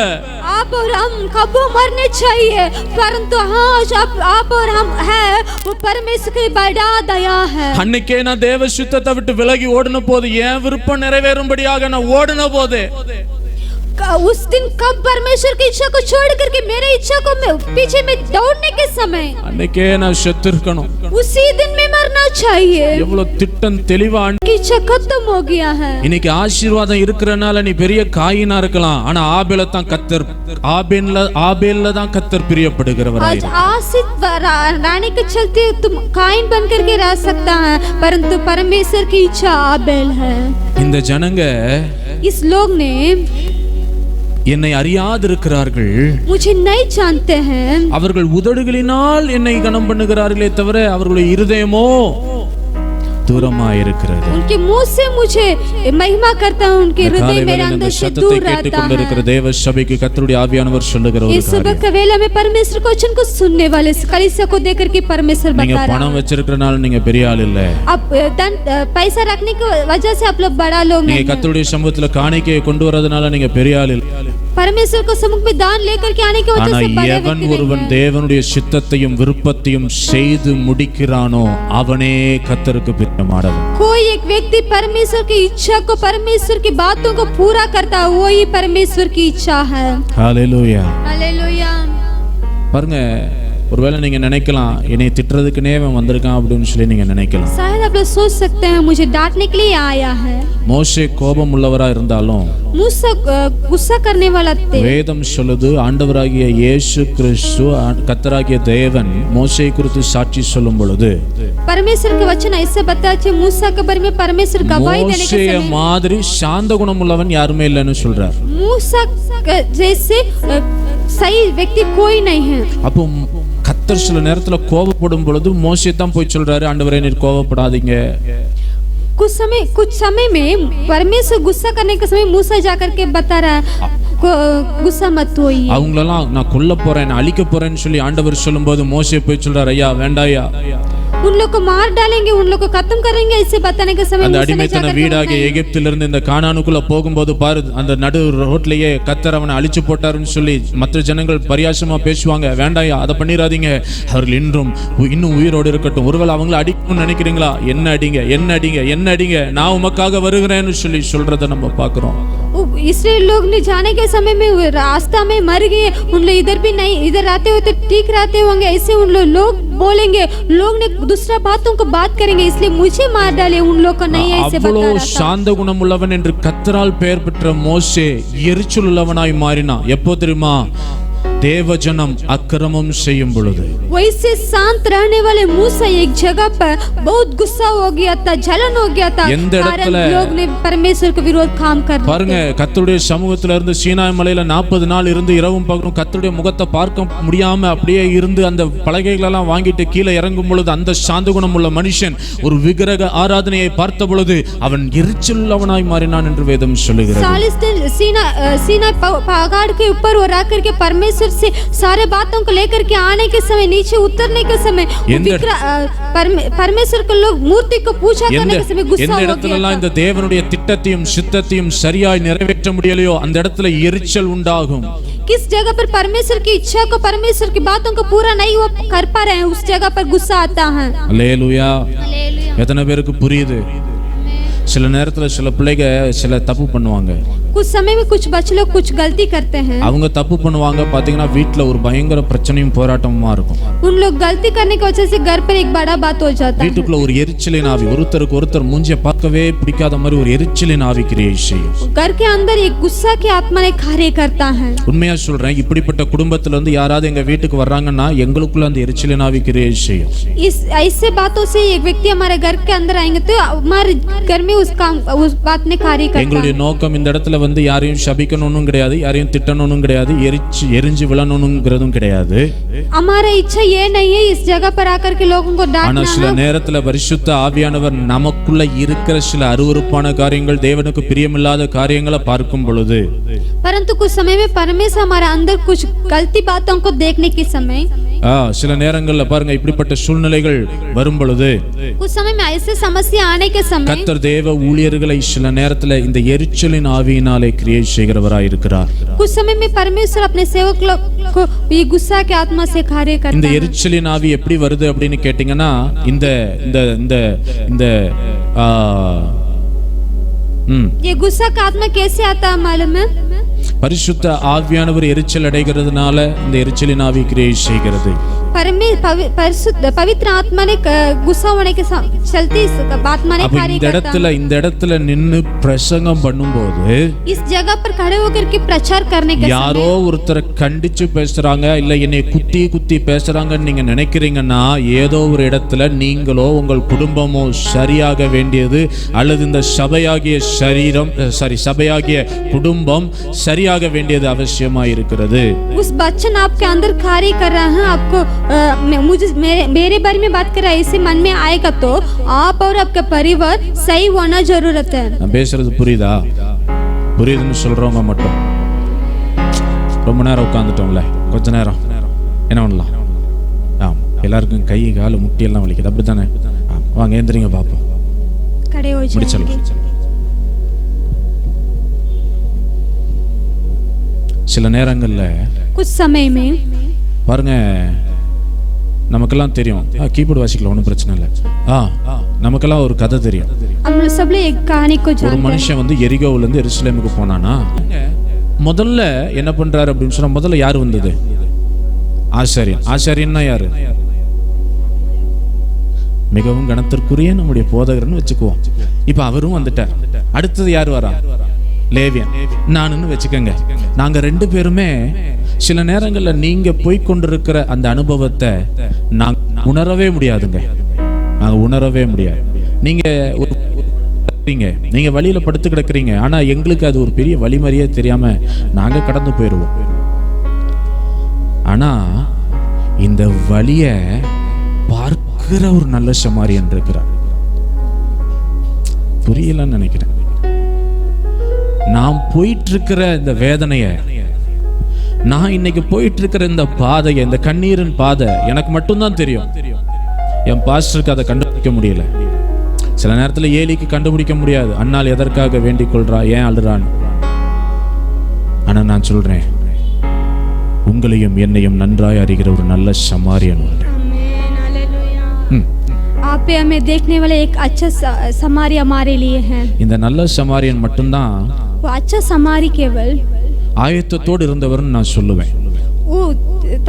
आप और हम कब मरने चाहिए, परंतु हाँ आप और हम है वो परमेश्वर की बड़ा दया है। அன்னைக்கே நான் தேவ சுத்தத்தை விட்டு விலகி ஓடின போது என் விருப்பம் நிறைவேறும்படியாக நான் ஓடின போது उस दिन कब परमेश्वर की इच्छा को छोड़ करके मेरे इच्छा को पीछे में दौड़ने के समय அன்னைக்கே நான் செத்திருக்கணும்। उसी दिन में मरना चाहिए। எவ்வளவு திட்டம் தெளிவா इच्छा खत्म हो गया है। இன்னைக்கு ஆசீர்வாதம் இருக்கறனால நீ பெரிய காயினா இருக்கலாம், ஆனா ஆபேல தான் கர்த்தர் ஆபேல்ல தான் கர்த்தர் பிரியப்படுகிறவராய்। आज आशीष रानी के चलते तुम काइन बन करके रह सकता है, परंतु परमेश्वर की इच्छा आबेल है। இந்த ஜனங்க इस लोग ने என்னை அறியாதிருக்கிறார்கள், मुझे नहीं जानते हैं। அவர்கள் உதடுகளினால் என்னை கனம் பண்ணுகிறார்களே தவிர அவர்களுடைய இருதயமோ தூரமா இருக்கிறது। उनके मुंह से मुझे महिमा करता हूं, उनके हृदय मेरे अंदर से दूर रहता है। தேவ சபைக்கு கர்த்தருடைய ஆவியானவர் சொல்லுகிற ஒரு इस सुबह के वेला में परमेश्वर के वचन को सुनने वाले कलीसिया को देकर के परमेश्वर बता रहा है। நீங்க பணம் வச்சிருக்கறனால நீங்க பெரிய ஆள் இல்ல। अब पैसा रखने की वजह से आप लोग बड़ा लोग नहीं। நீங்க கர்த்தருடைய சமூகத்துல காணிக்கையை கொண்டு வரதுனால நீங்க பெரிய ஆள் இல்ல। परमेश्वर को सम्मुख में दान लेकर के आने की वजह से बड़े எவன் ஒருவன் தேவனுடைய சித்தத்தையும் விருப்பத்தையும் செய்து முடிக்கிறானோ அவனே கர்த்தருக்கு பிரியமானவன்। कोई एक व्यक्ति परमेश्वर की इच्छा को, परमेश्वर की बातों को पूरा करता है, वो ही परमेश्वर की इच्छा है। Hallelujah hallelujah. பாருங்க, ஒருவேளை நீங்க நினைக்கலாம் என்னை திட்டுறதுக்குனே அவன் வந்திருக்கான் அப்படின்னு சொல்லி நீங்க நினைக்கலாம்। शायद आप लोग सोच सकते हैं मुझे डांटने के लिए आया है। மோசே கோபம் உள்ளவரா இருந்தாலும் मूसा गुस्सा करने वाला थे। வேதம் சொல்லுது ஆண்டவராகிய இயேசு கிறிஸ்து கர்த்தராகிய தேவன் மோசே குறித்து சாட்சி சொல்லும் பொழுது परमेश्वर के वचन ऐसे बताते हैं मूसा के बारे में परमेश्वर गवाही देने के समय மாதிரி சாந்த குணம் உள்ளவன் யாருமே இல்லைன்னு சொல்றார்। मूसा जैसे सही व्यक्ति कोई नहीं है। அப்போ கர்த்தர் சில நேரத்துல கோபப்படும் பொழுது மோசே தான் போய் சொல்றாரு, ஆண்டவரே நீர் கோபப்படாதீங்க। कुछ समय में परमेश्वर गुस्सा करने के समय मूसा जाकर के बता रहा है गुस्सा मत होइए। அவங்களெல்லாம் நான் கொல்ல போறேன் அழிக்க போறேன்னு சொல்லி ஆண்டவர் சொல்லும்போது மோசே போய் சொல்றாரு, ஐயா வேண்டாயா, उन लोग को मार डालेंगे, उन लोग को खत्म करेंगे, ऐसे बताने के समय அந்த அடிமைத்தன வீடாகிய எகிப்திலிருந்து இந்த கானானுக்குள்ள போகும்போது பாரு அந்த நடு ரோட்லயே கர்த்தர் அவனை அழிச்சு போட்டாருன்னு சொல்லி மற்ற ஜனங்கள் பரியாசமா பேசுவாங்க, வேண்டாயா அதை பண்ணிராதீங்க, அவர்கள் இன்னும் உயிரோடு இருக்கட்டும், ஒருவேளை அவங்கள அடிக்கணும்னு நினைக்கிறீங்களா, என்ன அடிங்க என்ன அடிங்க என்ன அடிங்க, நான் உமக்காக வருகிறேன்னு சொல்லி சொல்றதை நம்ம பார்க்கிறோம்। इसलिए लोग ने जाने के समय में रास्ता में मर गए, उन लोग इधर भी नहीं, इधर आते हुए तो ठीक रहते होंगे, ऐसे उन लोग बोलेंगे, लोग ने दूसरा बातों को बात करेंगे, इसलिए मुझे मार डाले, उन लोग को नहीं ऐसे बता रहा था। சாந்த குணம் உள்ளவன் என்று கர்த்தரால் பெயர் பெற்ற மோசே எரிச்சல் உள்ளவனாய் மாறினான்। எப்போ தெரியுமா? தேவஜனம் அக்கிரமம் செய்யும் பொழுது। वैसे शांत रहने वाले मूसा एक जगह पर बहुत गुस्सा हो गया था, जलन हो गया था, कारण लोग ने परमेश्वर के विरोध काम कर रहे थे। பாருங்க, கர்த்தருடைய சமூகத்துல இருந்து சீனாய் மலையில 40 நாள் இருந்து இரவும் பகலும் கர்த்தருடைய முகத்தை பார்க்க முடியாம அப்படியே இருந்து அந்த பலகைகள் எல்லாம் வாங்கிட்டு கீழே இறங்கும் பொழுது அந்த சாந்த குணம் உள்ள மனுஷன் ஒரு விக்கிரக ஆராதனையை பார்த்த பொழுது அவன் எரிச்சல் உள்ளவனாய் மாறினான் என்று வேதம் சொல்லுகிறது। 40 दिन सीना पहाड़ के ऊपर वो रह करके परमेश्वर परमेश्वर से सारे बातों को लेकर के आने के समय, नीचे उतरने के समय परमेश्वर को लोग मूर्ति को पूजा करने के समय गुस्सा हो गया। இந்த தேவனுடைய திட்டத்தையும் சித்தத்தையும் சரியாய் நிறைவேற்ற முடியலையோ அந்த இடத்துல எரிச்சல் உண்டாகும்। किस जगह पर परमेश्वर की इच्छा को, परमेश्वर की बातों को पूरा नहीं वो कर पा रहे हैं, उस जगह पर गुस्सा आता है। हालेलुया। எத்தனை பேருக்கு புரியுது? சில நேரத்துல சில பிள்ளைங்க சில தப்பு பண்ணுவாங்க। कुछ समय में कुछ बच्चे लोग कुछ गलती करते हैं। அவங்க தப்பு பண்ணுவாங்க, பாத்தீங்கன்னா வீட்ல ஒரு பயங்கர பிரச்சனையும் போராட்டமுமா இருக்கும்। उन लोग गलती करने की वजह से घर पर एक बड़ा बात हो जाता है। வீட்டுக்குள்ள ஒரு எரிச்சலின் ஆவி, ஒருத்தருக்கு ஒருத்தர் மூஞ்சிய பார்க்கவே பிடிக்காத மாதிரி ஒரு எரிச்சலின் ஆவி கிரியேட் செய்யும்। घर के अंदर एक गुस्सा की आत्मा ने कार्य करता है। உண்மையா சொல்றேன், இப்படிப்பட்ட குடும்பத்துல இருந்து யாராவது எங்க வீட்டுக்கு வர்றாங்கன்னா எங்களுக்குள்ள அந்த எரிச்சலின் ஆவி கிரியேட் செய்யும்। इस ऐसे बातों से एक व्यक्ति हमारे घर के अंदर आएंगे तो हमारे घर में उस बात ने कार्य करता है। எங்களுடைய நோக்கம் இந்த இடத்துல வந்து யாரையும் சபிக்கணும்னு கிடையாது, யாரையும் திட்டணும்னு கிடையாது, எரிஞ்சு விழணும்ங்கிறதும் கிடையாது। हमारा इच्छा ये नहीं है इस जगह पर आकर के लोगों को डांटना। ஆனா சில நேரத்துல பரிசுத்த ஆவியானவர் நமக்குள்ள இருக்கிற சில அருவருப்பான காரியங்கள், தேவனுக்கு பிரியமில்லாத காரியங்களை பார்க்கும் பொழுது, परंतु कुछ समय में परमेश्वर हमारे अंदर कुछ गलती बातों को देखने के समय, சில நேரங்கள்ல பாருங்க இப்படிப்பட்ட சூழ்நிலைகள் வரும் பொழுது, कुछ समय में ऐसे समस्या आने के समय கர்த்தர் தேவ ஊழியர்களை சில நேரத்துல இந்த எரிச்சலின் ஆவியினாலே கிரியேட் செய்கிறவராய் இருக்கிறார்। कुछ समय में परमेश्वर अपने सेवक लोग को ये गुस्सा के आत्मा से कार्य करता है। இந்த எரிச்சலின் ஆவி எப்படி வருது அப்படின்னு கேட்டிங்கன்னா, இந்த இந்த இந்த இந்த ये गुस्सा का आत्मा कैसे आता है मालूम है? பரிசுத்த ஆவியானவர் எரிச்சல் அடைகிறதுனால இந்த எரிச்சலின் ஆவி கிரியேட் செய்கிறது। पवित्र आत्मा ने गुस्सा होने के चलते इस आत्मा ने कार्य करता है। இந்த இடத்துல நின்னு பிரசங்கம் பண்ணும்போது, इस जगह पर खड़े होकर के प्रचार करने के யாரோ ஒருத்தரை கண்டிச்சு பேசுறாங்க, இல்ல என்னை குத்தி குத்தி பேசுறாங்கன்னு நீங்க நினைக்கிறீங்கன்னா, ஏதோ ஒரு இடத்துல நீங்களோ உங்கள் குடும்பமோ சரியாக வேண்டியது, அல்லது இந்த சபையாகிய சபையாகிய குடும்பம் சரியாக வேண்டியது அவசியமா இருக்கிறது। उस वचन आपके अंदर कार्य कर रहा है, आपको मुझे मेरे बारे में बात कर रहा है, इसे मन में आएगा तो आप और आपका परिवार सही होना जरूरत है। நான் பேசுறது புரியுதா? புரியுதுன்னு சொல்றவங்க மட்டும்। ரொம்ப நேரம் உட்கார்ந்துட்டோம்ல, கொஞ்ச நேரம் என்ன பண்ணலாம்? எல்லாருக்கும் கை கால் முட்டி எல்லாம் வலிக்குது, அப்படித்தானே? வாங்க எந்திரிங்க பாப்போம், खड़े हो जाइए। முடிச்சலாம்। சில நேரங்கள்ல कुछ समय में பாருங்க, நமக்கெல்லாம் தெரியும், கீபோர்டு வாசிக்கலாம், ஒன்றும் பிரச்சனை இல்லை। நமக்கெல்லாம் ஒரு கதை தெரியும்। ஒரு மனுஷன் வந்து எரிகோவுல இருந்து எருசலேமுக்கு போனானா, முதல்ல என்ன பண்றாரு அப்படின்னு சொன்னா, முதல்ல யாரு வந்தது? ஆசாரியன்। ஆசாரியன்னா யாரு? மிகவும் கனத்திற்குரிய நம்முடைய போதகர்னு வச்சுக்குவோம்। இப்ப அவரும் வந்துட்டார்। அடுத்தது யார் வரா? லேவியன், நானுன்னு வச்சுக்கோங்க। நாங்க ரெண்டு பேருமே சில நேரங்கள்ல நீங்க போய் கொண்டிருக்கிற அந்த அனுபவத்தை நாங்க உணரவே முடியாதுங்க, நாங்க உணரவே முடியாது। நீங்க வழியில படுத்து கிடக்குறீங்க, ஆனா எங்களுக்கு அது ஒரு பெரிய வழிமறியே தெரியாம நாங்க கடந்து போயிடுவோம்। ஆனா இந்த வழிய பார்க்கிற ஒரு நல்ல சமாரியன் இருக்கிறார்। புரியலன்னு நினைக்கிறேன்। நாம் போயிட்டு இருக்கிற இந்த வேதனைய, நான் இன்னைக்கு போயிட்டு இருக்கிற இந்த பாதையை, இந்த கண்ணீரின் பாதை எனக்கு மட்டும்தான் தெரியும்। என் பாஸ்டருக்கு அதை கண்டுபிடிக்க முடியல। சில நேரத்தில் ஏலிக்கு கண்டுபிடிக்க முடியாது, அண்ணால் எதற்காக வேண்டிக் கொள்றா, ஏன் அழுறான்னு। ஆனா நான் சொல்றேன், உங்களையும் என்னையும் நன்றாய் அறிகிற ஒரு நல்ல சமாரியன் உண்டு। आप हमें देखने वाले एक अच्छा समारी हमारे लिए है। இந்த நல்ல சமாரியன் மட்டும்தான் वो अच्छा समारी केवल ஆயத்தத்தோடு இருந்தவர்னு நான் சொல்லுவேன்। वो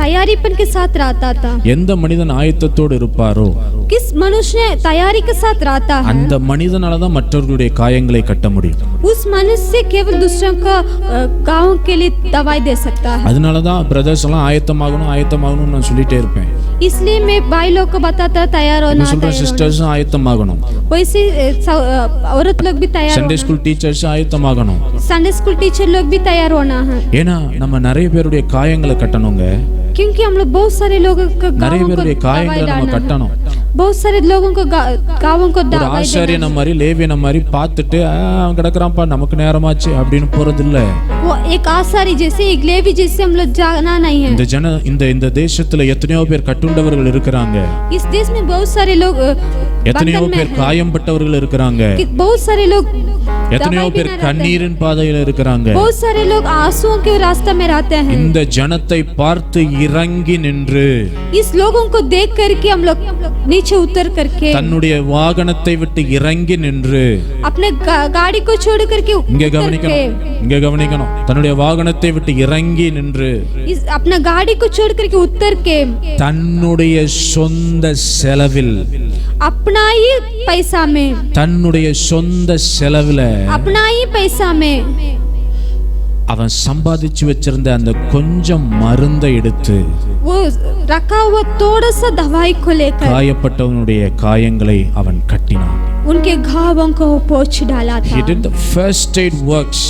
तैयारीपन के साथ रहता था। எந்த மனிதன் ஆயத்தத்தோடு இருப்பாரோ, किस मनुष्य तैयारी के साथ रहता है, அந்த மனிதனால தான் மற்றவர்களுடைய காயங்களை கட்ட முடியும்। उस मनुष्य केवल दूसरों का गांव के लिए दवाई दे सकता है। அதனால தான் பிரதர்ஸ் எல்லாம் ஆயத்தமாகணும் நான் சொல்லிட்டே இருப்பேன்। इसलिए मैं भाई लोग को बताता तैयार होना, சிஸ்டர்ஸும் ஆயத்தமாகணும், वैसे औरत लोग भी तैयार, சண்டே ஸ்கூல் டீச்சர்ஸ் ஆயத்தமாகணும், संडे स्कूल टीचर लोग भी तैयार होना है। ஏன்னா நம்ம நிறைய பேருடைய காயங்களை கட்டணுங்க। क्योंकि हम लोग बहुत सारे लोगों को நிறைய गाँवों को பேருடைய दवाई காயங்களை நம்ம डालना है। கட்டணும். बहुत सारे लोगों को गाँवों को ஒரு दवाई ஆசாரியனை மாதிரி லேவியனை மாதிரி பார்த்துட்டு அவன் கிடக்குறான்ப்பா நமக்கு நேரமாச்சு அப்படின்னு போறது இல்ல. वो एक आसारी जैसे एक लेवी जैसे हम लोग जाना नहीं है। இந்த தேசத்துல எத்தனையோ பேர் கட்டுண்டவர்கள் இருக்கிறாங்க. इस देश में बहुत सारे लोग எத்தனையோ பேர் காயம்பட்டவர்கள் இருக்கிறாங்க. बहुत सारे लोग எத்தனையோ பேர் கண்ணீரின் பாதையில இருக்கிறாங்க. बहुत सारे लोग आंसुओं के रास्ते में रहते हैं। இந்த ஜனத்தை பார்த்து இறங்கி நின்று इस लोगों को देख करके हम लोग नीचे उतर करके தன்னுடைய வாகனத்தை விட்டு இறங்கி நின்று अपने गाड़ी को छोड़ करके இங்க கவனிக்கணும் தன்னுடைய வாகனத்தை விட்டு இறங்கி நின்று अपना गाड़ी को छोड़ करके उतर के தன்னுடைய சொந்த செலவில் अपना ही पैसा में தன்னுடைய சொந்த செலவுல अपना ही पैसा में அவன் சம்பாதிச்சு வச்சிருந்த அந்த கொஞ்சம் மருந்தை எடுத்து वो रखा हुआ थोड़ा सा दवाई को लेकर காயப்பட்டவனுடைய காயங்களை அவன் கட்டினான். उनके घावों को पोंछ डाला था. He did the first aid works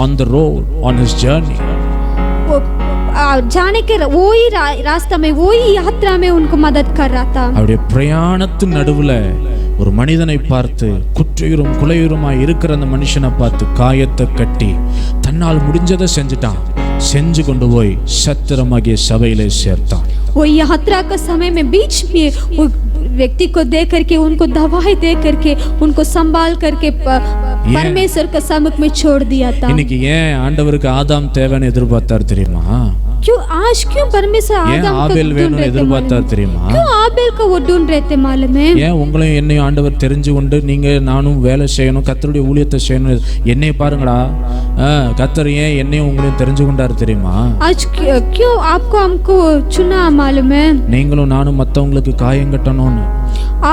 on the road on his journey. वो जाने के वही रास्ता में वही यात्रा में उनको मदद कर रहा था. அவருடைய பிரயாணத்தின் நடுவுல ஒரு மனிதனை பார்த்து குற்றையுறும் குலையுறுமாய் இருக்கிற அந்த மனுஷனை பார்த்து காயத்தை கட்டி தன்னால் முடிஞ்சதை செஞ்சுட்டான். செஞ்சு கொண்டு போய் சத்திரமாகிய சபையிலே சேர்த்தான். वो यात्रा का समय में बीच में वो व्यक्ति को दे करके उनको दवाई दे करके उनको संभाल करके परमेश्वर के सम्मुख में छोड़ दिया था. இன்னைக்கு ஏன் ஆண்டவருக்கு ஆதாம் தேவைன்னு எதிர்பார்த்தார் தெரியுமா? क्यों आज क्यों परमेश्वर आदम को ढूंढ रहे थे? क्यों आबेल को वो ढूंढ रहे थे मालूम है? ஏன் உங்களையும் என்னையும் ஆண்டவர் தெரிஞ்சு கொண்டு நீங்க நானும் வேலை செய்யணும் கர்த்தருடைய ஊழியத்தை செய்யணும் என்னைய பாருங்கடா கர்த்தர் ஏன் என்னையும் உங்களையும் தெரிஞ்சு கொண்டாரு தெரியுமா? आज क्यों आपको हमको चुना मालूम है? நீங்களும் நானும் மத்தவங்களுக்கு காயம் கட்டணும்னு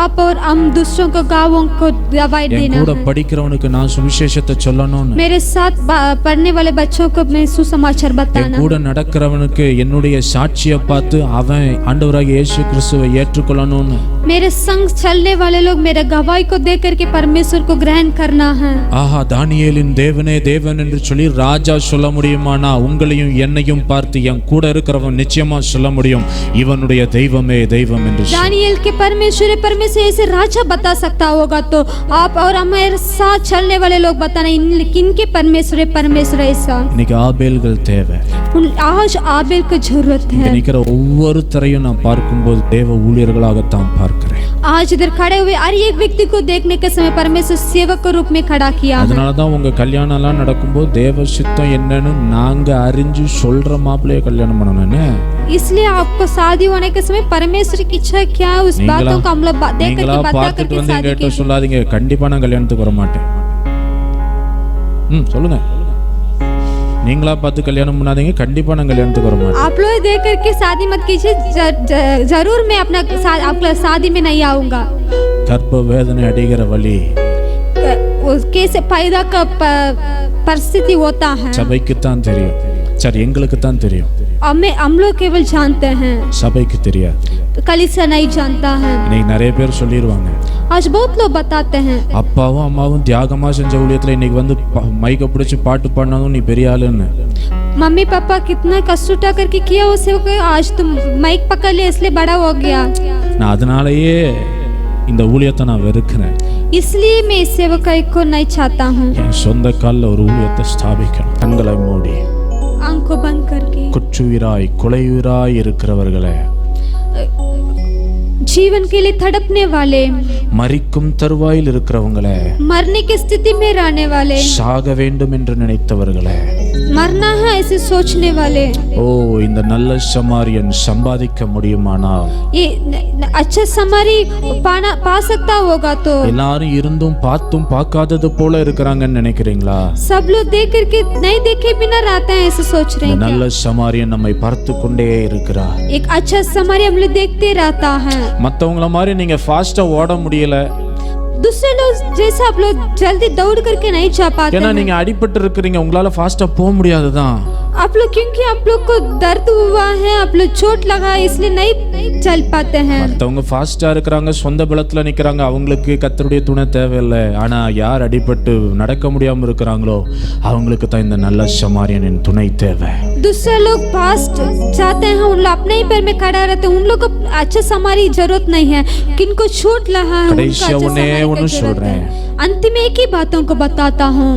आप और हम दूसरों को गाँवों को दवाई देना கூட படிக்கிறவனுக்கு நான் சுவிசேஷத்தை சொல்லணும்னு मेरे साथ पढ़ने वाले बच्चों को मैं सुसमाचार बताना கூட நடக்கிறவனுக்கு என்னுடைய சாட்சியை பார்த்து அவன் ஆண்டவராகிய இயேசு கிறிஸ்துவை ஏற்றுக்கொள்ளணும்னு मेरे संग चलने वाले लोग मेरे गवाही को देख करके परमेश्वर को ग्रहण करना है. ஆஹா தானியேலின் தேவனே தேவன் என்று சொல்லி ராஜா சொல்ல முடியுமானா உங்களையும் என்னையும் பார்த்து என் கூட இருக்கிறவன் நிச்சயமா சொல்ல முடியும் இவனுடைய தெய்வமே தெய்வம் என்று. दानियेल के परमेश्वर ऐसे राजा बता सकता होगा तो आप और हमारे साथ चलने वाले लोग बताना इनके परमेश्वर ऐसा. இன்னைக்கு ஆபேல்கள் தேவை. आज आबेल की जरूरत है. நிக்கிற ஒவ்வொருத்தரையும் நான் பார்க்கும்போது தேவ ஊழியர்களாகத்தான் பார்க்கிறேன். आज इधर खड़े हुए हर एक व्यक्ति को देखने के समय परमेश्वर सेवक के रूप में खड़ा किया. அதனால தான் உங்க கல்யாணம் எல்லாம் நடக்கும்போது தேவ சித்தம் என்னன்னு நாங்க அறிஞ்சு சொல்ற மாப்பிள்ளைய கல்யாணம் பண்ணணும்னு. इसलिए आपको शादी होने के समय परमेश्वर की इच्छा क्या है उस बातों को हम लोग देख करके बता करके शादी की. சொல்லாதீங்க கண்டிப்பா நான் கல்யாணத்துக்கு வர மாட்டேன். சொல்லுங்க நீங்களா பார்த்து கல்யாணம் பண்ணாதீங்க கண்டிப்பா நான் கல்யாணத்துக்கு வர மாட்டேன். आप लोग देख करके शादी मत कीजिए जरूर मैं अपना आपका शादी में नहीं आऊंगा. கர்ப்ப வேதனை அடைகிற வலி कैसे पैदा का परिस्थिति होता है சபைக்கு தான் தெரியும். சரி எங்களுக்கு தான் தெரியும். हम लोग केवल जानते हैं சபைக்கு தெரியாது. कलीसिया नहीं जानता है. இன்னைக்கு நிறைய பேர் சொல்லிடுவாங்க. आज बहुत लोग बताते हैं அப்பாவும் அம்மாவும் தியாகமா செஞ்ச ஊழியத்துல இன்னைக்கு வந்து மைக்க பிடிச்சு பாட்டு பாடினதும் நீ பெரிய ஆளுன்னு. मम्मी पापा कितना कष्ट उठा करके किया उसे आज तुम माइक पकड़ लिया इसलिए बड़ा हो गया. நான் அதனாலயே இந்த ஊழியத்தை நான் வெறுக்கிறேன். इसलिए मैं इस सेवकाई को नहीं चाहता हूँ. என் சொந்த கால்ல ஒரு ஊழியத்தை ஸ்தாபிக்கணும். கண்களை மூடி आंखों बंद करके குற்றுயிராய் கொலையுயிராய் இருக்கிறவர்களே जीवन के लिए तड़पने वाले மரிக்கும் தருவாயில் இருக்கிறவங்களே मरने की स्थिति में रहने वाले சாக வேண்டும் என்று நினைத்தவர்களே मरना है ऐसे सोचने वाले ஓ இந்த நல்ல சமாரியன் சம்பாதிக்க முடியுமானால் ये अच्छा समारी पा सकता होगा तो எல்லாரும் இருந்தும் பார்த்தும் பார்க்காதது போல இருக்கிறாங்கன்னு நினைக்கிறீங்களா? सब लोग देख करके नहीं देखे बिना रहते हैं ऐसे सोच रहे हैं. நல்ல சமாரியன் நம்மை பார்த்து கொண்டே இருக்கிறார். एक अच्छा समारी हम लोग देखते रहता है. மத்தவங்கள மாதிரி நீங்க ஃபாஸ்டா ஓட முடியல. दूसरे लोग जैसा आप लोग जल्दी दौड़ करके नहीं जा पाते. ஏன்னா நீங்க அடிபட்டு இருக்கீங்க உங்களால ஃபாஸ்டா போக முடியாதுதான். आप लोग क्योंकि आप लोग को दर्द हुआ है, आप लोग चोट लगा है, इसलिए नहीं चल पाते हैं. மத்தவங்க ஃபாஸ்டா இருக்கறாங்க, சொந்த பலத்துல நிக்கறாங்க, அவங்களுக்கு கர்த்தருடைய துணை தேவையில்லை. ஆனா யார் அடிபட்டு நடக்க முடியாம இருக்கறாங்களோ அவங்களுக்கு தான் இந்த நல்ல சமாரியனின் துணை தேவை. दूसरे लोग फास्ट चाहते हैं, उन लोग अपने ही पैर में खड़ा रहते हैं, उन लोग को अच्छा समारी जरूरत नहीं है. किनको चोट लगा है उनका अच्छा समारी की जरूरत है. अंतिम में एक ही बातों को बताता हूँ,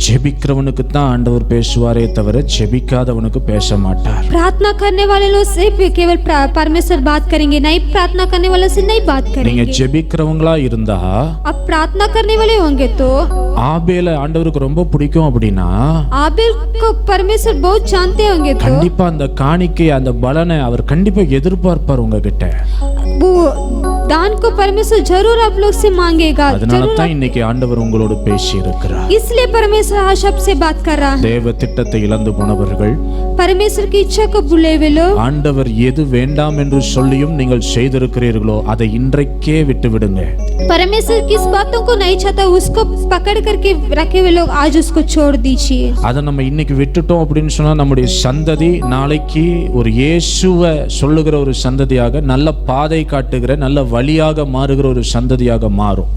ஜெபிக்கிறவனுக்கு தான் ஆண்டவர் பேசுவாரே தவிர ஜெபிக்காதவனுக்கு பேச மாட்டார். प्रार्थना करने वाले लोग से केवल परमेश्वर बात करेंगे, नहीं प्रार्थना करने वाले से नहीं बात करेंगे. நீங்க ஜெபிக்கிறவங்களா இருந்தா, अब प्रार्थना करने वाले होंगे तो ஆபேல ஆண்டவருக்கு ரொம்ப பிடிக்கும் அப்படினா, आबेल को परमेश्वर बहुत जानते होंगे तो கண்டிப்பா அந்த காணிக்கை அந்த பலனை அவர் கண்டிப்பா எதிர்பார்ப்பார் உங்ககிட்ட. वो दान को परमेश्वर जरूर आप लोग से मांगेगा. அதனால தான் இன்னைக்கு ஆண்டவர் உங்களோடு பேசி இருக்கிறார். इसलिए परमेश्वर आज सबसे बात कर रहा है. தேவ திட்டத்தை இழந்து போனவர்கள், परमेश्वर की इच्छा को भूले हुए लोग, ஆண்டவர் எது வேண்டாம் என்று சொல்லியும் நீங்கள் செய்திருக்கிறீர்களோ அதை இன்றைக்கே விட்டு விடுங்க. परमेश्वर किस बातों को नहीं चाहता उसको पकड़ करके रखे हुए लोग आज उसको छोड़ दीजिए. அதை நம்ம இன்னைக்கு விட்டுட்டோம் அப்படின்னு சொன்னா நம்முடைய சந்ததி நாளைக்கு ஒரு இயேசுவை சொல்லுகிற ஒரு சந்ததியாக, நல்ல பாதை காட்டுகிற நல்ல வழியாக மாறுகிற ஒரு சந்ததியாக மாறும்.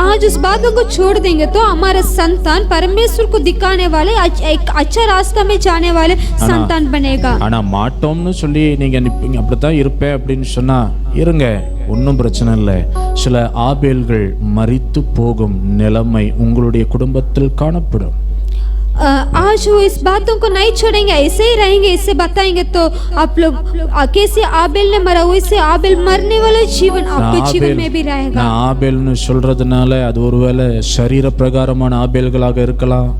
आज उस बातों को छोड़ देंगे तो हमारा संतान परमेश्वर को दिखाने वाले एक अच्छा रास्ता में जाने वाले संतान बनेगा. ஆனா மாட்டோம்னு சொல்லி நீங்க நிப்பீங்க, அப்படித்தான் இருப்பேன் அப்படின்னு சொன்னா இருங்க, ஒன்றும் பிரச்சனை இல்லை. சில ஆபேல்கள் மரித்து போகும் நிலைமை உங்களுடைய குடும்பத்தில் காணப்படும். आज वो इस बातों को नहीं छोड़ेंगे, ऐसे ही रहेंगे, इससे बताएंगे तो आप लोग कैसे आबेल ने मरा वैसे आबेल मरने वाला जीवन आपके जीवन में भी रहेगा. நான் ஆபேல்னு சொல்றதுனால அது ஒருவேளை சரீர பிரகாரமான ஆபேல்களாக இருக்கலாம்.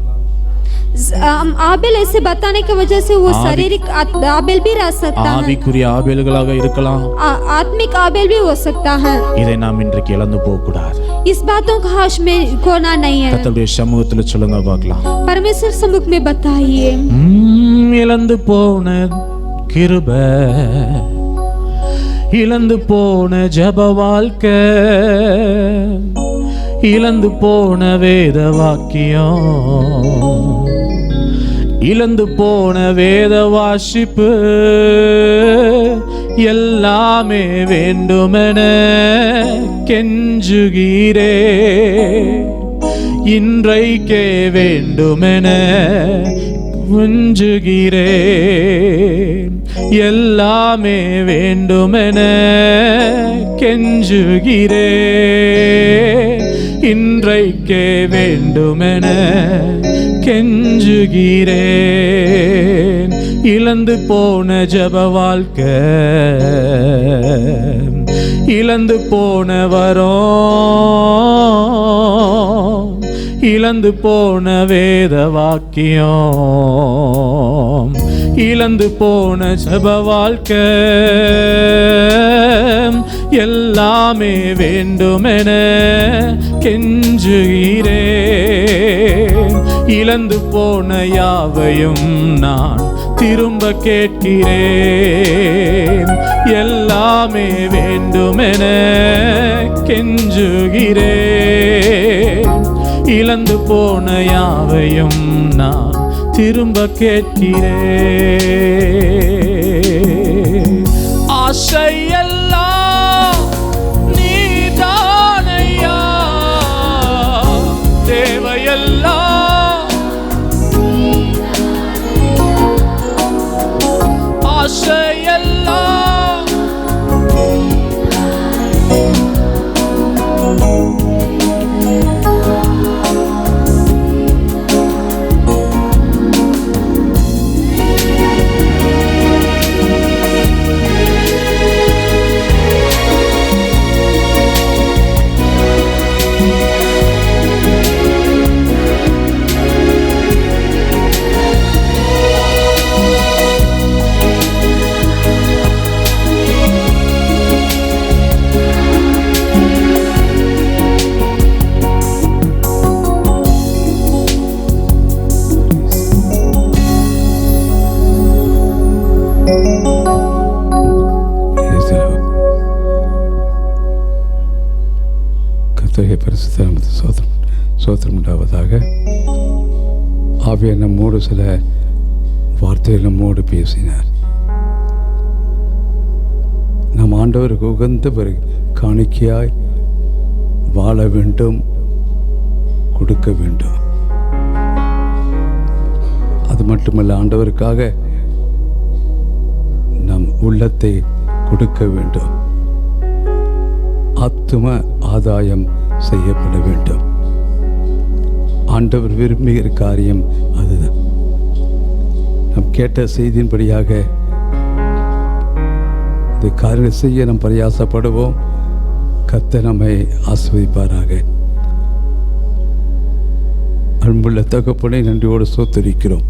आबेल ऐसे बताने की वजह से वो शारीरिक आबेल भी रह सकता है, ஆவிக்குரிய ஆபேல்களாக இருக்கலாம், आत्मिक आबेल भी हो सकता है. இதை நாம் இன்றைக்கு இழந்து போக கூடாது. इस बातों का हाश में खोना नहीं है. கர்த்தருடைய சமூகத்துல சொல்லுங்க பார்க்கலாம். परमेश्वर सम्मुख में बताइए. இழந்து போன கிருபை, இழந்து போன ஜெப வாழ்க்கை, இழந்து போன வேத வாக்கியம், இழந்து போன வேத வாசிப்பு எல்லாமே வேண்டுமென கெஞ்சுகிறே, இன்றைக்கே வேண்டுமென கெஞ்சுகிறேன், எல்லாமே வேண்டுமென கெஞ்சுகிறேன், இன்றைக்கே வேண்டுமென கெஞ்சுகிறேன். இழந்து போன ஜெப வாழ்க்கை, இழந்து போன வரம், இழந்து போன வேத வாக்கியம், இழந்து போன ஜெப வாழ்க்கை எல்லாமே வேண்டுமென கெஞ்சுகிறேன். இழந்து போன யாவையும் நான் திரும்ப கேட்கிறேன், எல்லாமே வேண்டுமென கெஞ்சுகிறேன். இழந்து போன யாவையும் நான் திரும்ப கேட்கிறேன். ஆசையெல்லாம் நீதானையா, தேவையெல்லாம் ஆசையெல்லாம் சோத்திரம் உண்டாவதாக. ஆவியை நம்மோடு சில வார்த்தையில் நம்மோடு பேசினார். நம் ஆண்டவருக்கு உகந்த பிறகு காணிக்கையாய் வாழ வேண்டும், கொடுக்க வேண்டும். அது மட்டுமல்ல, ஆண்டவருக்காக நம் உள்ளத்தை கொடுக்க வேண்டும். ஆத்தும ஆதாயம் செய்யப்பட வேண்டும். ஆண்டவர் விரும்புகிற காரியம் அதுதான். நாம் கேட்ட செய்தியின்படியாக இந்த காரியம் செய்ய நாம் பிரயாசப்படுவோம். கர்த்தர் நம்மை ஆசீர்வதிப்பாராக. அன்புள்ள தகப்பனை நன்றியோடு ஸ்தோத்திரிக்கிறோம்.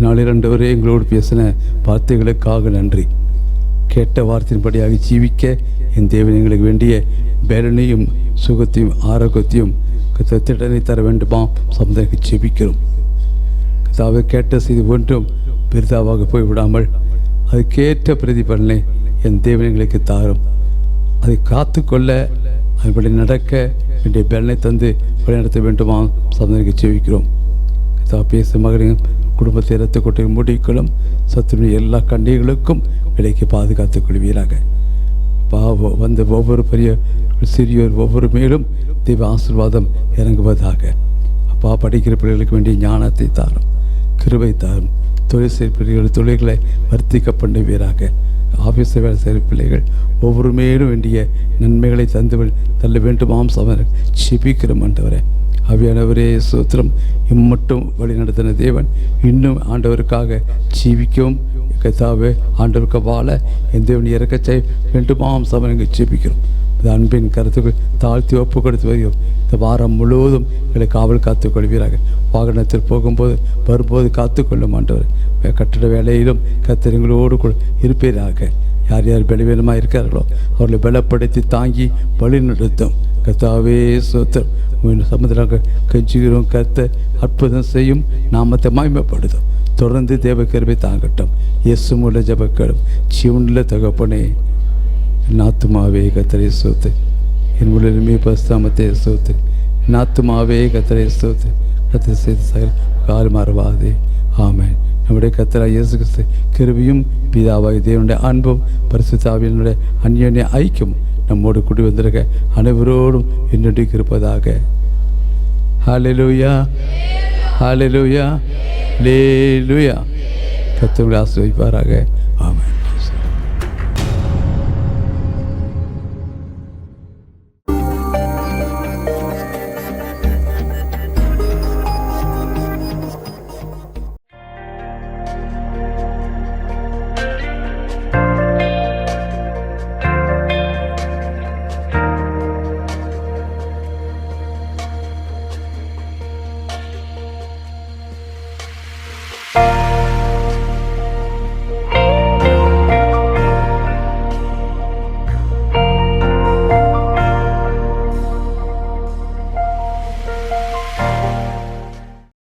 நாளிரண்டு வரை எங்களோடு பேசின வார்த்தைகளுக்காக நன்றி. கேட்ட வார்த்தையின்படியாக ஜீவிக்க என் தேவன் எங்களுக்கு வேண்டிய பலனையும் சுகத்தையும் ஆரோக்கியத்தையும் திட்டனை தர வேண்டுமா சமுதாயத்தை ஜெபிக்கிறோம். கர்த்தாவே, கேட்ட செய்தி ஒன்றும் பெரிதாவாக போய்விடாமல் அதுக்கேற்ற பிரதிபலனை என் தேவன் எங்களுக்கு தாரும். அதை காத்துக்கொள்ள அதுபடி நடக்க வேண்டிய பலனை தந்து வழிநடத்த வேண்டுமா சமுதாயத்தை ஜெபிக்கிறோம். கர்த்தாவே, பேச மகனையும் குடும்பத்தை இரத்த கொட்டை மூடிக்கொள்ளும். சத்துருடைய எல்லா கண்ணிகளுக்கும் விலைக்கு பாதுகாத்துக் கொள்வீராக. வந்த ஒவ்வொரு பெரிய சிறியோர் ஒவ்வொரு மேலும் தெய்வ ஆசீர்வாதம் இறங்குவதாக. அப்பா, படிக்கிற பிள்ளைகளுக்கு வேண்டிய ஞானத்தை தாரும், கிருபை தாரும். தொழில் செய்கிற பிள்ளைகள் தொழில்களை வர்த்திக்க பண்ணுவீராக. ஆஃபீஸில் வேலை செய்கிற பிள்ளைகள் ஒவ்வொரு மேலும் வேண்டிய நன்மைகளை தந்து தள்ள வேண்டுமாம் சமர் செபிக்கிறோம். ஆண்டவரே, ஆவியானவரே சூத்திரம் இம்மட்டும் வழி நடத்தின தேவன் இன்னும் ஆண்டவருக்காக ஜீவிக்கவும் கர்த்தாவே ஆண்டவருக்கு வாழ என் தேவன் இறக்க செய்ய வேண்டுமாம் சமரங்க ஜெபிக்கிறோம். இந்த அன்பின் கருத்துக்கள் தாழ்த்தி ஒப்பு கொடுத்து வருகிறோம். இந்த வாரம் முழுவதும் எங்களை காவல் காத்துக்கொள்வீராக. வாகனத்தில் போகும்போது வரும்போது காத்துக்கொள்ளும் ஆண்டவர். கட்டிட வேலையிலும் கர்த்தர்களோடு கூட இருப்பீராக. யார் யார் பலவீனமாக இருக்கிறார்களோ அவர்களை பலப்படுத்தி தாங்கி வழி நடத்தும். கர்த்தாவே சோத்திரம் சமுதிராக கெஞ்சுகிறோம். கர்த்தர் அற்புதம் செய்யும், நாமத்தை மகிமைப்படுத்தும். தொடர்ந்து தேவ கிருபை தாங்கட்டும். இயேசு மூல ஜெபங்களும் ஜீவனுள்ள தகப்பனே, நாத்துமாவே கர்த்தரை ஸ்தோத்திரி, என் உடலுமே பரிசுத்தமத்தை ஸ்தோத்திரி. நாத்துமாவே கர்த்தரை ஸ்தோத்திரி, கர்த்தர் செய்த சகல கால் மறவாதே. ஆமென். நம்முடைய கர்த்தராகிய இயேசு கிறிஸ்து கிருபையும் பிதாவாகிய தேவனுடைய அன்பும் பரிசுத்த ஆவியினுடைய அந்யோன்ய ஐக்கியம் நம்மோடு கூடி வந்திருக்க அனைவரோடும் என்னுடைய இருப்பதாக. ஹல்லேலூயா, ஹல்லேலூயா, ஹல்லேலூயா. கர்த்தர் உங்களை ஆசீர்வதிப்பாராக.